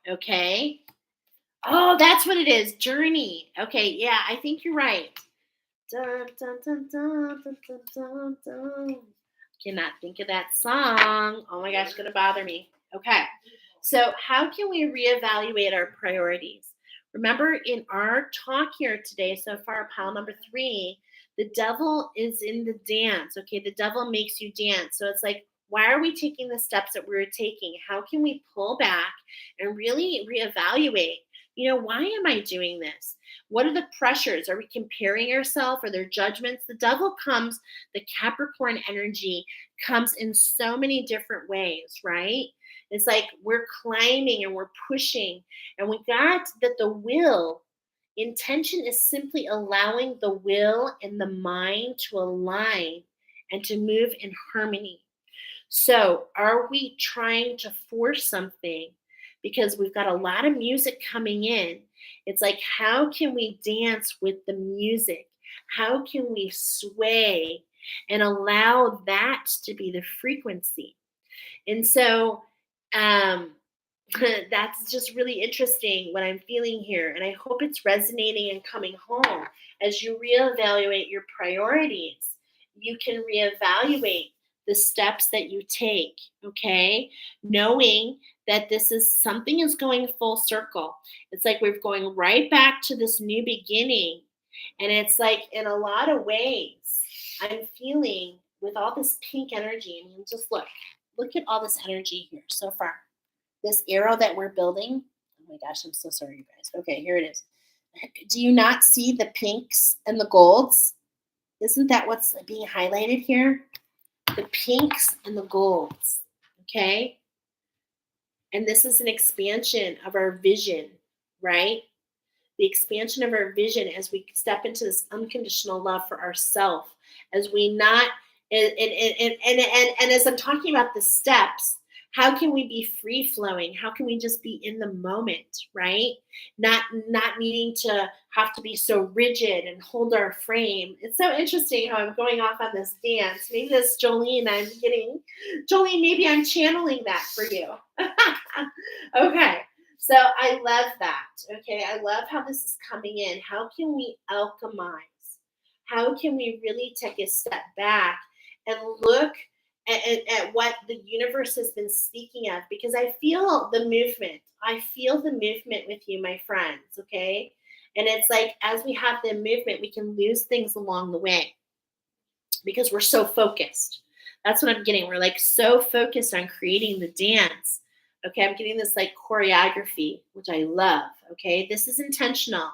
Okay. Oh, that's what it is. Journey. Okay. Yeah, I think you're right. Dun, dun, dun, dun, dun, dun, dun, dun. Cannot think of that song. Oh my gosh, it's gonna bother me. Okay. So, how can we reevaluate our priorities? Remember, in our talk here today, so far, pile number three, the devil is in the dance. Okay. The devil makes you dance. So, it's like, why are we taking the steps that we're taking? How can we pull back and really reevaluate? Why am I doing this? What are the pressures? Are we comparing ourselves? Are there judgments? The devil comes, the Capricorn energy comes in so many different ways, right? It's like we're climbing and we're pushing, and we got that the will. Intention is simply allowing the will and the mind to align and to move in harmony. So, are we trying to force something? Because we've got a lot of music coming in. It's like, how can we dance with the music? How can we sway and allow that to be the frequency? And so, um, that's just really interesting what I'm feeling here. And I hope it's resonating and coming home. As you reevaluate your priorities, you can reevaluate the steps that you take, okay? Knowing that this is something is going full circle. It's like we're going right back to this new beginning. And it's like, in a lot of ways, I'm feeling with all this pink energy. I mean, just look at all this energy here so far. This arrow that we're building. Oh my gosh, I'm so sorry, you guys. Okay, here it is. Do you not see the pinks and the golds? Isn't that what's being highlighted here? The pinks and the golds. Okay. And this is an expansion of our vision, right? The expansion of our vision as we step into this unconditional love for ourselves, as we not and as I'm talking about the steps, how can we be free flowing? How can we just be in the moment, right? Not needing to have to be so rigid and hold our frame. It's so interesting how I'm going off on this dance. Maybe this Jolene, Jolene, maybe I'm channeling that for you. Okay. So I love that. Okay. I love how this is coming in. How can we alchemize? How can we really take a step back and look at what the universe has been speaking of? Because I feel the movement. I feel the movement with you, my friends. Okay. And it's like, as we have the movement, we can lose things along the way because we're so focused. That's what I'm getting. We're like so focused on creating the dance. Okay, I'm getting this like choreography, which I love. Okay, this is intentional.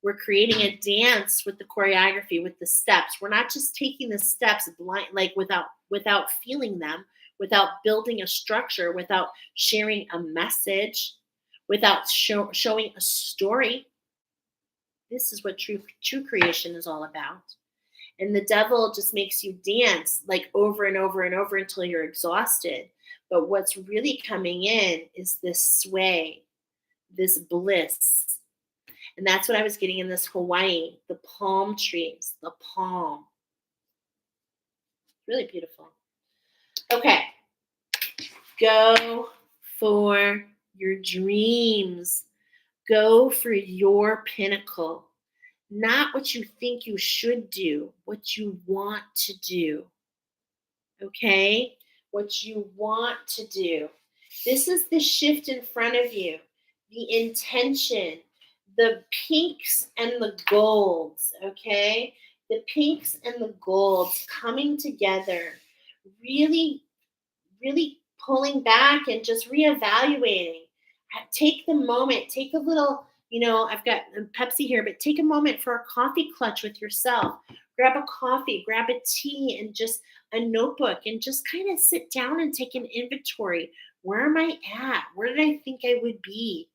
We're creating a dance with the choreography, with the steps. We're not just taking the steps blind, like without feeling them, without building a structure, without sharing a message, without showing a story. This is what true creation is all about. And the devil just makes you dance like over and over and over until you're exhausted. But what's really coming in is this sway, this bliss. And that's what I was getting in this Hawaii, the palm trees, the palm. Really beautiful. Okay. Go for your dreams. Go for your pinnacle. Not what you think you should do, what you want to do. Okay? What you want to do. This is the shift in front of you, the intention, the pinks and the golds, okay? The pinks and the golds coming together, really, really pulling back and just reevaluating. Take the moment, take a little I've got Pepsi here, but take a moment for a coffee clutch with yourself. Grab a coffee, grab a tea, and just a notebook, and just kind of sit down and take an inventory. Where am I at? Where did I think I would be?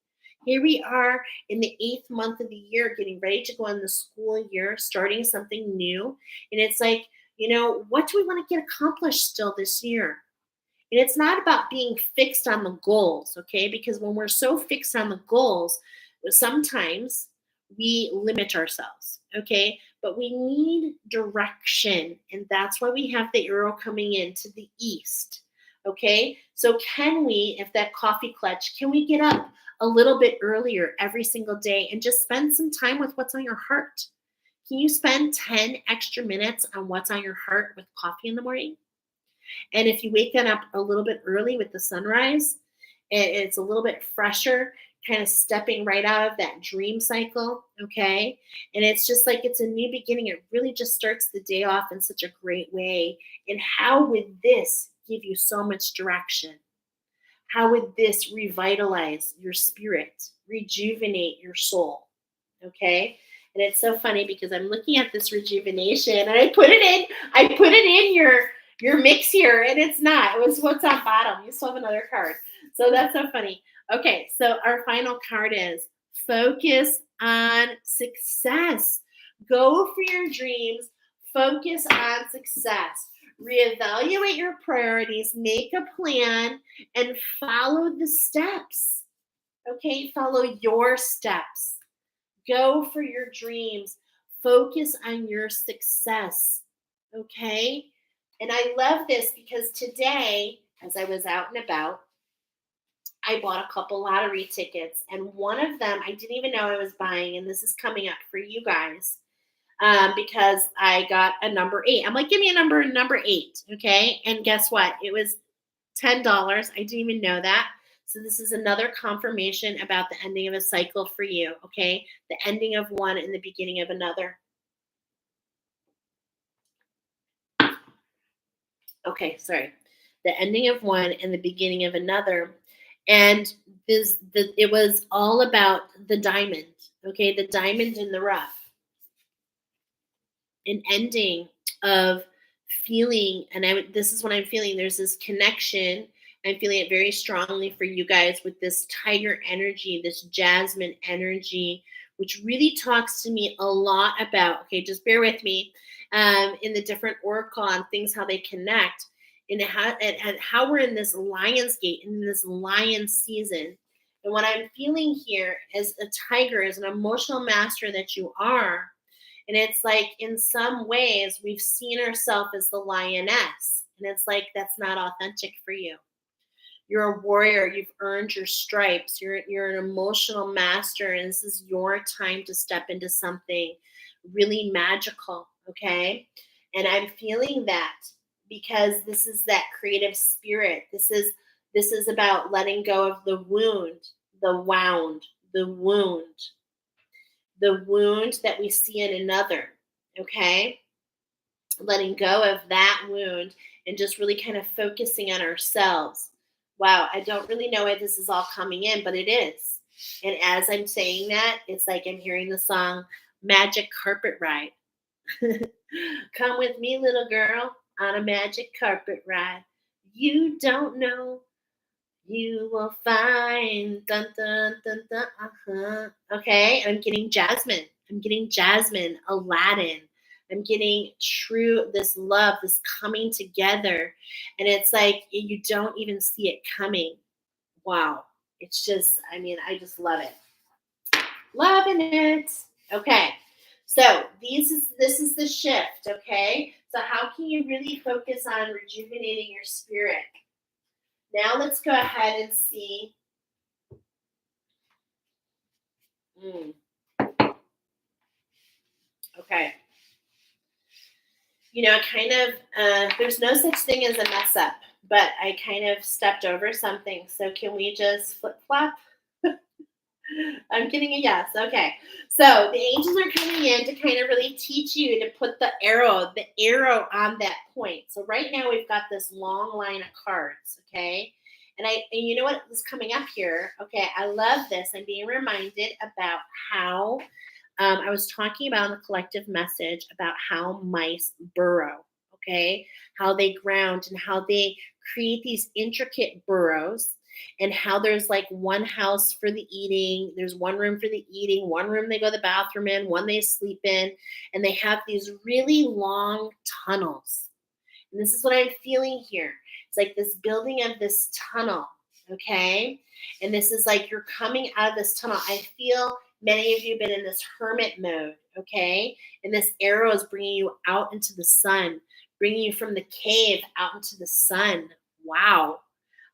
Here we are in the eighth month of the year, getting ready to go in the school year, starting something new. And it's like, what do we want to get accomplished still this year? And it's not about being fixed on the goals, okay? Because when we're so fixed on the goals, sometimes we limit ourselves, okay? But we need direction. And that's why we have the arrow coming in to the east, okay? So, can we, if that coffee clutch, can we get up a little bit earlier every single day and just spend some time with what's on your heart? Can you spend 10 extra minutes on what's on your heart with coffee in the morning? And if you wake up a little bit early with the sunrise, it's a little bit fresher, kind of stepping right out of that dream cycle. Okay. And it's just like it's a new beginning. It really just starts the day off in such a great way. And how would this give you so much direction? How would this revitalize your spirit, rejuvenate your soul? Okay. And it's so funny because I'm looking at this rejuvenation and I put it in your mix here, and it's not. It was what's on bottom. You still have another card. So that's so funny. Okay, so our final card is focus on success. Go for your dreams, focus on success. Reevaluate your priorities, make a plan, and follow the steps. Okay, follow your steps. Go for your dreams. Focus on your success. Okay? And I love this because today, as I was out and about, I bought a couple lottery tickets. And one of them I didn't even know I was buying. And this is coming up for you guys because I got a number 8. I'm like, give me a number 8. Okay? And guess what? It was $10. I didn't even know that. So this is another confirmation about the ending of a cycle for you, okay? The ending of one and the beginning of another. Okay, sorry. The ending of one and the beginning of another. And it was all about the diamond, okay? The diamond in the rough. An ending of feeling, and this is what I'm feeling. There's this connection. I'm feeling it very strongly for you guys with this tiger energy, this jasmine energy, which really talks to me a lot about, okay, just bear with me, in the different oracle and things, how they connect, and how we're in this lion's gate, in this lion season. And what I'm feeling here as a tiger, as an emotional master that you are, and it's like in some ways we've seen ourselves as the lioness. And it's like that's not authentic for you. You're a warrior. You've earned your stripes. You're an emotional master, and this is your time to step into something really magical. Okay, and I'm feeling that because this is that creative spirit. This is about letting go of the wound, the wound, the wound that we see in another. Okay, letting go of that wound and just really kind of focusing on ourselves. Wow, I don't really know why this is all coming in, but it is. And as I'm saying that, it's like I'm hearing the song Magic Carpet Ride. Come with me, little girl, on a magic carpet ride. You don't know, you will find. Dun, dun, dun, dun, Okay, I'm getting Jasmine. I'm getting Jasmine, Aladdin. I'm getting true, this love, this coming together. And it's like you don't even see it coming. Wow. It's just, I mean, I just love it. Loving it. Okay. So this is the shift, okay? So how can you really focus on rejuvenating your spirit? Now let's go ahead and see. Okay. Kind of, there's no such thing as a mess up, but I kind of stepped over something. So can we just flip flop? I'm getting a yes. Okay. So the angels are coming in to kind of really teach you to put the arrow on that point. So right now we've got this long line of cards. Okay. And you know what was coming up here? Okay, I love this. I'm being reminded about how I was talking about in the collective message about how mice burrow, okay? How they ground and how they create these intricate burrows, and how there's like one house for the eating, there's one room for the eating, one room they go to the bathroom in, one they sleep in, and they have these really long tunnels. And this is what I'm feeling here. It's like this building of this tunnel, okay? And this is like you're coming out of this tunnel. I feel many of you have been in this hermit mode, okay? And this arrow is bringing you out into the sun, bringing you from the cave out into the sun. Wow.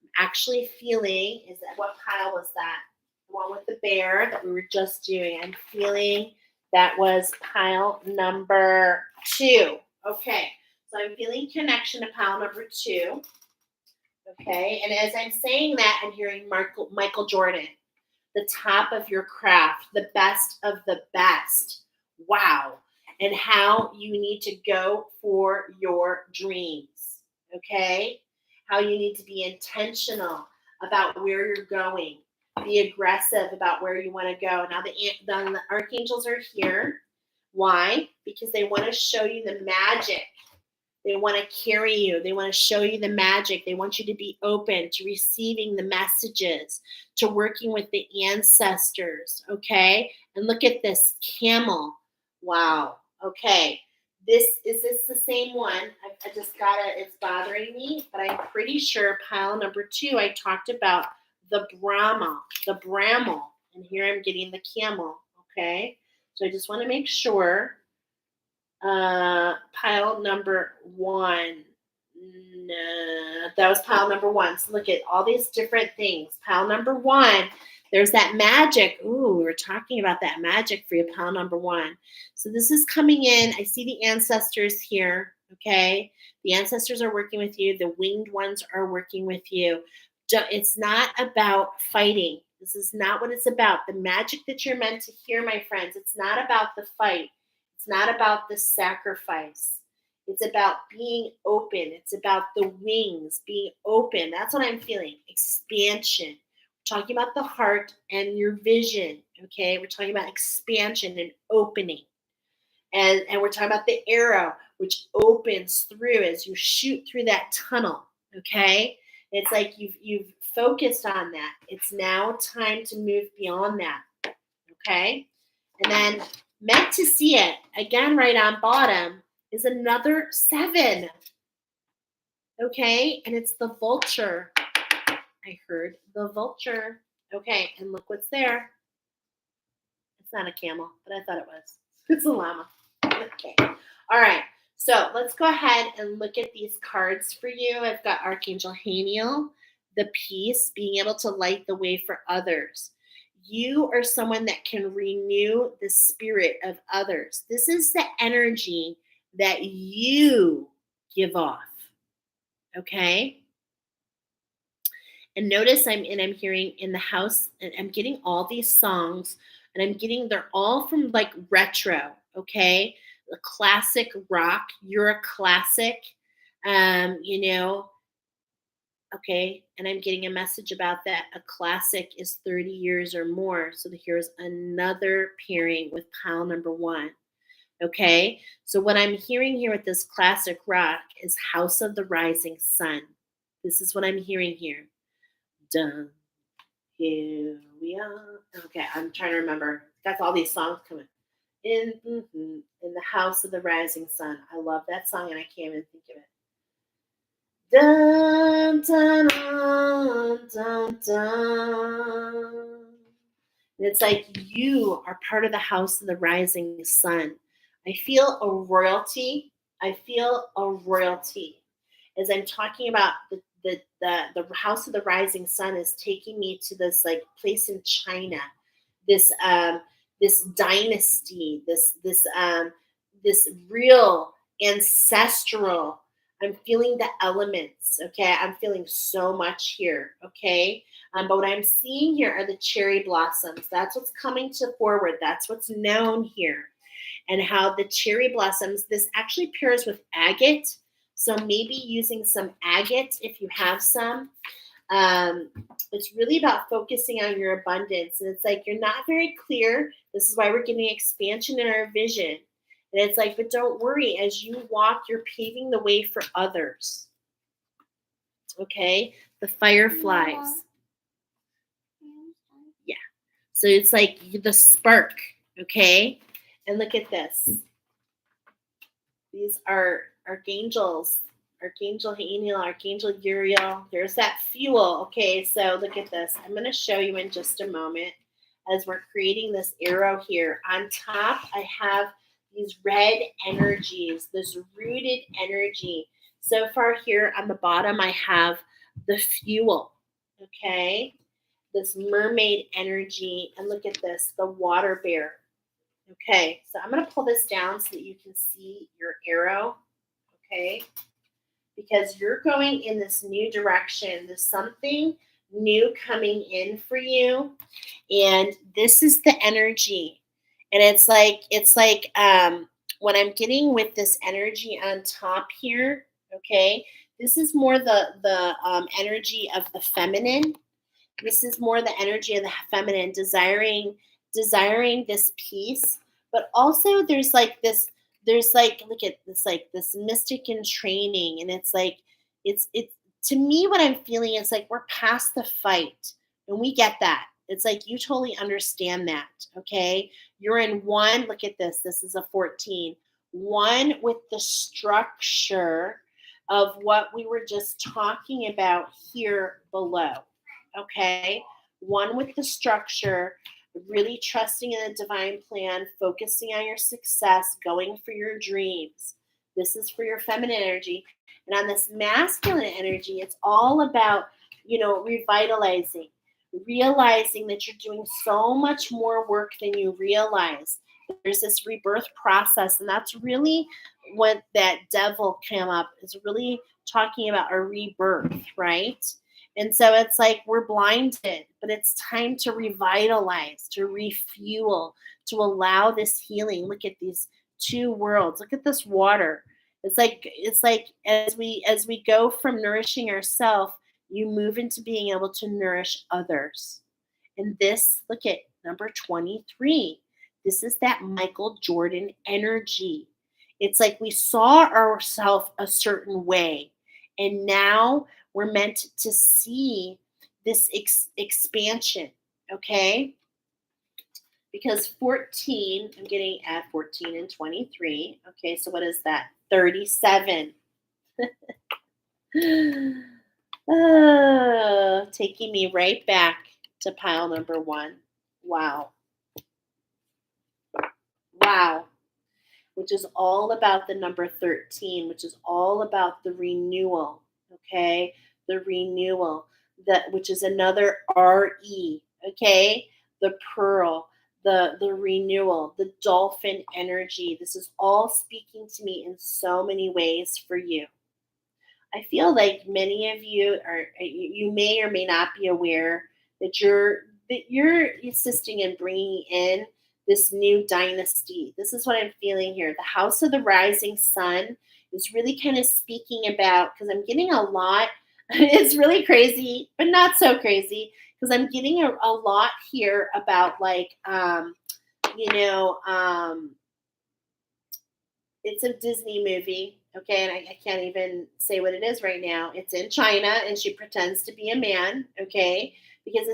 I'm actually feeling, is that what pile was that? The one with the bear that we were just doing. I'm feeling that was pile number 2. Okay. So I'm feeling connection to pile number 2. Okay. And as I'm saying that, I'm hearing Michael Jordan, the top of your craft, the best of the best. Wow. And how you need to go for your dreams. Okay. How you need to be intentional about where you're going. Be aggressive about where you want to go. Now, the archangels are here. Why? Because they want to show you the magic. They want to carry you. They want to show you the magic. They want you to be open to receiving the messages, to working with the ancestors. Okay. And look at this camel. Wow. Okay. Is this the same one? I just got it. It's bothering me, but I'm pretty sure pile number 2, I talked about the Brahma, the Bramble. And here I'm getting the camel. Okay. So I just want to make sure pile number 1. No, that was pile number 1. So look at all these different things. Pile number 1, there's that magic. Ooh, we were talking about that magic for you, pile number 1. So this is coming in. I see the ancestors here. Okay. The ancestors are working with you. The winged ones are working with you. It's not about fighting. This is not what it's about. The magic that you're meant to hear, my friends, it's not about the fight. It's not about the sacrifice. It's about being open. It's about the wings, being open. That's what I'm feeling. Expansion. We're talking about the heart and your vision. Okay. We're talking about expansion and opening. And we're talking about the arrow, which opens through as you shoot through that tunnel. Okay. It's like you've focused on that. It's now time to move beyond that. Okay. And then meant to see it, again, right on bottom, is another 7. Okay. And it's the vulture. I heard the vulture. Okay. And look what's there. It's not a camel, but I thought it was. It's a llama. Okay. All right. So let's go ahead and look at these cards for you. I've got Archangel Haniel, the peace, being able to light the way for others. You are someone that can renew the spirit of others. This is the energy that you give off. Okay. And notice I'm hearing in the house, and I'm getting all these songs, and they're all from like retro. Okay. The classic rock. You're a classic. You know, okay, and I'm getting a message about that. A classic is 30 years or more. So here's another pairing with pile number 1. Okay, so what I'm hearing here with this classic rock is House of the Rising Sun. This is what I'm hearing here. Dun, here we are. Okay, I'm trying to remember. Got all these songs coming. In the House of the Rising Sun. I love that song, and I can't even think of it. Dun, dun, dun, dun, dun. And it's like you are part of the house of the rising sun. I feel a royalty. I feel a royalty. As I'm talking about the house of the rising sun is taking me to this like place in China, this this dynasty, this real ancestral. I'm feeling the elements. Okay, I'm feeling so much here. Okay, but what I'm seeing here are the cherry blossoms. That's what's coming to forward. That's what's known here, and how the cherry blossoms. This actually pairs with agate. So maybe using some agate if you have some. Um, it's really about focusing on your abundance. And it's like you're not very clear. This is why we're getting expansion in our vision. And it's like, but don't worry, as you walk, you're paving the way for others. Okay? The fireflies. Yeah. So it's like the spark. Okay? And look at this. These are archangels. Archangel Haniel, Archangel Uriel. There's that fuel. Okay, so look at this. I'm going to show you in just a moment as we're creating this arrow here. On top, I have these red energies, this rooted energy. So far here on the bottom, I have the fuel. Okay, this mermaid energy. And look at this, the water bear. Okay, so I'm going to pull this down so that you can see your arrow. Okay, because you're going in this new direction. There's something new coming in for you, and this is the energy. And it's like what I'm getting with this energy on top here. Okay, this is more the energy of the feminine. This is more the energy of the feminine, desiring this peace, but also there's like look at this, like this mystic in training. And it's like it's to me, what I'm feeling is like we're past the fight, and we get that. It's like you totally understand that. Okay, you're in one. Look at this. This is a 14. One with the structure of what we were just talking about here below. Okay, one with the structure, really trusting in the divine plan, focusing on your success, going for your dreams. This is for your feminine energy. And on this masculine energy, it's all about, revitalizing, realizing that you're doing so much more work than you realize. There's this rebirth process, and that's really what that devil came up is really talking about a rebirth, right? And so it's like we're blinded, but it's time to revitalize, to refuel, to allow this healing. Look at these two worlds. Look at this water. It's like as we go from nourishing ourselves, you move into being able to nourish others. And this, look at number 23. This is that Michael Jordan energy. It's like we saw ourselves a certain way, and now we're meant to see this expansion. Okay, because 14, I'm getting at 14 and 23. Okay, so what is that? 37. Taking me right back to pile number one. Wow. Wow. Which is all about the number 13, which is all about the renewal. Okay, the renewal, that which is another RE. Okay, the pearl, the renewal, the dolphin energy. This is all speaking to me in so many ways for you. I feel like many of you are, you may or may not be aware that you're assisting in bringing in this new dynasty. This is what I'm feeling here. The House of the Rising Sun is really kind of speaking about, because I'm getting a lot. It's really crazy, but not so crazy, because I'm getting a lot here about like you know um it's a Disney movie, okay, and I can't even say what it is right now. It's in China, and she pretends to be a man, okay, because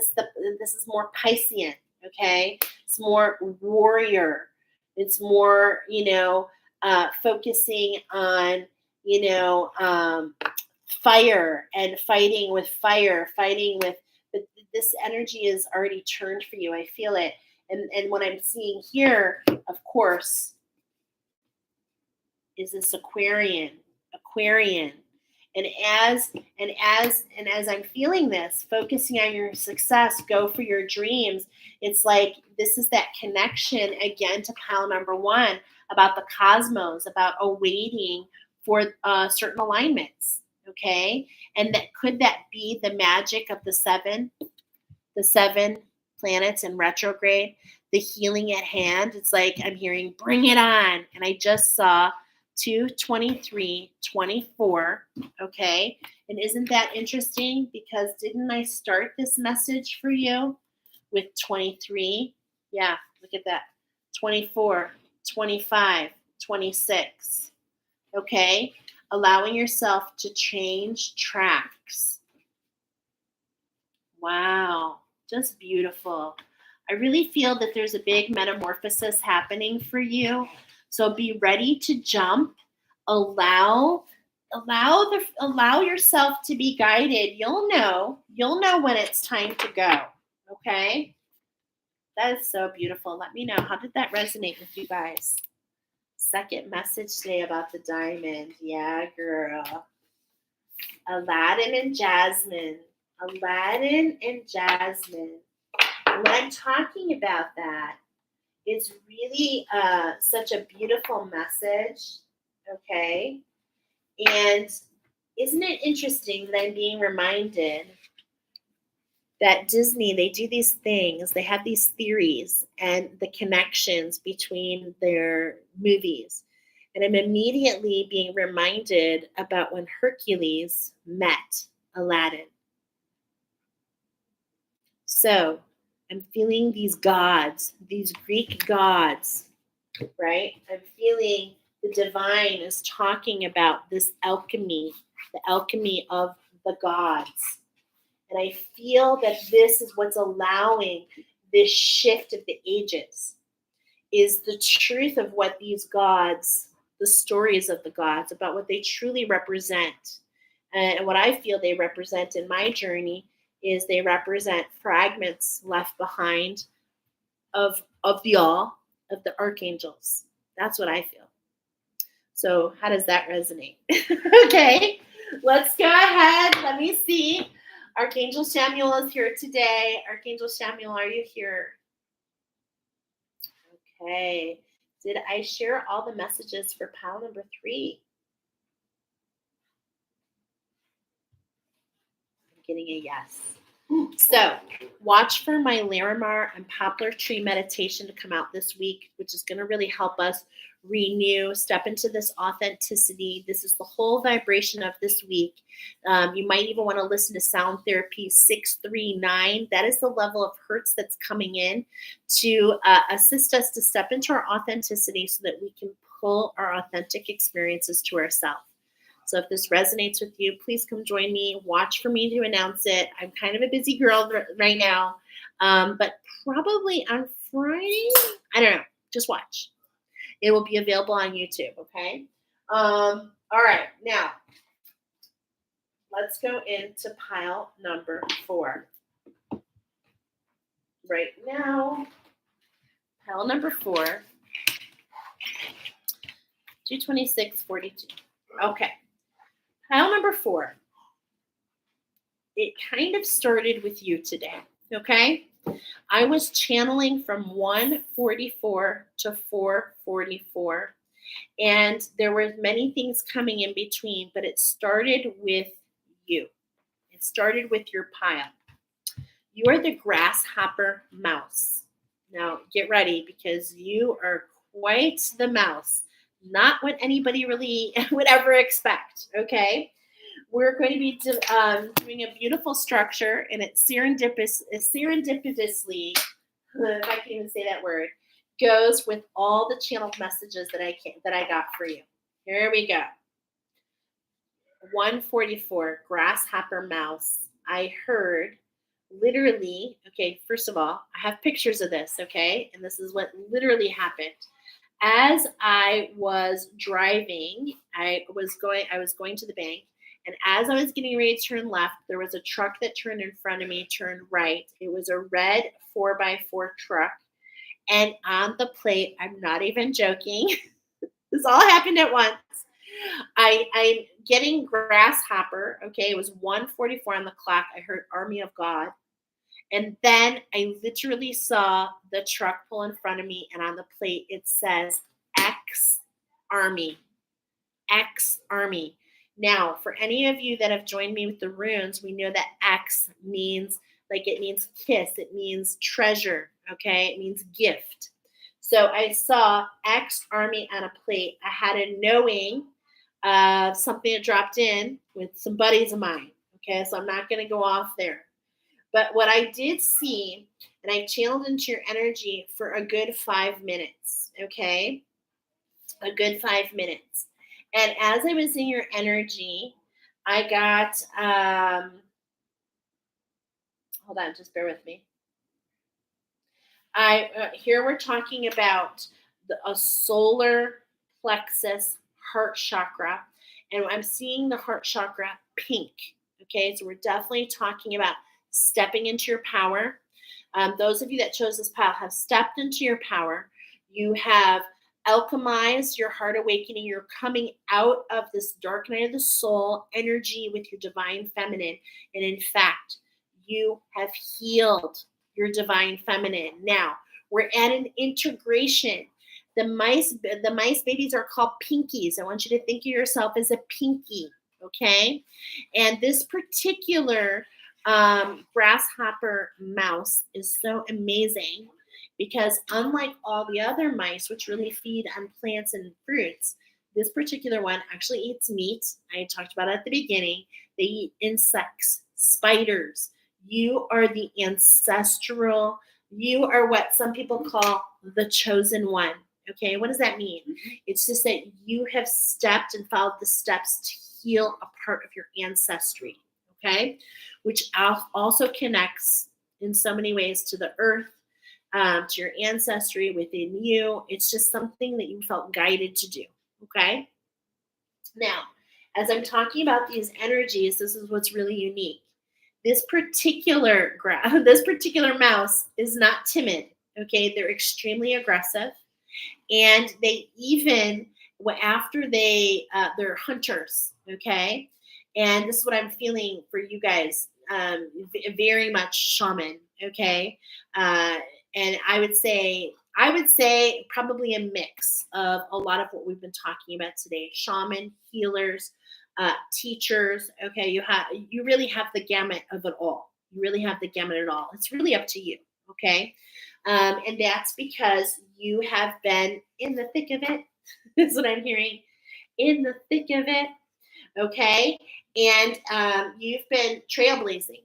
this is more Piscean, okay. It's more warrior. It's more, focusing on, you know, um, fire and fighting with fire, fighting with. But this energy is already turned for you. I feel it, and what I'm seeing here, of course, is this Aquarian. And as I'm feeling this, focusing on your success, go for your dreams. It's like this is that connection again to pile number one about the cosmos, about awaiting for certain alignments. Okay, and that be the magic of the seven planets in retrograde, the healing at hand. It's like I'm hearing, bring it on. And I just saw 223 24. Okay. And isn't that interesting? Because didn't I start this message for you with 23? Yeah, look at that. 24, 25, 26. Okay. Allowing yourself to change tracks. Wow. Just beautiful. I really feel that there's a big metamorphosis happening for you. So be ready to jump. Allow allow yourself to be guided. You'll know when it's time to go. Okay? That is so beautiful. Let me know, how did that resonate with you guys? Second message today about the diamond. Yeah, girl. Aladdin and Jasmine. Aladdin and Jasmine. When I'm talking about that, it's really such a beautiful message. Okay. And isn't it interesting that I'm being reminded that Disney, they do these things, they have these theories and the connections between their movies. And I'm immediately being reminded about when Hercules met Aladdin. So I'm feeling these gods, these Greek gods, right? I'm feeling the divine is talking about this alchemy, the alchemy of the gods. And I feel that this is what's allowing this shift of the ages, is the truth of what these gods, the stories of the gods, about what they truly represent. And what I feel they represent in my journey is they represent fragments left behind of the all, of the archangels. That's what I feel. So how does that resonate? Okay, let's go ahead. Let me see. Archangel Samuel is here today. Archangel Samuel, are you here? Okay. Did I share all the messages for pile number 3? I'm getting a yes. So, watch for my Larimar and Poplar Tree meditation to come out this week, which is going to really help us renew, step into this authenticity. This is the whole vibration of this week. You might even want to listen to Sound Therapy 639. That is the level of hertz that's coming in to assist us to step into our authenticity so that we can pull our authentic experiences to ourselves. So if this resonates with you, please come join me. Watch for me to announce it. I'm kind of a busy girl right now, but probably on Friday, I don't know. Just watch. It will be available on YouTube, okay? All right, now let's go into pile number 4. Right now, pile number 4, 226.42. Okay. Pile number 4, it kind of started with you today, okay? I was channeling from 144 to 444, and there were many things coming in between, but it started with you. It started with your pile. You are the grasshopper mouse. Now, get ready because you are quite the mouse. Not what anybody really would ever expect, okay? We're going to be doing a beautiful structure, and it's serendipitously, if I can even say that word, goes with all the channeled messages that I got for you. Here we go. 144, grasshopper mouse. I heard literally, okay, first of all, I have pictures of this, okay? And this is what literally happened. As I was driving, I was going to the bank, and as I was getting ready to turn left, there was a truck that turned in front of me, turned right. It was a red 4x4 truck. And on the plate, I'm not even joking, this all happened at once. I'm getting grasshopper, okay? It was 144 on the clock. I heard Army of God. And then I literally saw the truck pull in front of me, and on the plate it says X Army. X Army. Now, for any of you that have joined me with the runes, we know that X means, like, it means kiss, it means treasure, okay? It means gift. So I saw X Army on a plate. I had a knowing of something that dropped in with some buddies of mine. Okay, so I'm not going to go off there. But what I did see, and I channeled into your energy for a good 5 minutes. Okay, a good 5 minutes. And as I was in your energy, I got, hold on, just bear with me. I here we're talking about a solar plexus heart chakra, and I'm seeing the heart chakra pink. Okay, so we're definitely talking about stepping into your power. Those of you that chose this path have stepped into your power. You have alchemized your heart awakening. You're coming out of this dark night of the soul energy with your divine feminine, and in fact, you have healed your divine feminine. Now we're at an integration. The mice babies are called pinkies. I want you to think of yourself as a pinky, okay? And this particular grasshopper mouse is so amazing because unlike all the other mice, which really feed on plants and fruits, this particular one actually eats meat. I talked about it at the beginning. They eat insects, spiders. You are the ancestral, you are what some people call the chosen one. Okay, what does that mean? It's just that you have stepped and followed the steps to heal a part of your ancestry. Okay, which also connects in so many ways to the earth, to your ancestry within you. It's just something that you felt guided to do. Okay, now as I'm talking about these energies, this is what's really unique. This particular mouse is not timid. Okay, they're extremely aggressive, and they even after they're hunters. Okay, and this is what I'm feeling for you guys. Very much shaman. Okay, uh, and I would say probably a mix of a lot of what we've been talking about today: shaman, healers, teachers. Okay, you really have the gamut of it all. You really have the gamut of it all. It's really up to you. Okay, and that's because you have been in the thick of it. Is what I'm hearing. In the thick of it. Okay, and you've been trailblazing.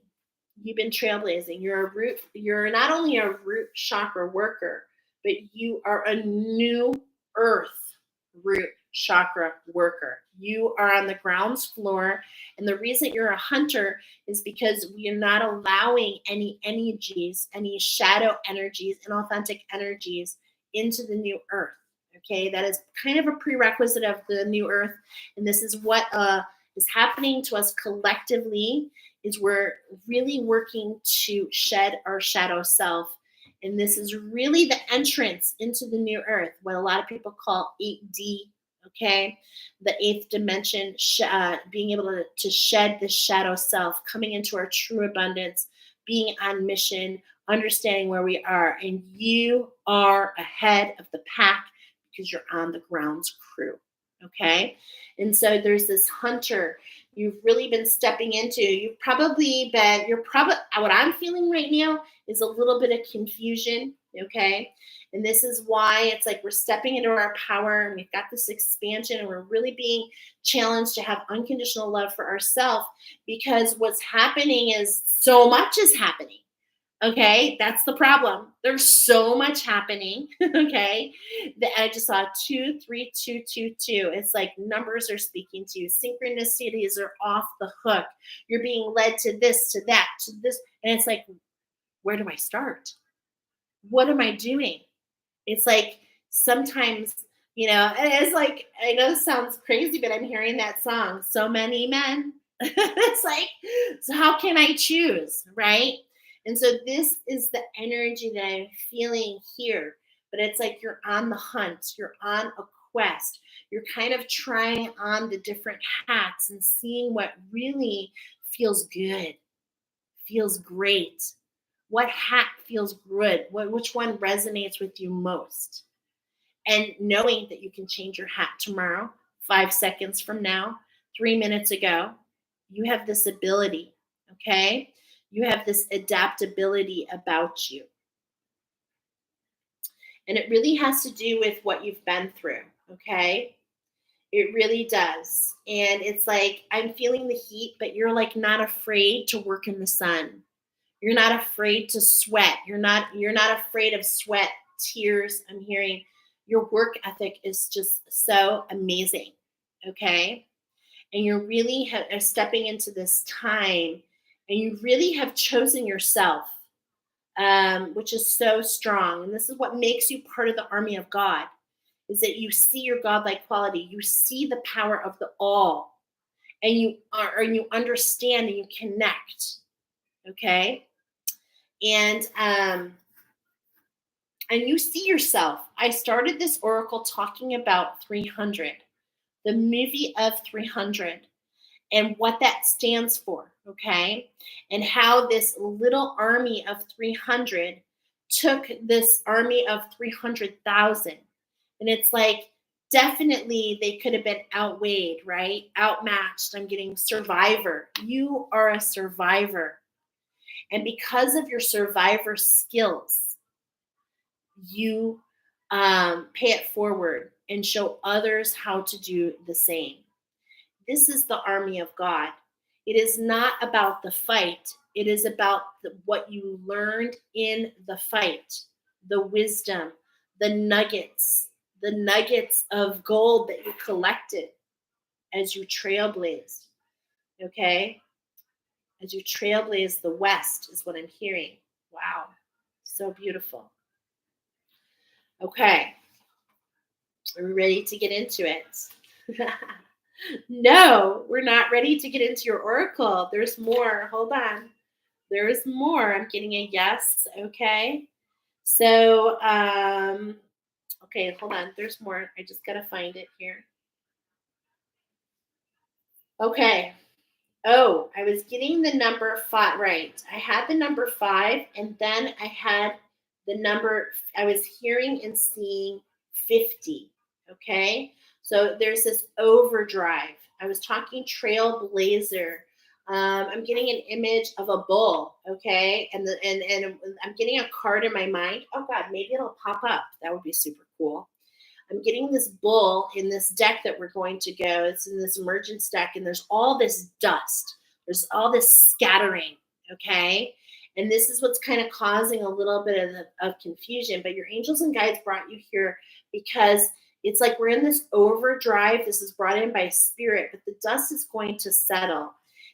You've been trailblazing. You're a root. You're not only a root chakra worker, but you are a new earth root chakra worker. You are on the grounds floor, and the reason you're a hunter is because we are not allowing any energies, any shadow energies, inauthentic energies into the new earth. Okay, that is kind of a prerequisite of the new earth, and this is what is happening to us collectively. Is we're really working to shed our shadow self, and this is really the entrance into the new earth, what a lot of people call 8D. Okay, the eighth dimension, being able to shed the shadow self, coming into our true abundance, being on mission, understanding where we are, and you are ahead of the pack because you're on the grounds crew. Okay, and so there's this hunter you've really been stepping into. You're probably, what I'm feeling right now is a little bit of confusion. Okay, and this is why it's like we're stepping into our power and we've got this expansion and we're really being challenged to have unconditional love for ourselves, because what's happening is so much is happening. Okay, that's the problem. There's so much happening. Okay, I just saw 23222. It's like numbers are speaking to you. Synchronicities are off the hook. You're being led to this, to that, to this, and it's like, where do I start? What am I doing? It's like sometimes, and it's like, I know this sounds crazy, but I'm hearing that song, So Many Men. It's like, so how can I choose? Right. And so this is the energy that I'm feeling here. But it's like you're on the hunt, you're on a quest, you're kind of trying on the different hats and seeing what really feels good, feels great. What hat feels good? Which one resonates with you most? And knowing that you can change your hat tomorrow, 5 seconds from now, 3 minutes ago, you have this ability, okay? You have this adaptability about you. And it really has to do with what you've been through, okay? It really does. And it's like I'm feeling the heat, but you're like not afraid to work in the sun. You're not afraid to sweat. You're not afraid of sweat, tears. I'm hearing your work ethic is just so amazing. Okay? And you're really are stepping into this time and you really have chosen yourself, which is so strong. And this is what makes you part of the army of God is that you see your godlike quality. You see the power of the all and you understand and you connect. Okay? And and you see yourself. I started this oracle talking about 300, the movie of 300, and what that stands for, okay? And how this little army of 300 took this army of 300,000. And it's like, definitely they could have been outweighed, right? Outmatched. I'm getting survivor. You are a survivor. And because of your survivor skills, you pay it forward and show others how to do the same. This is the army of God. It is not about the fight, it is about what you learned in the fight, the wisdom, the nuggets of gold that you collected as you trailblazed. Okay? As you trailblaze the West, is what I'm hearing. Wow. So beautiful. Okay. Are we ready to get into it? No, we're not ready to get into your oracle. There's more. Hold on. There's more. I'm getting a yes. Okay. So, okay, hold on. There's more. I just got to find it here. Okay. Oh, I was getting the number five right. I had the number five, and then I had the number, I was hearing and seeing 50. Okay. So there's this overdrive. I was talking trailblazer. I'm getting an image of a bull. Okay. And I'm getting a card in my mind. Oh God, maybe it'll pop up. That would be super cool. I'm getting this bull in this deck that we're going to go. It's in this emergence deck, and there's all this dust. There's all this scattering, okay? And this is what's kind of causing a little bit of confusion. But your angels and guides brought you here because it's like we're in this overdrive. This is brought in by spirit, but the dust is going to settle.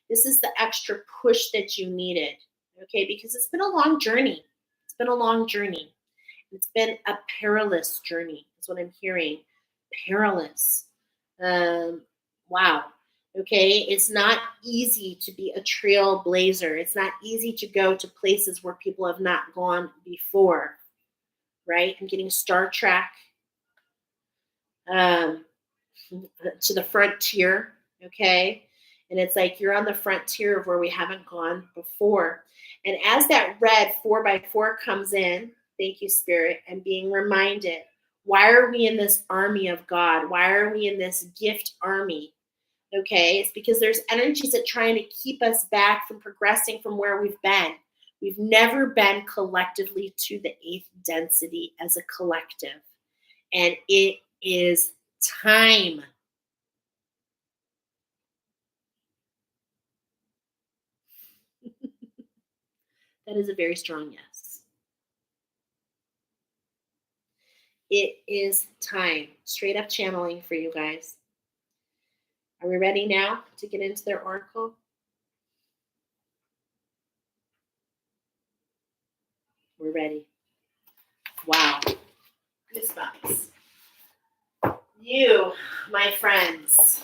This is the extra push that you needed, okay? Because it's been a long journey. It's been a long journey. It's been a perilous journey, is what I'm hearing. Perilous. Wow. Okay. It's not easy to be a trailblazer. It's not easy to go to places where people have not gone before, right? I'm getting Star Trek um, to the frontier. Okay. And it's like you're on the frontier of where we haven't gone before. And as that red 4x4 comes in, thank you, Spirit, and being reminded, why are we in this army of God? Why are we in this gift army? Okay, it's because there's energies that trying to keep us back from progressing from where we've been. We've never been collectively to the eighth density as a collective. And it is time. That is a very strong yes. It is time. Straight up channeling for you guys. Are we ready now to get into their oracle? We're ready. Wow. Goosebumps. You, my friends.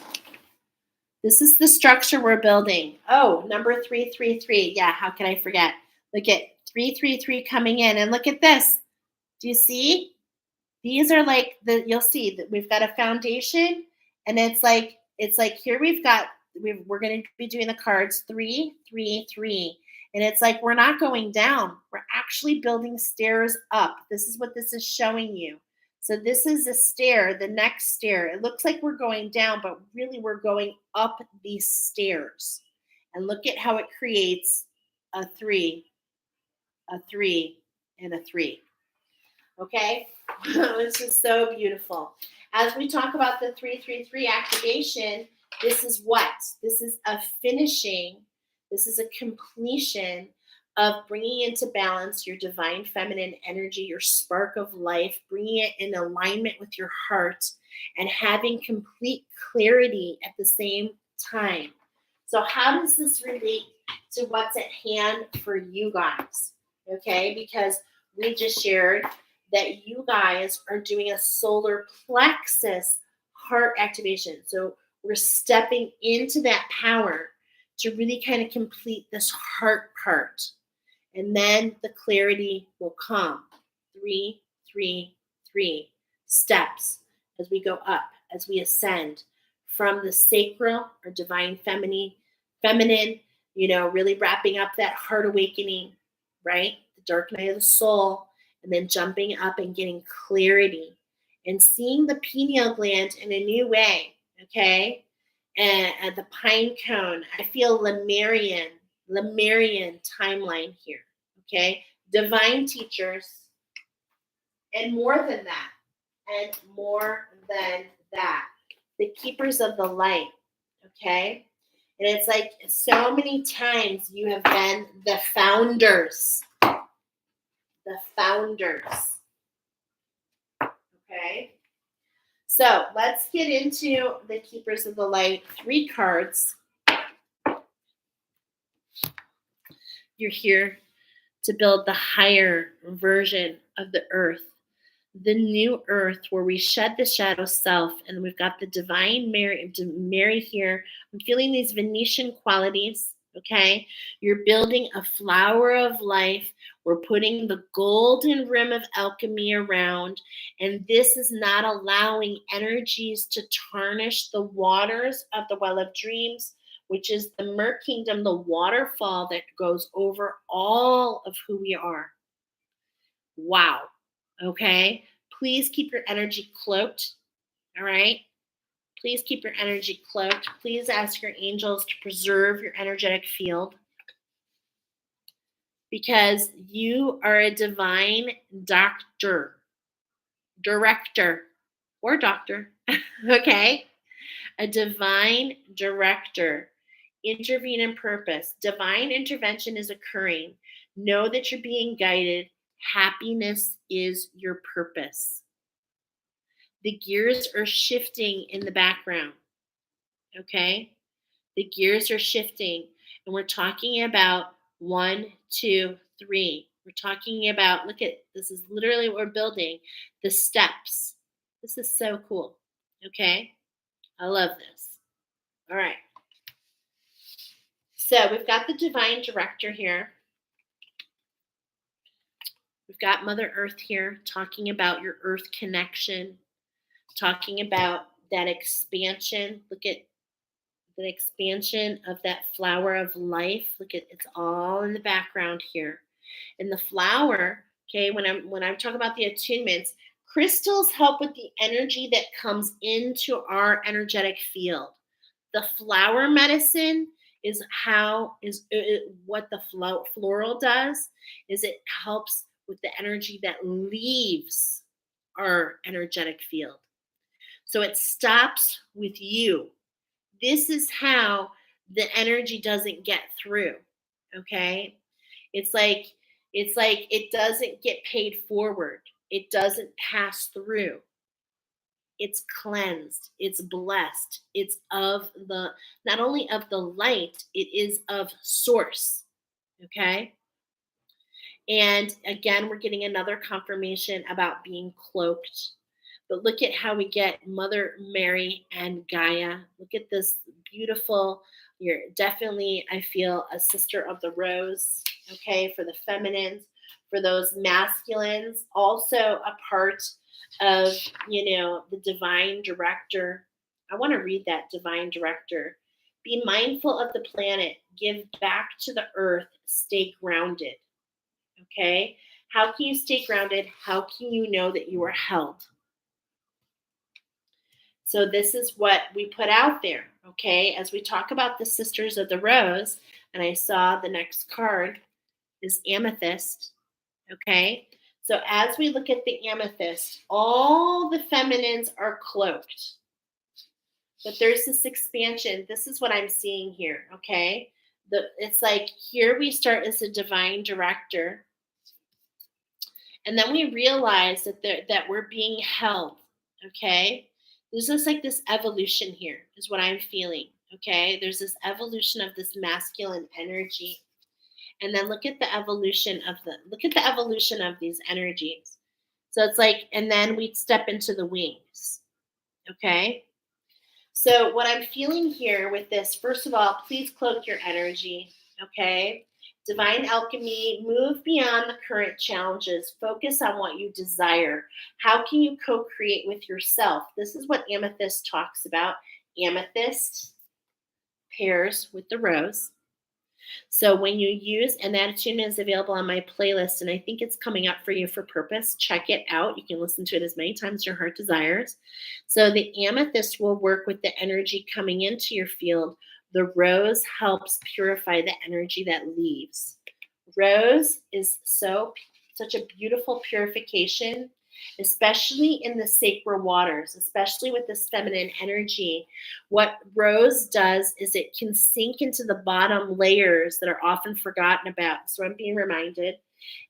This is the structure we're building. Oh, number 333. Yeah, how can I forget? Look at 333 coming in. And look at this. Do you see? These are like you'll see that we've got a foundation, and it's like here we're going to be doing the cards 333, and it's like we're not going down, we're actually building stairs up. This is what this is showing you. So this is a stair, the next stair. It looks like we're going down, but really we're going up these stairs. And look at how it creates a three, and a three. Okay? This is so beautiful. As we talk about the 333 activation, this is what? This is a finishing, this is a completion of bringing into balance your divine feminine energy, your spark of life, bringing it in alignment with your heart, and having complete clarity at the same time. So, how does this relate to what's at hand for you guys? Okay, because we just shared that you guys are doing a solar plexus heart activation. So we're stepping into that power to really kind of complete this heart part. And then the clarity will come. 333 steps as we go up, as we ascend from the sacral or divine feminine, really wrapping up that heart awakening, right? The dark night of the soul, and then jumping up and getting clarity and seeing the pineal gland in a new way, okay? And the pine cone, I feel Lemurian timeline here, okay? Divine teachers, and more than that, and more than that, the keepers of the light, okay? And it's like so many times you have been the founders, okay? So let's get into the keepers of the light. 3 cards. You're here to build the higher version of the earth, the new earth where we shed the shadow self. And we've got the divine Mary here. I'm feeling these Venetian qualities. Okay, you're building a flower of life. We're putting the golden rim of alchemy around, and this is not allowing energies to tarnish the waters of the well of dreams, which is the Mer Kingdom, the waterfall that goes over all of who we are. Wow. Okay. Please keep your energy cloaked. All right. Please keep your energy cloaked. Please ask your angels to preserve your energetic field because you are a divine director, or doctor. Okay. A divine director. Intervene in purpose. Divine intervention is occurring. Know that you're being guided. Happiness is your purpose. The gears are shifting in the background. Okay? The gears are shifting. And we're talking about 1, 2, 3. We're talking about, look at this, is literally what we're building, the steps. This is so cool. Okay? I love this. All right. So we've got the divine director here. We've got Mother Earth here talking about your earth connection, talking about that expansion. Look at the expansion of that flower of life. Look at, it's all in the background here. And the flower, okay, when I'm talking about the attunements, crystals help with the energy that comes into our energetic field. The flower medicine is what the floral does is it helps with the energy that leaves our energetic field. So it stops with you. This is how the energy doesn't get through. Okay? It's like it doesn't get paid forward. It doesn't pass through. It's cleansed, it's blessed, it's of the, not only of the light, it is of source. Okay? And again, we're getting another confirmation about being cloaked. But look at how we get Mother Mary and Gaia. Look at this beautiful, you're definitely, I feel, a sister of the rose, okay, for the feminines, for those masculines, also a part of, the divine director. I want to read that divine director. Be mindful of the planet, give back to the earth, stay grounded. Okay? How can you stay grounded? How can you know that you are held? So this is what we put out there, okay? As we talk about the Sisters of the Rose, and I saw the next card is amethyst, okay? So as we look at the amethyst, all the feminines are cloaked. But there's this expansion. This is what I'm seeing here, okay? It's like here we start as a divine director, and then we realize that we're being held, okay? There's just like this evolution here, is what I'm feeling, okay? There's this evolution of this masculine energy. And then look at the evolution of these energies. So it's like, and then we step into the wings, okay? So, what I'm feeling here with this, first of all, please cloak your energy, okay? Divine alchemy, move beyond the current challenges. Focus on what you desire. How can you co create with yourself? This is what amethyst talks about. Amethyst pairs with the rose. So when you use, and that tune is available on my playlist, and I think it's coming up for you for purpose. Check it out. You can listen to it as many times as your heart desires. So the amethyst will work with the energy coming into your field. The rose helps purify the energy that leaves. Rose is such a beautiful purification, especially in the sacred waters, especially with this feminine energy. What rose does is it can sink into the bottom layers that are often forgotten about. So I'm being reminded.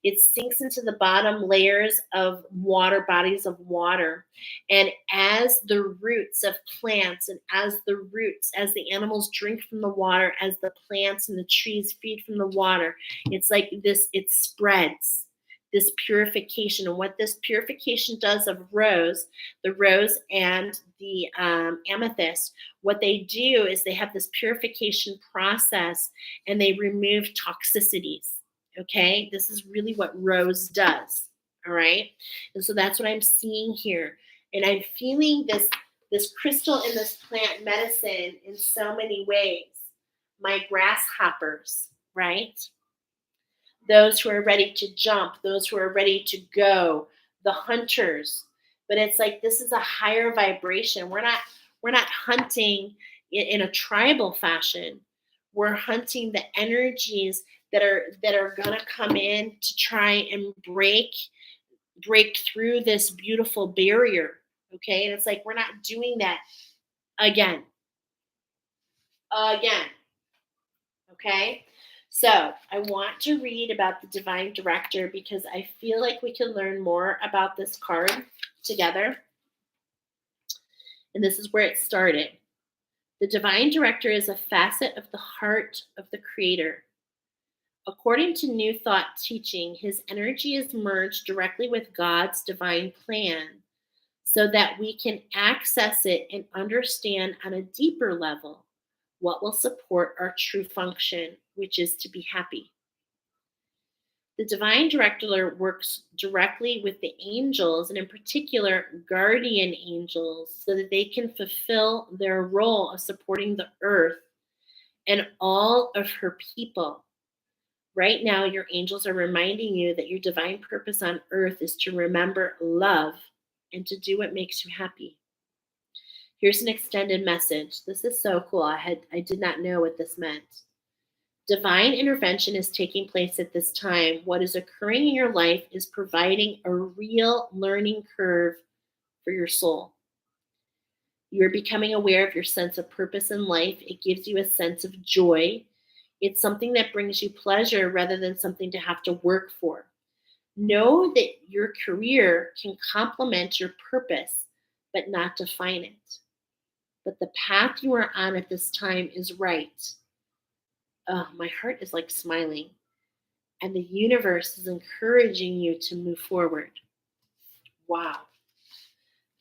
It sinks into the bottom layers of water, bodies of water. And as the roots of plants and as the animals drink from the water, as the plants and the trees feed from the water, it's like this, it spreads this purification. And what this purification does of the rose and the amethyst, what they do is they have this purification process and they remove toxicities. Okay, this is really what rose does. All right, and so that's what I'm seeing here, and I'm feeling this crystal in this plant medicine in so many ways. My grasshoppers, right? Those who are ready to jump, those who are ready to go, the hunters. But it's like this is a higher vibration. We're not hunting in a tribal fashion. We're hunting the energies that are gonna come in to try and break through this beautiful barrier. Okay. And it's like we're not doing that again. Again. Okay. So I want to read about the divine director because I feel like we can learn more about this card together. And this is where it started. The divine director is a facet of the heart of the creator. According to New Thought teaching, his energy is merged directly with God's divine plan so that we can access it and understand on a deeper level what will support our true function, which is to be happy. The divine director works directly with the angels, and in particular, guardian angels, so that they can fulfill their role of supporting the earth and all of her people. Right now, your angels are reminding you that your divine purpose on earth is to remember love and to do what makes you happy. Here's an extended message. This is so cool. I did not know what this meant. Divine intervention is taking place at this time. What is occurring in your life is providing a real learning curve for your soul. You're becoming aware of your sense of purpose in life. It gives you a sense of joy. It's something that brings you pleasure rather than something to have to work for. Know that your career can complement your purpose, but not define it. But the path you are on at this time is right. Oh, my heart is like smiling. And the universe is encouraging you to move forward. Wow.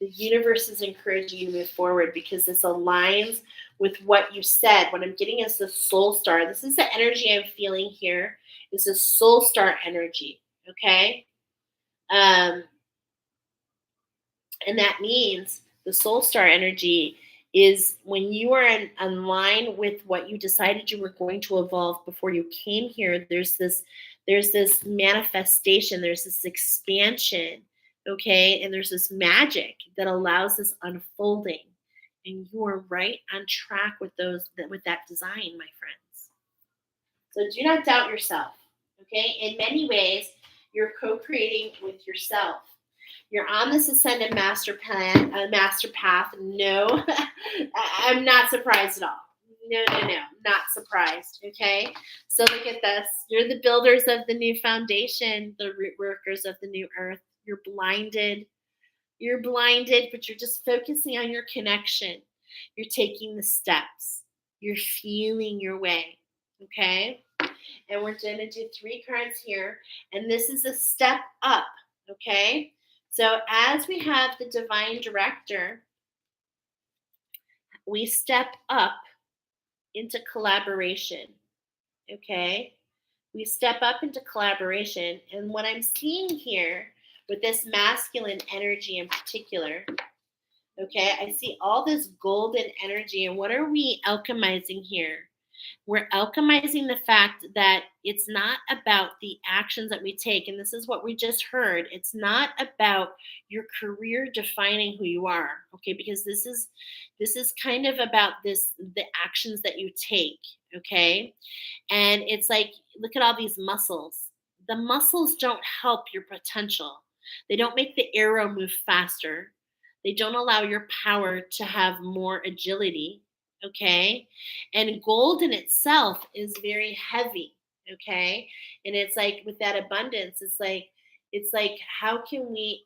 The universe is encouraging you to move forward because this aligns with what you said. What I'm getting is the soul star. This is the energy I'm feeling here. Is the soul star energy. Okay. And that means the soul star energy is when you are in line with what you decided you were going to evolve before you came here. There's this manifestation, there's this expansion, okay, and there's this magic that allows this unfolding, and you are right on track with that design, my friends. So do not doubt yourself, okay? In many ways, You're co-creating with yourself. You're on this ascended master plan, master path. No, I'm not surprised at all. No, no, no, not surprised. Okay, so look at this. You're the builders of the new foundation, the root workers of the new earth. You're blinded. You're blinded, but you're just focusing on your connection. You're taking the steps. You're feeling your way. Okay, and we're going to do 3 cards here, and this is a step up. Okay, so as we have the divine director, we step up into collaboration. Okay, we step up into collaboration, and what I'm seeing here with this masculine energy in particular, okay, I see all this golden energy, and what are we alchemizing here? We're alchemizing the fact that it's not about the actions that we take. And this is what we just heard. It's not about your career defining who you are. Okay, because this is kind of about the actions that you take. Okay. And it's like, look at all these muscles. The muscles don't help your potential. They don't make the arrow move faster. They don't allow your power to have more agility. Okay. And gold in itself is very heavy. Okay. And it's like with that abundance, it's like, how can we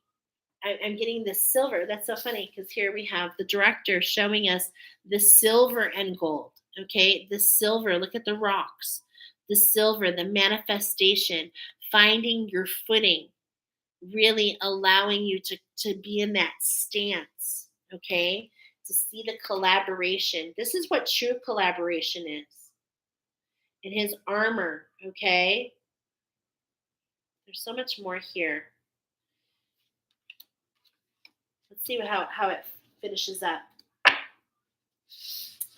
I'm getting the silver. That's so funny because here we have the director showing us the silver and gold. Okay, the silver. Look at the rocks. The silver, the manifestation, finding your footing, really allowing you to be in that stance. Okay, to see the collaboration. This is what true collaboration is. In his armor. Okay, there's so much more here. Let's see how it finishes up.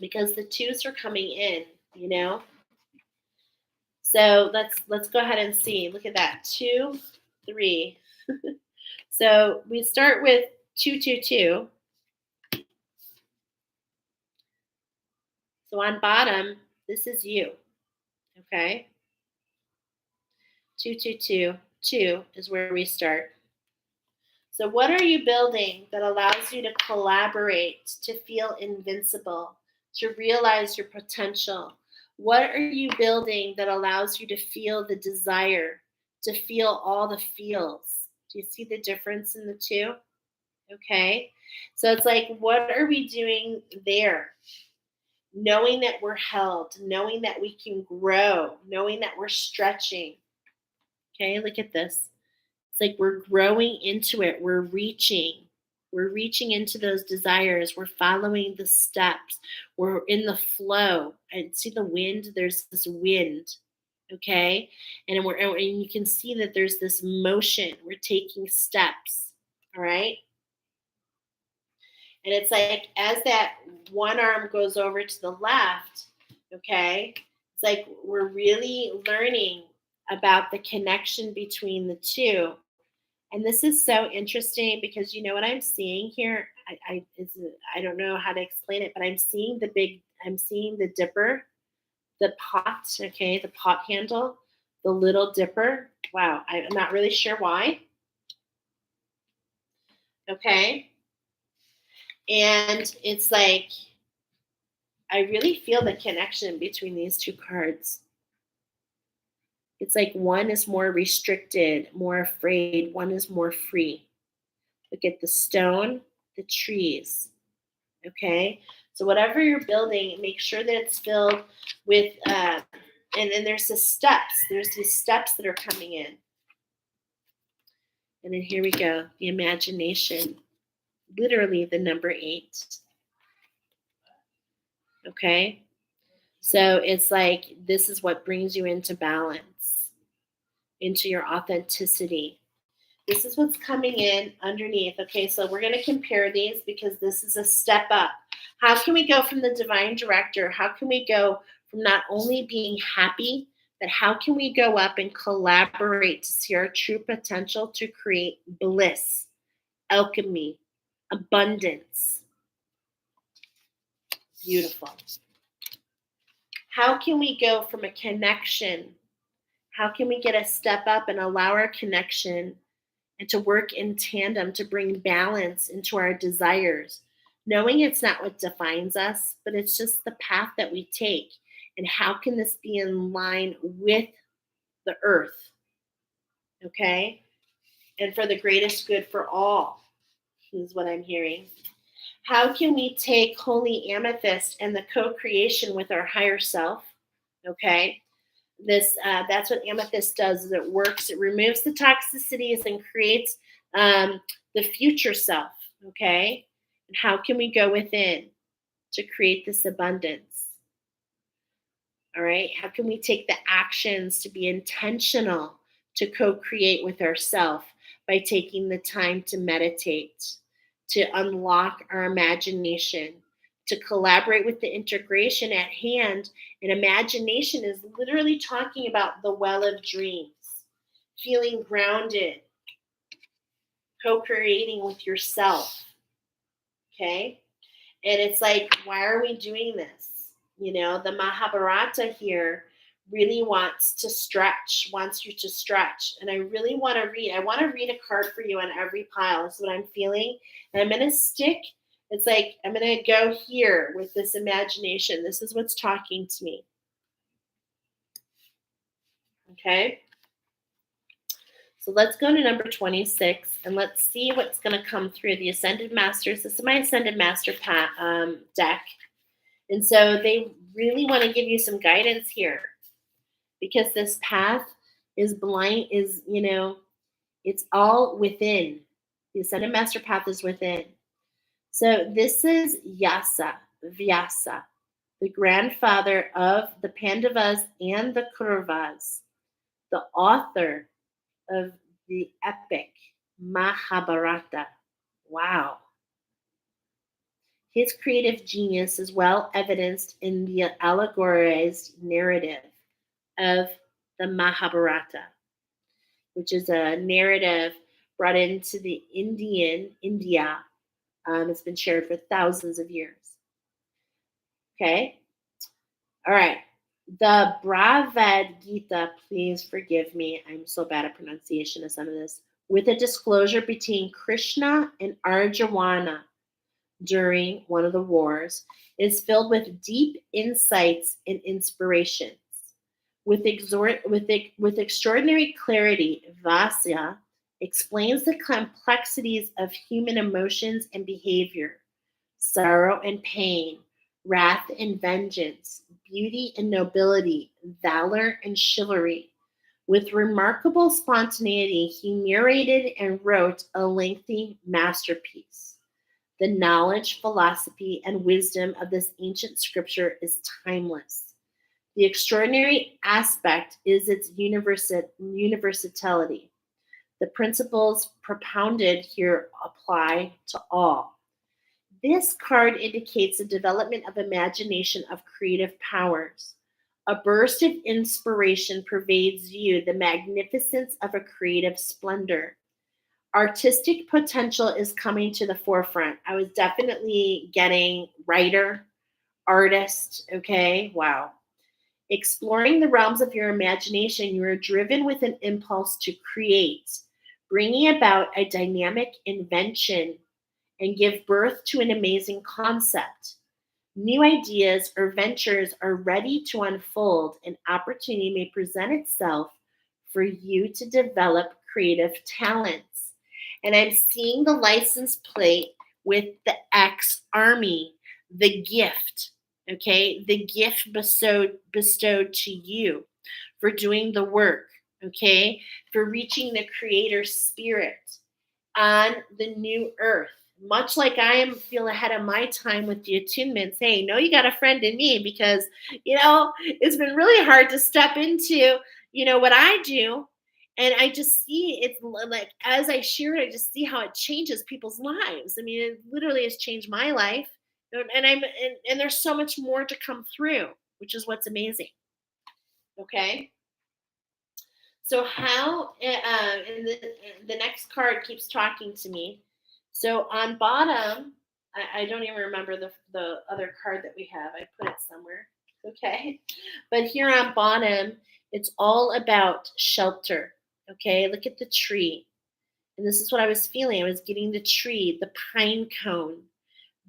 Because the twos are coming in, you know. So let's go ahead and see. Look at that. 2, 3. So we start with 2, 2, 2. So on bottom, this is you. Okay. 2, 2, 2. 2 is where we start. So, what are you building that allows you to collaborate, to feel invincible, to realize your potential? What are you building that allows you to feel the desire, to feel all the feels? Do you see the difference in the two? Okay. So, it's like, what are we doing there? Knowing that we're held, knowing that we can grow, knowing that we're stretching. Okay, look at this. It's like we're growing into it. We're reaching. We're reaching into those desires. We're following the steps. We're in the flow. And see the wind? There's this wind. Okay? And you can see that there's this motion. We're taking steps. All right? And it's like as that one arm goes over to the left, okay? It's like we're really learning about the connection between the two. And this is so interesting because you know what I'm seeing here. I don't know how to explain it, but I'm seeing the dipper, the pot, okay, the pot handle, the little dipper. Wow, I'm not really sure why. Okay, and it's like I really feel the connection between these two cards. It's like one is more restricted, more afraid. One is more free. Look at the stone, the trees. Okay, so whatever you're building, make sure that it's filled with and then there's the steps, there's these steps that are coming in, and then here we go, the imagination, literally the number 8. Okay, so it's like this is what brings you into balance, into your authenticity. This is what's coming in underneath. Okay, so we're going to compare these because this is a step up. How can we go from the divine director? How can we go from not only being happy, but how can we go up and collaborate to see our true potential to create bliss, alchemy, abundance? Beautiful. How can we go from a connection? How can we get a step up and allow our connection and to work in tandem to bring balance into our desires, knowing it's not what defines us, but it's just the path that we take. And how can this be in line with the earth? Okay. And for the greatest good for all, is what I'm hearing. How can we take holy amethyst and the co-creation with our higher self? Okay. This That's what amethyst does. Is it works, it removes the toxicities and creates the future self. Okay. And how can we go within to create this abundance? All right. How can we take the actions to be intentional to co-create with ourself by taking the time to meditate, to unlock our imagination, to collaborate with the integration at hand? And imagination is literally talking about the well of dreams, feeling grounded, co-creating with yourself. Okay. And it's like, why are we doing this? The Mahabharata here really wants you to stretch. And I really want to read a card for you on every pile. This is what I'm feeling. And I'm going to it's like, I'm going to go here with this imagination. This is what's talking to me. Okay. So let's go to number 26 and let's see what's going to come through the Ascended Masters. This is my Ascended Master deck. And so they really want to give you some guidance here because this path is blind, it's all within. The Ascended Master path is within. So this is Vyasa, the grandfather of the Pandavas and the Kauravas, the author of the epic Mahabharata. Wow. His creative genius is well evidenced in the allegorized narrative of the Mahabharata, which is a narrative brought into the India. It's been shared for thousands of years. Okay. All right. The Bhagavad Gita, please forgive me. I'm so bad at pronunciation of some of this. With a disclosure between Krishna and Arjuna during one of the wars, is filled with deep insights and inspirations. With extraordinary clarity, Vasya explains the complexities of human emotions and behavior, sorrow and pain, wrath and vengeance, beauty and nobility, valor and chivalry. With remarkable spontaneity, he narrated and wrote a lengthy masterpiece. The knowledge, philosophy, and wisdom of this ancient scripture is timeless. The extraordinary aspect is its universality. The principles propounded here apply to all. This card indicates the development of imagination of creative powers. A burst of inspiration pervades you, the magnificence of a creative splendor. Artistic potential is coming to the forefront. I was definitely getting writer, artist, okay? Wow. Exploring the realms of your imagination, you are driven with an impulse to create, bringing about a dynamic invention and give birth to an amazing concept. New ideas or ventures are ready to unfold, and opportunity may present itself for you to develop creative talents. And I'm seeing the license plate with the X Army, the gift, okay? The gift bestowed to you for doing the work, okay? For reaching the creator spirit on the new earth. Much like I am feel ahead of my time with the attunements. Hey, know you got a friend in me because, it's been really hard to step into, what I do. And I just see it's like as I share it, I just see how it changes people's lives. I mean, it literally has changed my life. And there's so much more to come through, which is what's amazing. Okay. So how and the next card keeps talking to me. So on bottom, I don't even remember the other card that we have. I put it somewhere. Okay. But here on bottom, it's all about shelter. Okay. Look at the tree. And this is what I was feeling. I was getting the tree, the pine cone,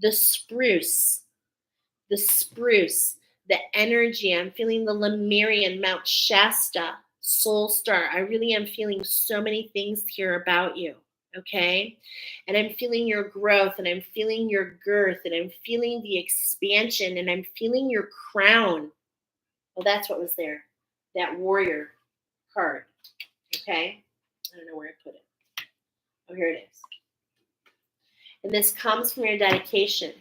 the spruce, the spruce, the energy. I'm feeling the Lemurian, Mount Shasta, Soul Star. I really am feeling so many things here about you. Okay. And I'm feeling your growth and I'm feeling your girth and I'm feeling the expansion and I'm feeling your crown. Well, that's what was there. That warrior card. Okay. I don't know where I put it. Oh, here it is. And this comes from your dedication.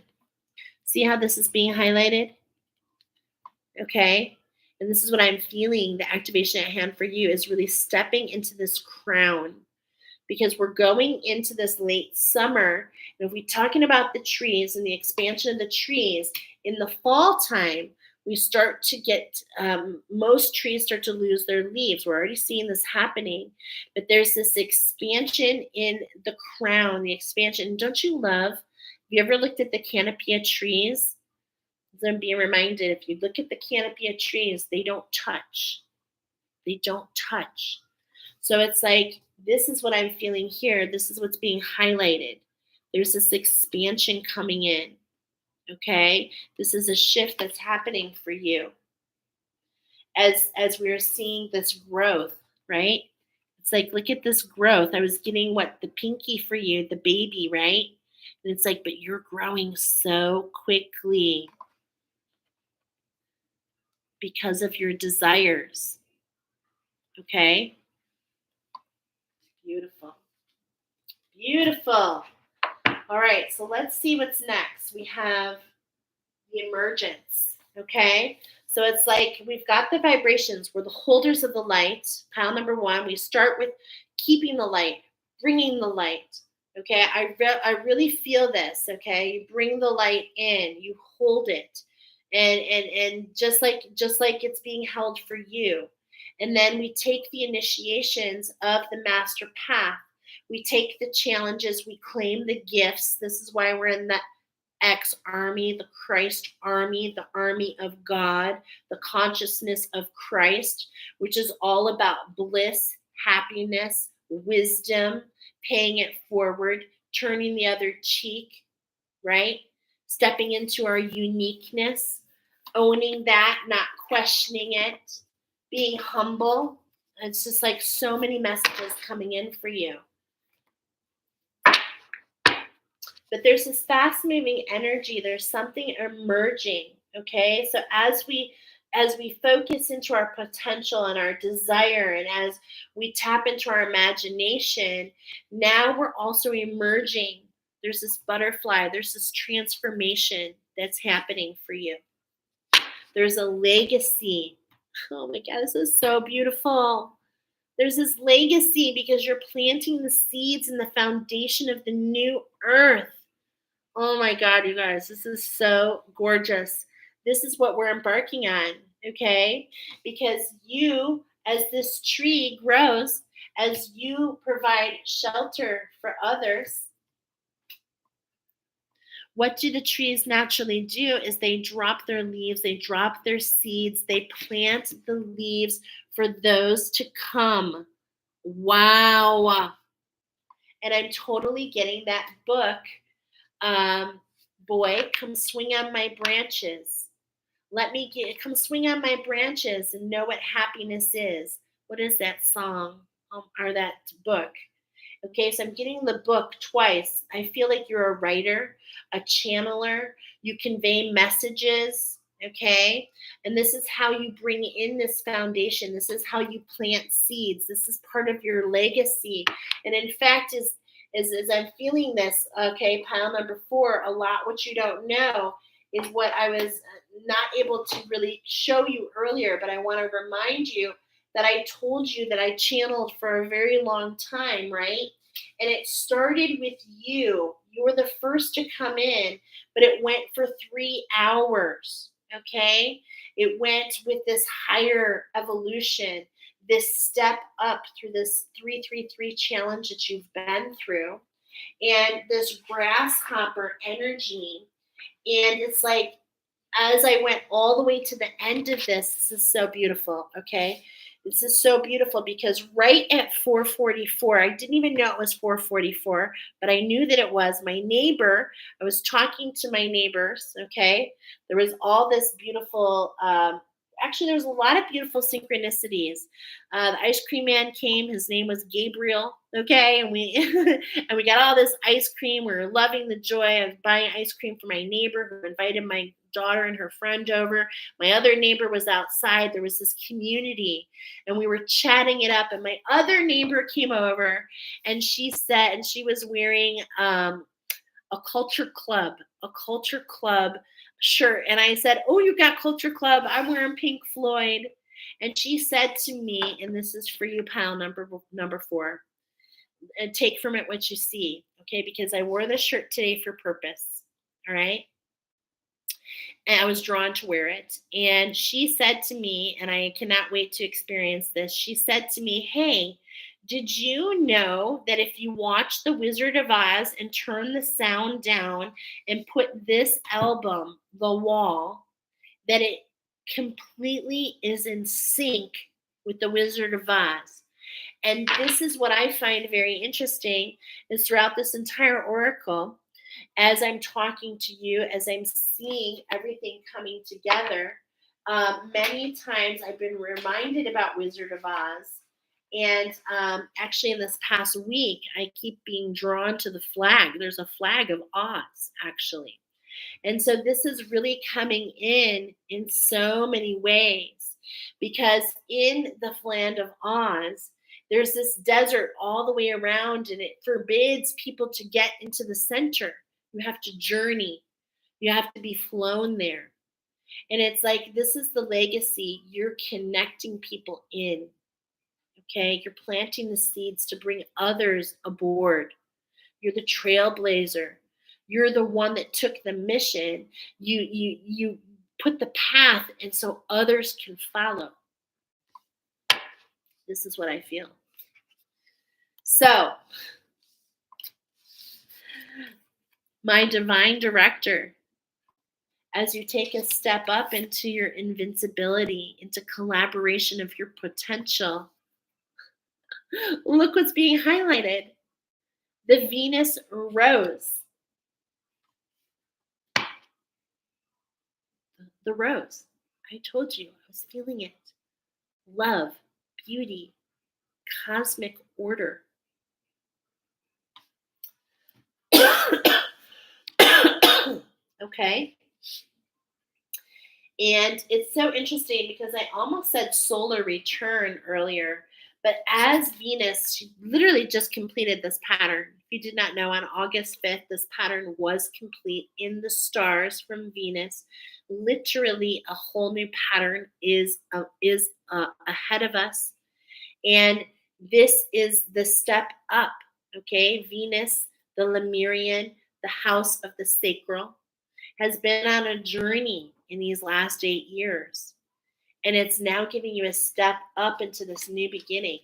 See how this is being highlighted? Okay. And this is what I'm feeling. The activation at hand for you is really stepping into this crown because we're going into this late summer. And if we're talking about the trees and the expansion of the trees in the fall time, we start to get most trees start to lose their leaves. We're already seeing this happening, but there's this expansion in the crown, the expansion. Don't you love? Have you ever looked at the canopy of trees? Then being reminded if you look at the canopy of trees, they don't touch. They don't touch. So it's like, this is what I'm feeling here. This is what's being highlighted. There's this expansion coming in. Okay. This is a shift that's happening for you as we're seeing this growth, right? It's like, look at this growth. I was getting what the pinky for you, the baby, right? And it's like, but you're growing so quickly because of your desires. Okay. Beautiful. Beautiful. All right, so let's see what's next. We have the emergence. Okay, so it's like we've got the vibrations. We're the holders of the light. Pile number one, we start with keeping the light, bringing the light. Okay, I really feel this. Okay, you bring the light in, you hold it, and just like it's being held for you. And then we take the initiations of the master path. We take the challenges, we claim the gifts. This is why we're in the X army, the Christ army, the army of God, the consciousness of Christ, which is all about bliss, happiness, wisdom, paying it forward, turning the other cheek, right? Stepping into our uniqueness, owning that, not questioning it, being humble. It's just like so many messages coming in for you. But there's this fast moving energy. There's something emerging. Okay. So as we focus into our potential and our desire, and as we tap into our imagination, now we're also emerging. There's this butterfly, there's this transformation that's happening for you. There's a legacy. Oh my God, this is so beautiful. There's this legacy because you're planting the seeds in the foundation of the new earth. Oh my God, you guys, this is so gorgeous. This is what we're embarking on, okay? Because you, as this tree grows, as you provide shelter for others, what do the trees naturally do is they drop their leaves, they drop their seeds, they plant the leaves for those to come. Wow. And I'm totally getting that book. Boy, come swing on my branches. Come swing on my branches and know what happiness is. What is that song or that book? Okay, so I'm getting the book twice. I feel like you're a writer, a channeler. You convey messages, okay? And this is how you bring in this foundation. This is how you plant seeds. This is part of your legacy. And in fact, as I'm feeling this, okay, pile number 4, a lot what you don't know is what I was not able to really show you earlier, but I want to remind you that I told you that I channeled for a very long time, right? And it started with you. You were the first to come in, but it went for 3 hours, okay? It went with this higher evolution, this step up through this 333 challenge that you've been through, and this grasshopper energy. And it's like as I went all the way to the end of this is so beautiful. Okay. This is so beautiful because right at 4:44, I didn't even know it was 4:44, but I knew that it was my neighbor. I was talking to my neighbors. Okay. There was all this beautiful, actually, there was a lot of beautiful synchronicities. The ice cream man came. His name was Gabriel. Okay. And we, and we got all this ice cream. We were loving the joy of buying ice cream for my neighbor who invited my daughter and her friend over. My other neighbor was outside. There was this community and we were chatting it up. And my other neighbor came over and she said, and she was wearing a culture club shirt. And I said, "Oh, you got culture club. I'm wearing Pink Floyd." And she said to me, and this is for you, pile number four, and take from it what you see, okay? Because I wore this shirt today for purpose, all right? And I was drawn to wear it. And she said to me, and I cannot wait to experience this. She said to me, "Hey, did you know that if you watch The Wizard of Oz and turn the sound down and put this album, The Wall, that it completely is in sync with The Wizard of Oz?" And this is what I find very interesting is throughout this entire oracle, as I'm talking to you, as I'm seeing everything coming together, many times I've been reminded about Wizard of Oz. And actually, in this past week, I keep being drawn to the flag. There's a flag of Oz, actually. And so this is really coming in so many ways because in the land of Oz, there's this desert all the way around and it forbids people to get into the center. You have to journey, you have to be flown there. And it's like, this is the legacy. You're connecting people in, okay? You're planting the seeds to bring others aboard. You're the trailblazer. You're the one that took the mission. You put the path and so others can follow. This is what I feel. So, my divine director, as you take a step up into your invincibility, into collaboration of your potential, look what's being highlighted. The Venus rose. The rose. I told you, I was feeling it. Love, beauty, cosmic order. Okay. And it's so interesting because I almost said solar return earlier, but as Venus, she literally just completed this pattern. If you did not know, on August 5th, this pattern was complete in the stars from Venus. Literally, a whole new pattern is ahead of us, and this is the step up. Okay, Venus, the Lemurian, the house of the sacral, has been on a journey in these last 8 years. And it's now giving you a step up into this new beginning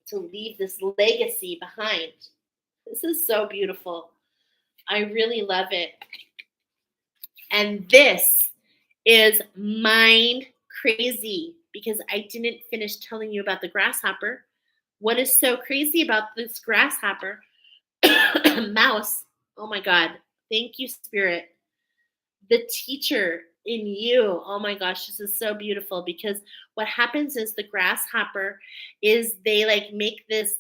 to leave this legacy behind. This is so beautiful. I really love it. And this is mind crazy because I didn't finish telling you about the grasshopper. What is so crazy about this grasshopper? Mouse. Oh my God. Thank you, Spirit. The teacher in you. Oh my gosh, this is so beautiful because what happens is the grasshopper is they like make this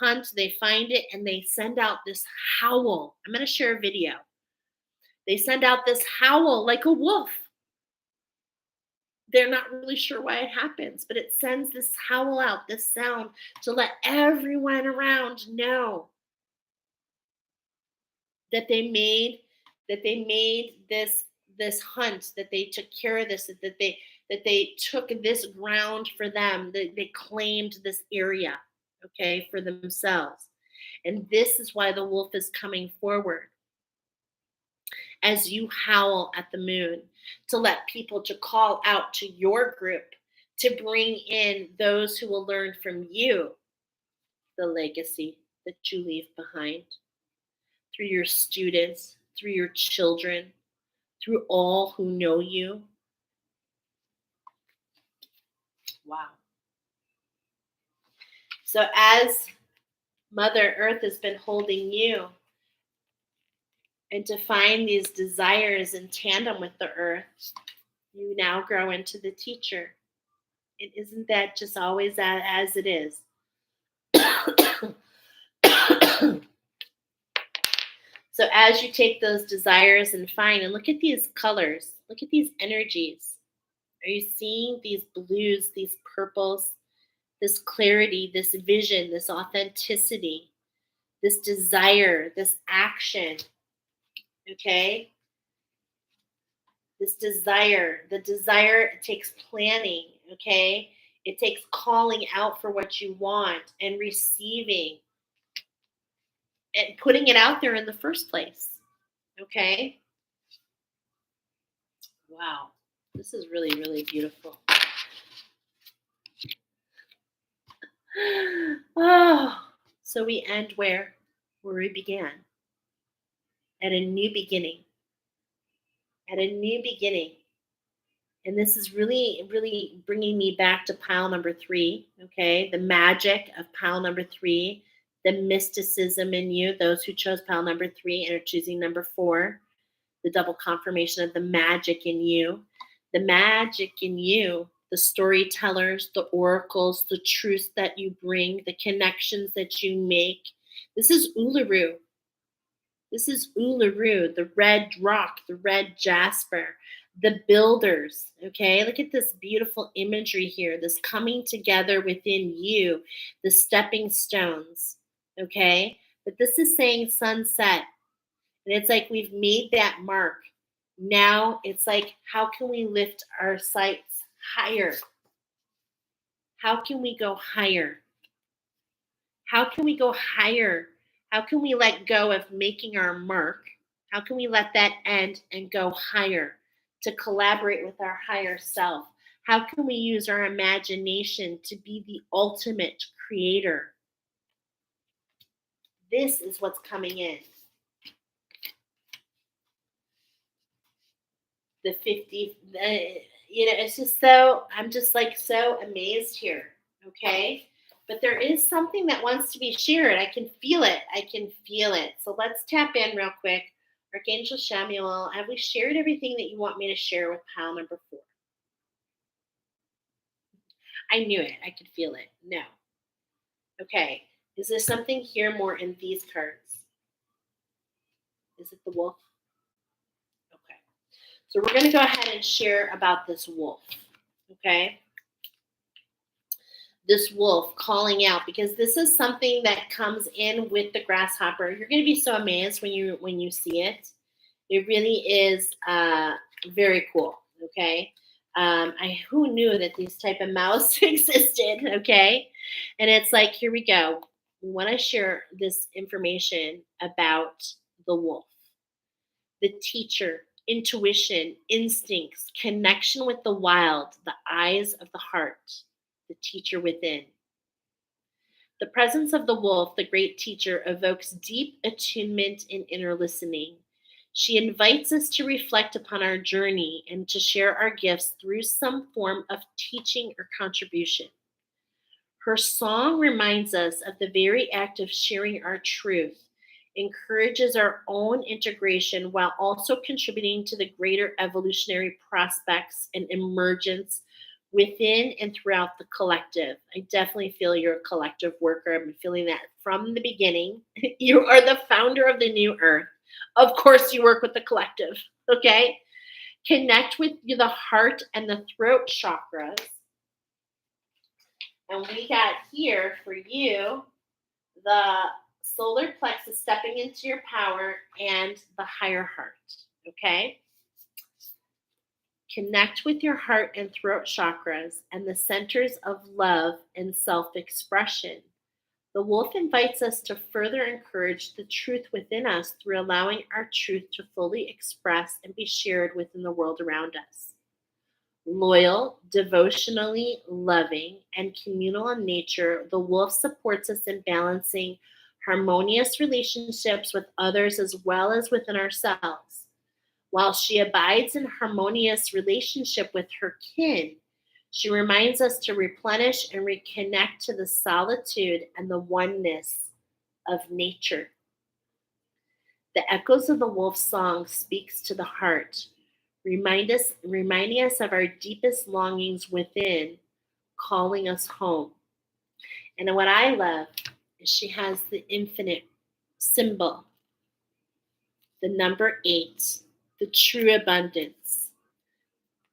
hunt, they find it and they send out this howl. I'm going to share a video. They send out this howl like a wolf. They're not really sure why it happens, but it sends this howl out, this sound to let everyone around know that they made this hunt, that they took care of this, that they took this ground for them, that they claimed this area, okay, for themselves. And this is why the wolf is coming forward as you howl at the moon to let people to call out to your group to bring in those who will learn from you the legacy that you leave behind through your students, through your children, through all who know you. Wow. So as Mother Earth has been holding you, and to find these desires in tandem with the earth, you now grow into the teacher. And isn't that just always as it is? So as you take those desires and find, and look at these colors, look at these energies. Are you seeing these blues, these purples, this clarity, this vision, this authenticity, this desire, this action? Okay? This desire, the desire takes planning, okay? It takes calling out for what you want and receiving and putting it out there in the first place, okay? Wow. This is really, really beautiful. Oh, so we end where? Where we began. At a new beginning. At a new beginning. And this is really, really bringing me back to pile number 3, okay? The magic of pile number 3, the mysticism in you, those who chose pile number 3 and are choosing number 4, the double confirmation of the magic in you. The magic in you, the storytellers, the oracles, the truths that you bring, the connections that you make. This is Uluru. This is Uluru, the red rock, the red jasper, the builders. Okay, look at this beautiful imagery here, this coming together within you, the stepping stones. Okay, but this is saying sunset. And it's like we've made that mark. Now it's like, how can we lift our sights higher? How can we go higher? How can we go higher? How can we let go of making our mark? How can we let that end and go higher to collaborate with our higher self? How can we use our imagination to be the ultimate creator? This is what's coming in. The 50, it's just so, I'm just like so amazed here. Okay. But there is something that wants to be shared. I can feel it. I can feel it. So let's tap in real quick. Archangel Samuel, have we shared everything that you want me to share with pile number 4? I knew it. I could feel it. No. Okay. Is there something here more in these cards? Is it the wolf? Okay. So we're going to go ahead and share about this wolf. Okay. This wolf calling out, because this is something that comes in with the grasshopper. You're going to be so amazed when you see it. It really is very cool. Okay. Who knew that these type of mouse existed? Okay. And it's like, here we go. We want to share this information about the wolf, the teacher, intuition, instincts, connection with the wild, the eyes of the heart, the teacher within. The presence of the wolf, the great teacher, evokes deep attunement and inner listening. She invites us to reflect upon our journey and to share our gifts through some form of teaching or contribution. Her song reminds us of the very act of sharing our truth, encourages our own integration while also contributing to the greater evolutionary prospects and emergence within and throughout the collective. I definitely feel you're a collective worker. I've been feeling that from the beginning. You are the founder of the new earth. Of course, you work with the collective. Okay. Connect with the heart and the throat chakras. And we got here for you the solar plexus, stepping into your power, and the higher heart. Okay. Connect with your heart and throat chakras and the centers of love and self expression. The wolf invites us to further encourage the truth within us through allowing our truth to fully express and be shared within the world around us. Loyal, devotionally loving, and communal in nature, the wolf supports us in balancing harmonious relationships with others as well as within ourselves. While she abides in harmonious relationship with her kin, she reminds us to replenish and reconnect to the solitude and the oneness of nature. The echoes of the wolf's song speaks to the heart, reminding us of our deepest longings within, calling us home. And what I love is she has the infinite symbol, the number 8, the true abundance,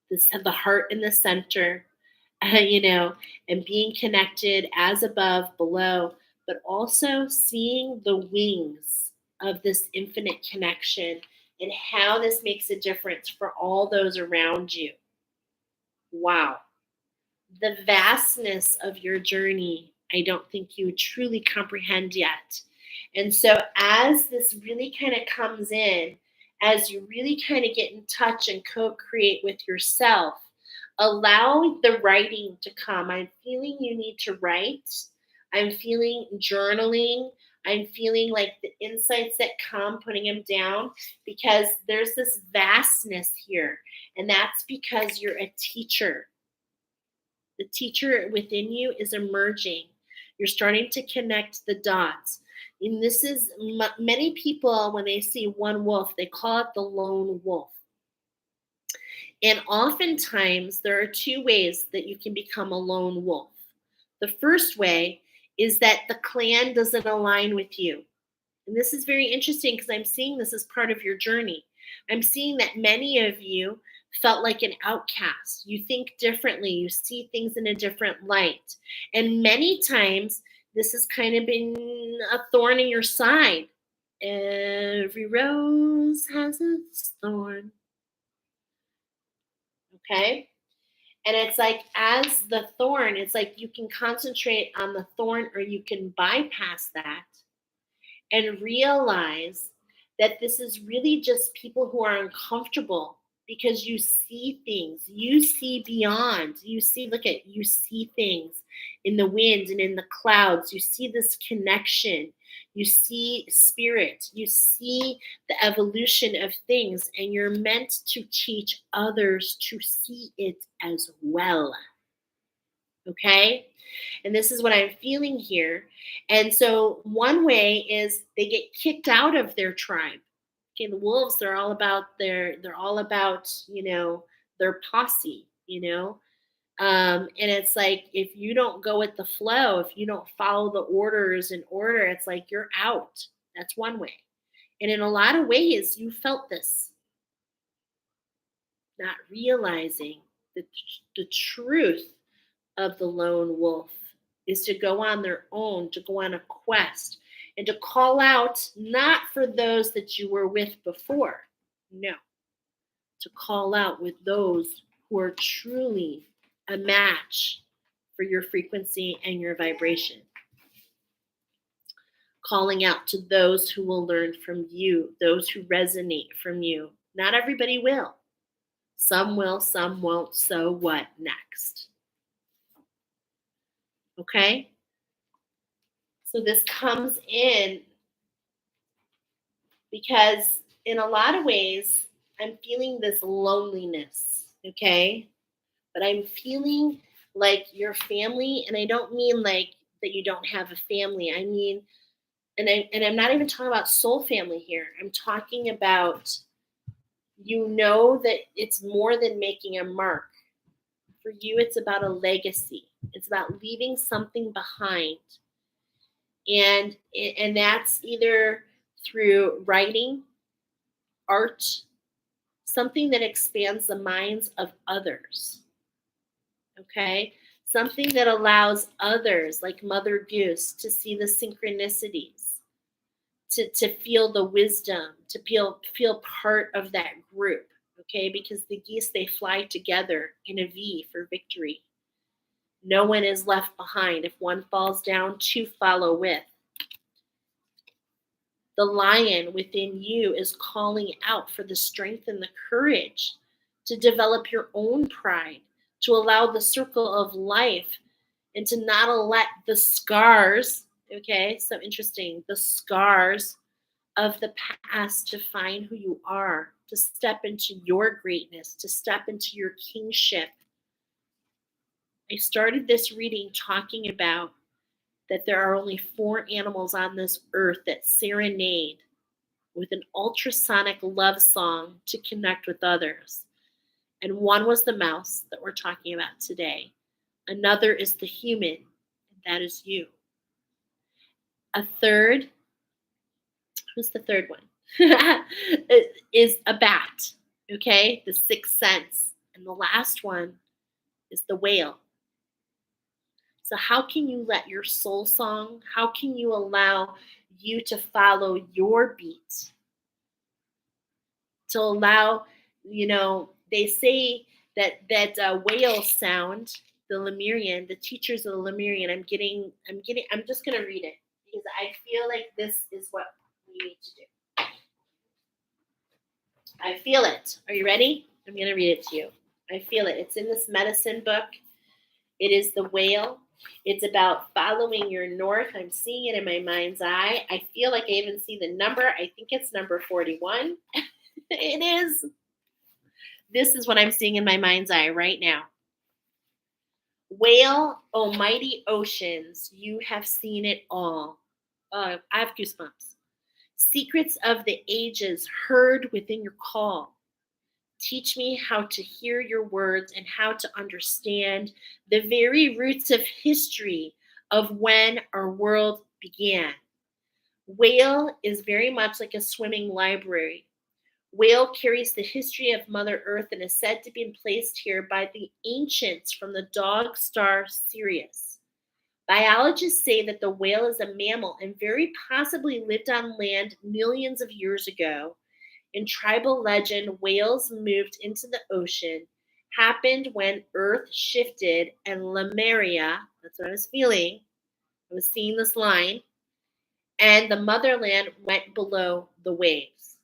the heart in the center, you know, and being connected as above, below, but also seeing the wings of this infinite connection and how this makes a difference for all those around you. Wow. The vastness of your journey, I don't think you truly comprehend yet. And so, as this really kind of comes in, as you really kind of get in touch and co create with yourself, allow the writing to come. I'm feeling you need to write. I'm feeling journaling. I'm feeling like the insights that come, putting them down, because there's this vastness here. And that's because you're a teacher. The teacher within you is emerging. You're starting to connect the dots. And this is many people, when they see one wolf, they call it the lone wolf. And oftentimes, there are two ways that you can become a lone wolf. The first way is that the clan doesn't align with you. And this is very interesting because I'm seeing this as part of your journey. I'm seeing that many of you felt like an outcast. You think differently, you see things in a different light. And many times, this has kind of been a thorn in your side. Every rose has its thorn. Okay? And it's like, as the thorn, it's like you can concentrate on the thorn or you can bypass that and realize that this is really just people who are uncomfortable because you see things, you see beyond, you see, look at, you see things in the wind and in the clouds, you see this connection, you see spirit, you see the evolution of things, and you're meant to teach others to see it as well. Okay? And this is what I'm feeling here. And so one way is they get kicked out of their tribe. Okay, the wolves, they're all about, their posse, and it's like, if you don't go with the flow, if you don't follow the orders and order, it's like you're out. That's one way. And in a lot of ways, you felt this, not realizing the truth of the lone wolf is to go on their own, to go on a quest, and to call out not for those that you were with before. No, to call out with those who are truly a match for your frequency and your vibration. Calling out to those who will learn from you, those who resonate from you. Not everybody will. Some will, some won't. So what next? Okay? So this comes in because in a lot of ways, I'm feeling this loneliness, okay? But I'm feeling like your family, and I don't mean like that you don't have a family. I mean, and I'm not even talking about soul family here. I'm talking about, that it's more than making a mark. For you, it's about a legacy. It's about leaving something behind. And that's either through writing, art, something that expands the minds of others. Okay? Something that allows others, like Mother Goose, to see the synchronicities, to feel the wisdom, to feel part of that group. Okay? Because the geese, they fly together in a V for victory. No one is left behind. If one falls down, two follow with. The lion within you is calling out for the strength and the courage to develop your own pride, to allow the circle of life, and to not let the scars, okay, so interesting, the scars of the past define who you are. to step into your greatness, to step into your kingship. I started this reading talking about that there are only four animals on this earth that serenade with an ultrasonic love song to connect with others. And one was the mouse that we're talking about today. Another is the human, and that is you. A third, who's the third one? Is a bat, okay? The sixth sense. And the last one is the whale. So, how can you let your soul song, how can you allow you to follow your beat? To allow, they say that whale sound, the Lemurian, the teachers of the Lemurian. I'm just gonna read it because I feel like this is what we need to do. I feel it. Are you ready? I'm gonna read it to you. I feel it. It's in this medicine book. It is the whale. It's about following your north. I'm seeing it in my mind's eye. I feel like I even see the number. I think it's number 41. It is. This is what I'm seeing in my mind's eye right now. Whale, oh mighty oceans, you have seen it all. I have goosebumps. Secrets of the ages heard within your call. Teach me how to hear your words and how to understand the very roots of history of when our world began. Whale is very much like a swimming library. Whale carries the history of Mother Earth and is said to be placed here by the ancients from the dog star Sirius. Biologists say that the whale is a mammal and very possibly lived on land millions of years ago. In tribal legend, whales moved into the ocean, happened when Earth shifted and Lemuria, that's what I was feeling, I was seeing this line, and the motherland went below the waves.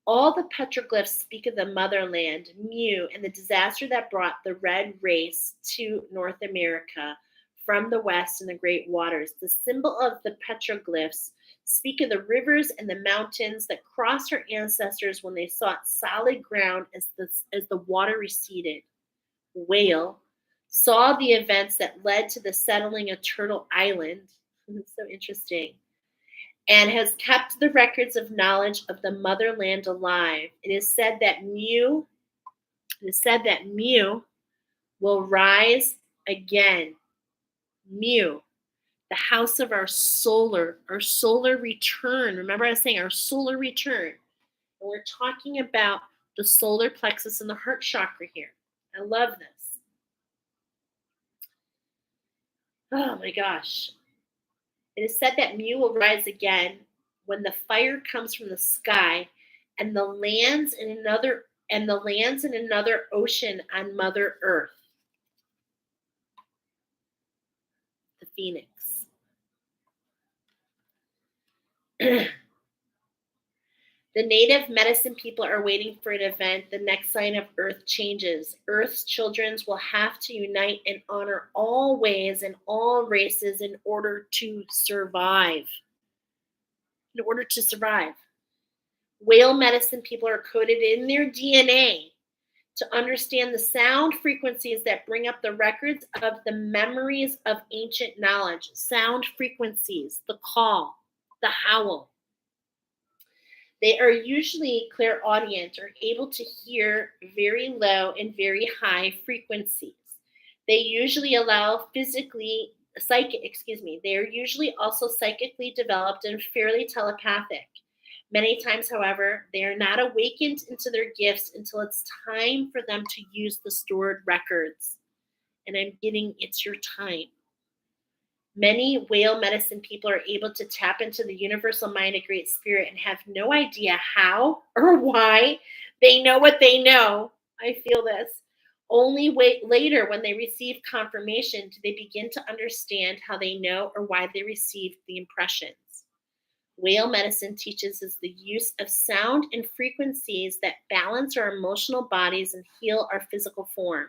All the petroglyphs speak of the motherland, Mu, and the disaster that brought the red race to North America from the west and the great waters. The symbol of the petroglyphs speak of the rivers and the mountains that crossed our ancestors when they sought solid ground as the water receded. Whale saw the events that led to the settling of Turtle Island. It's so interesting. And has kept the records of knowledge of the motherland alive. It is said that Mu will rise again. Mu, the house of our solar return. Remember I was saying our solar return. And we're talking about the solar plexus and the heart chakra here. I love this. Oh my gosh. It is said that Mu will rise again when the fire comes from the sky and the lands in another ocean on Mother Earth. The phoenix. The native medicine people are waiting for an event. The next sign of Earth changes. Earth's children will have to unite and honor all ways and all races in order to survive. In order to survive. Whale medicine people are coded in their DNA to understand the sound frequencies that bring up the records of the memories of ancient knowledge. Sound frequencies, the call, the howl. They are usually clairaudient or able to hear very low and very high frequencies. They usually allow they are usually also psychically developed and fairly telepathic. Many times, however, they are not awakened into their gifts until it's time for them to use the stored records. And I'm getting it's your time. Many whale medicine people are able to tap into the universal mind of Great Spirit and have no idea how or why they know what they know. I feel this. Only later, when they receive confirmation, do they begin to understand how they know or why they received the impressions. Whale medicine teaches us the use of sound and frequencies that balance our emotional bodies and heal our physical form.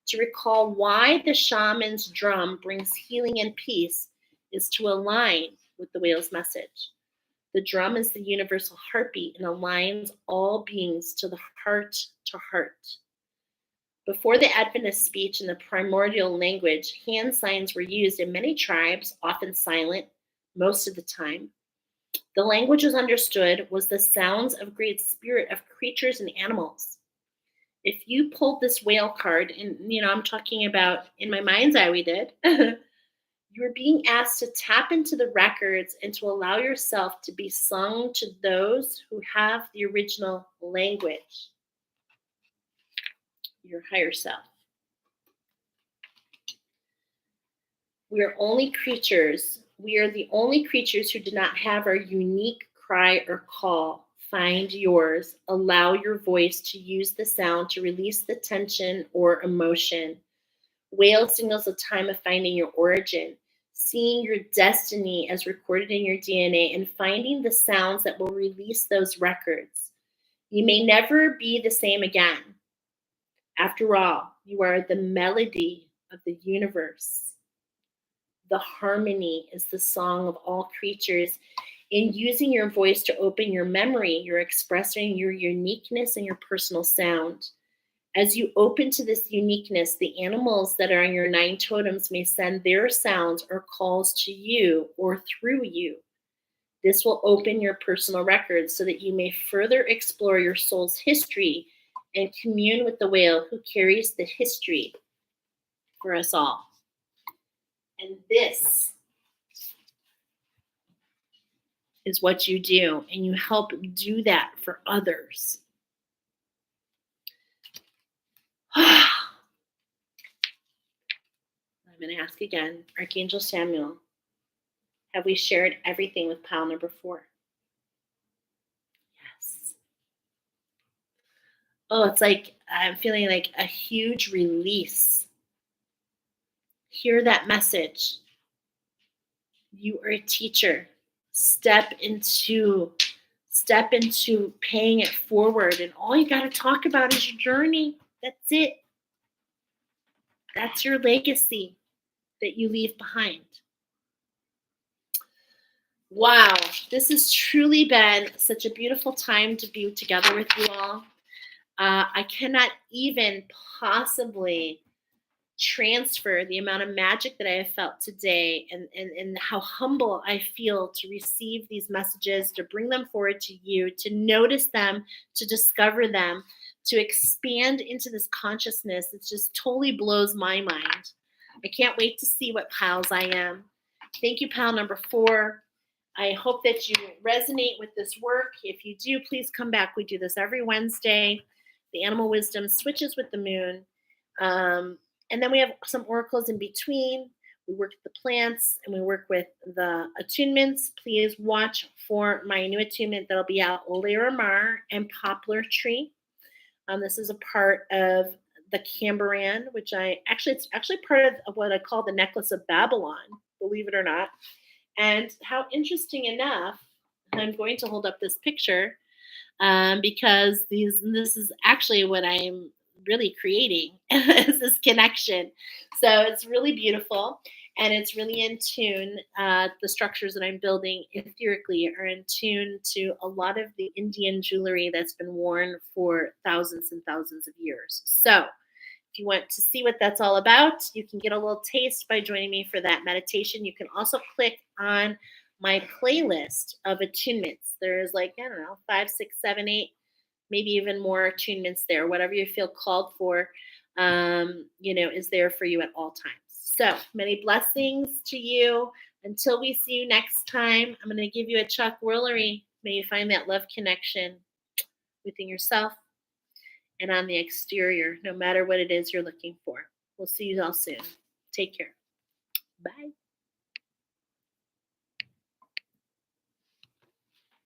To recall why the shaman's drum brings healing and peace is to align with the whale's message. The drum is the universal heartbeat and aligns all beings to the heart to heart. Before the advent of speech and the primordial language, hand signs were used in many tribes, often silent most of the time. The language was understood was the sounds of great spirit of creatures and animals. If you pulled this whale card, and I'm talking about in my mind's eye, we did, you're being asked to tap into the records and to allow yourself to be sung to those who have the original language, your higher self. We are the only creatures who do not have our unique cry or call. Find yours. Allow your voice to use the sound to release the tension or emotion. Whale signals a time of finding your origin, seeing your destiny as recorded in your DNA, and finding the sounds that will release those records. You may never be the same again. After all, you are the melody of the universe. The harmony is the song of all creatures. In using your voice to open your memory, you're expressing your uniqueness and your personal sound. As you open to this uniqueness, the animals that are on your 9 totems may send their sounds or calls to you or through you. This will open your personal records so that you may further explore your soul's history and commune with the whale who carries the history for us all. And this is what you do, and you help do that for others. I'm going to ask again, Archangel Samuel, have we shared everything with pile number 4? Yes. Oh, it's like I'm feeling like a huge release. Hear that message. You are a teacher. Step into paying it forward, and all you got to talk about is your journey. That's it. That's your legacy that you leave behind. Wow, this has truly been such a beautiful time to be together with you all. I cannot even possibly transfer the amount of magic that I have felt today, and how humble I feel to receive these messages, to bring them forward to you, to notice them, to discover them, to expand into this consciousness. It just totally blows my mind. I can't wait to see what piles I am. Thank you, pile number 4. I hope that you resonate with this work. If you do, please come back. We do this every Wednesday. The animal wisdom switches with the moon. And then we have some oracles in between. We work with the plants and we work with the attunements. Please watch for my new attunement that'll be out, Laramar and Poplar Tree. This is a part of the Cambaran, which it's actually part of what I call the Necklace of Babylon, believe it or not. And how interesting enough, I'm going to hold up this picture because this is actually what I'm really creating is this connection. So it's really beautiful, and it's really in tune. The structures that I'm building etherically are in tune to a lot of the Indian jewelry that's been worn for thousands and thousands of years. So if you want to see what that's all about, you can get a little taste by joining me for that meditation. You can also click on my playlist of attunements. There's 5, 6, 7, 8, maybe even more attunements there. Whatever you feel called for, is there for you at all times. So many blessings to you. Until we see you next time, I'm going to give you a Chuck Woolery. May you find that love connection within yourself and on the exterior, no matter what it is you're looking for. We'll see you all soon. Take care. Bye.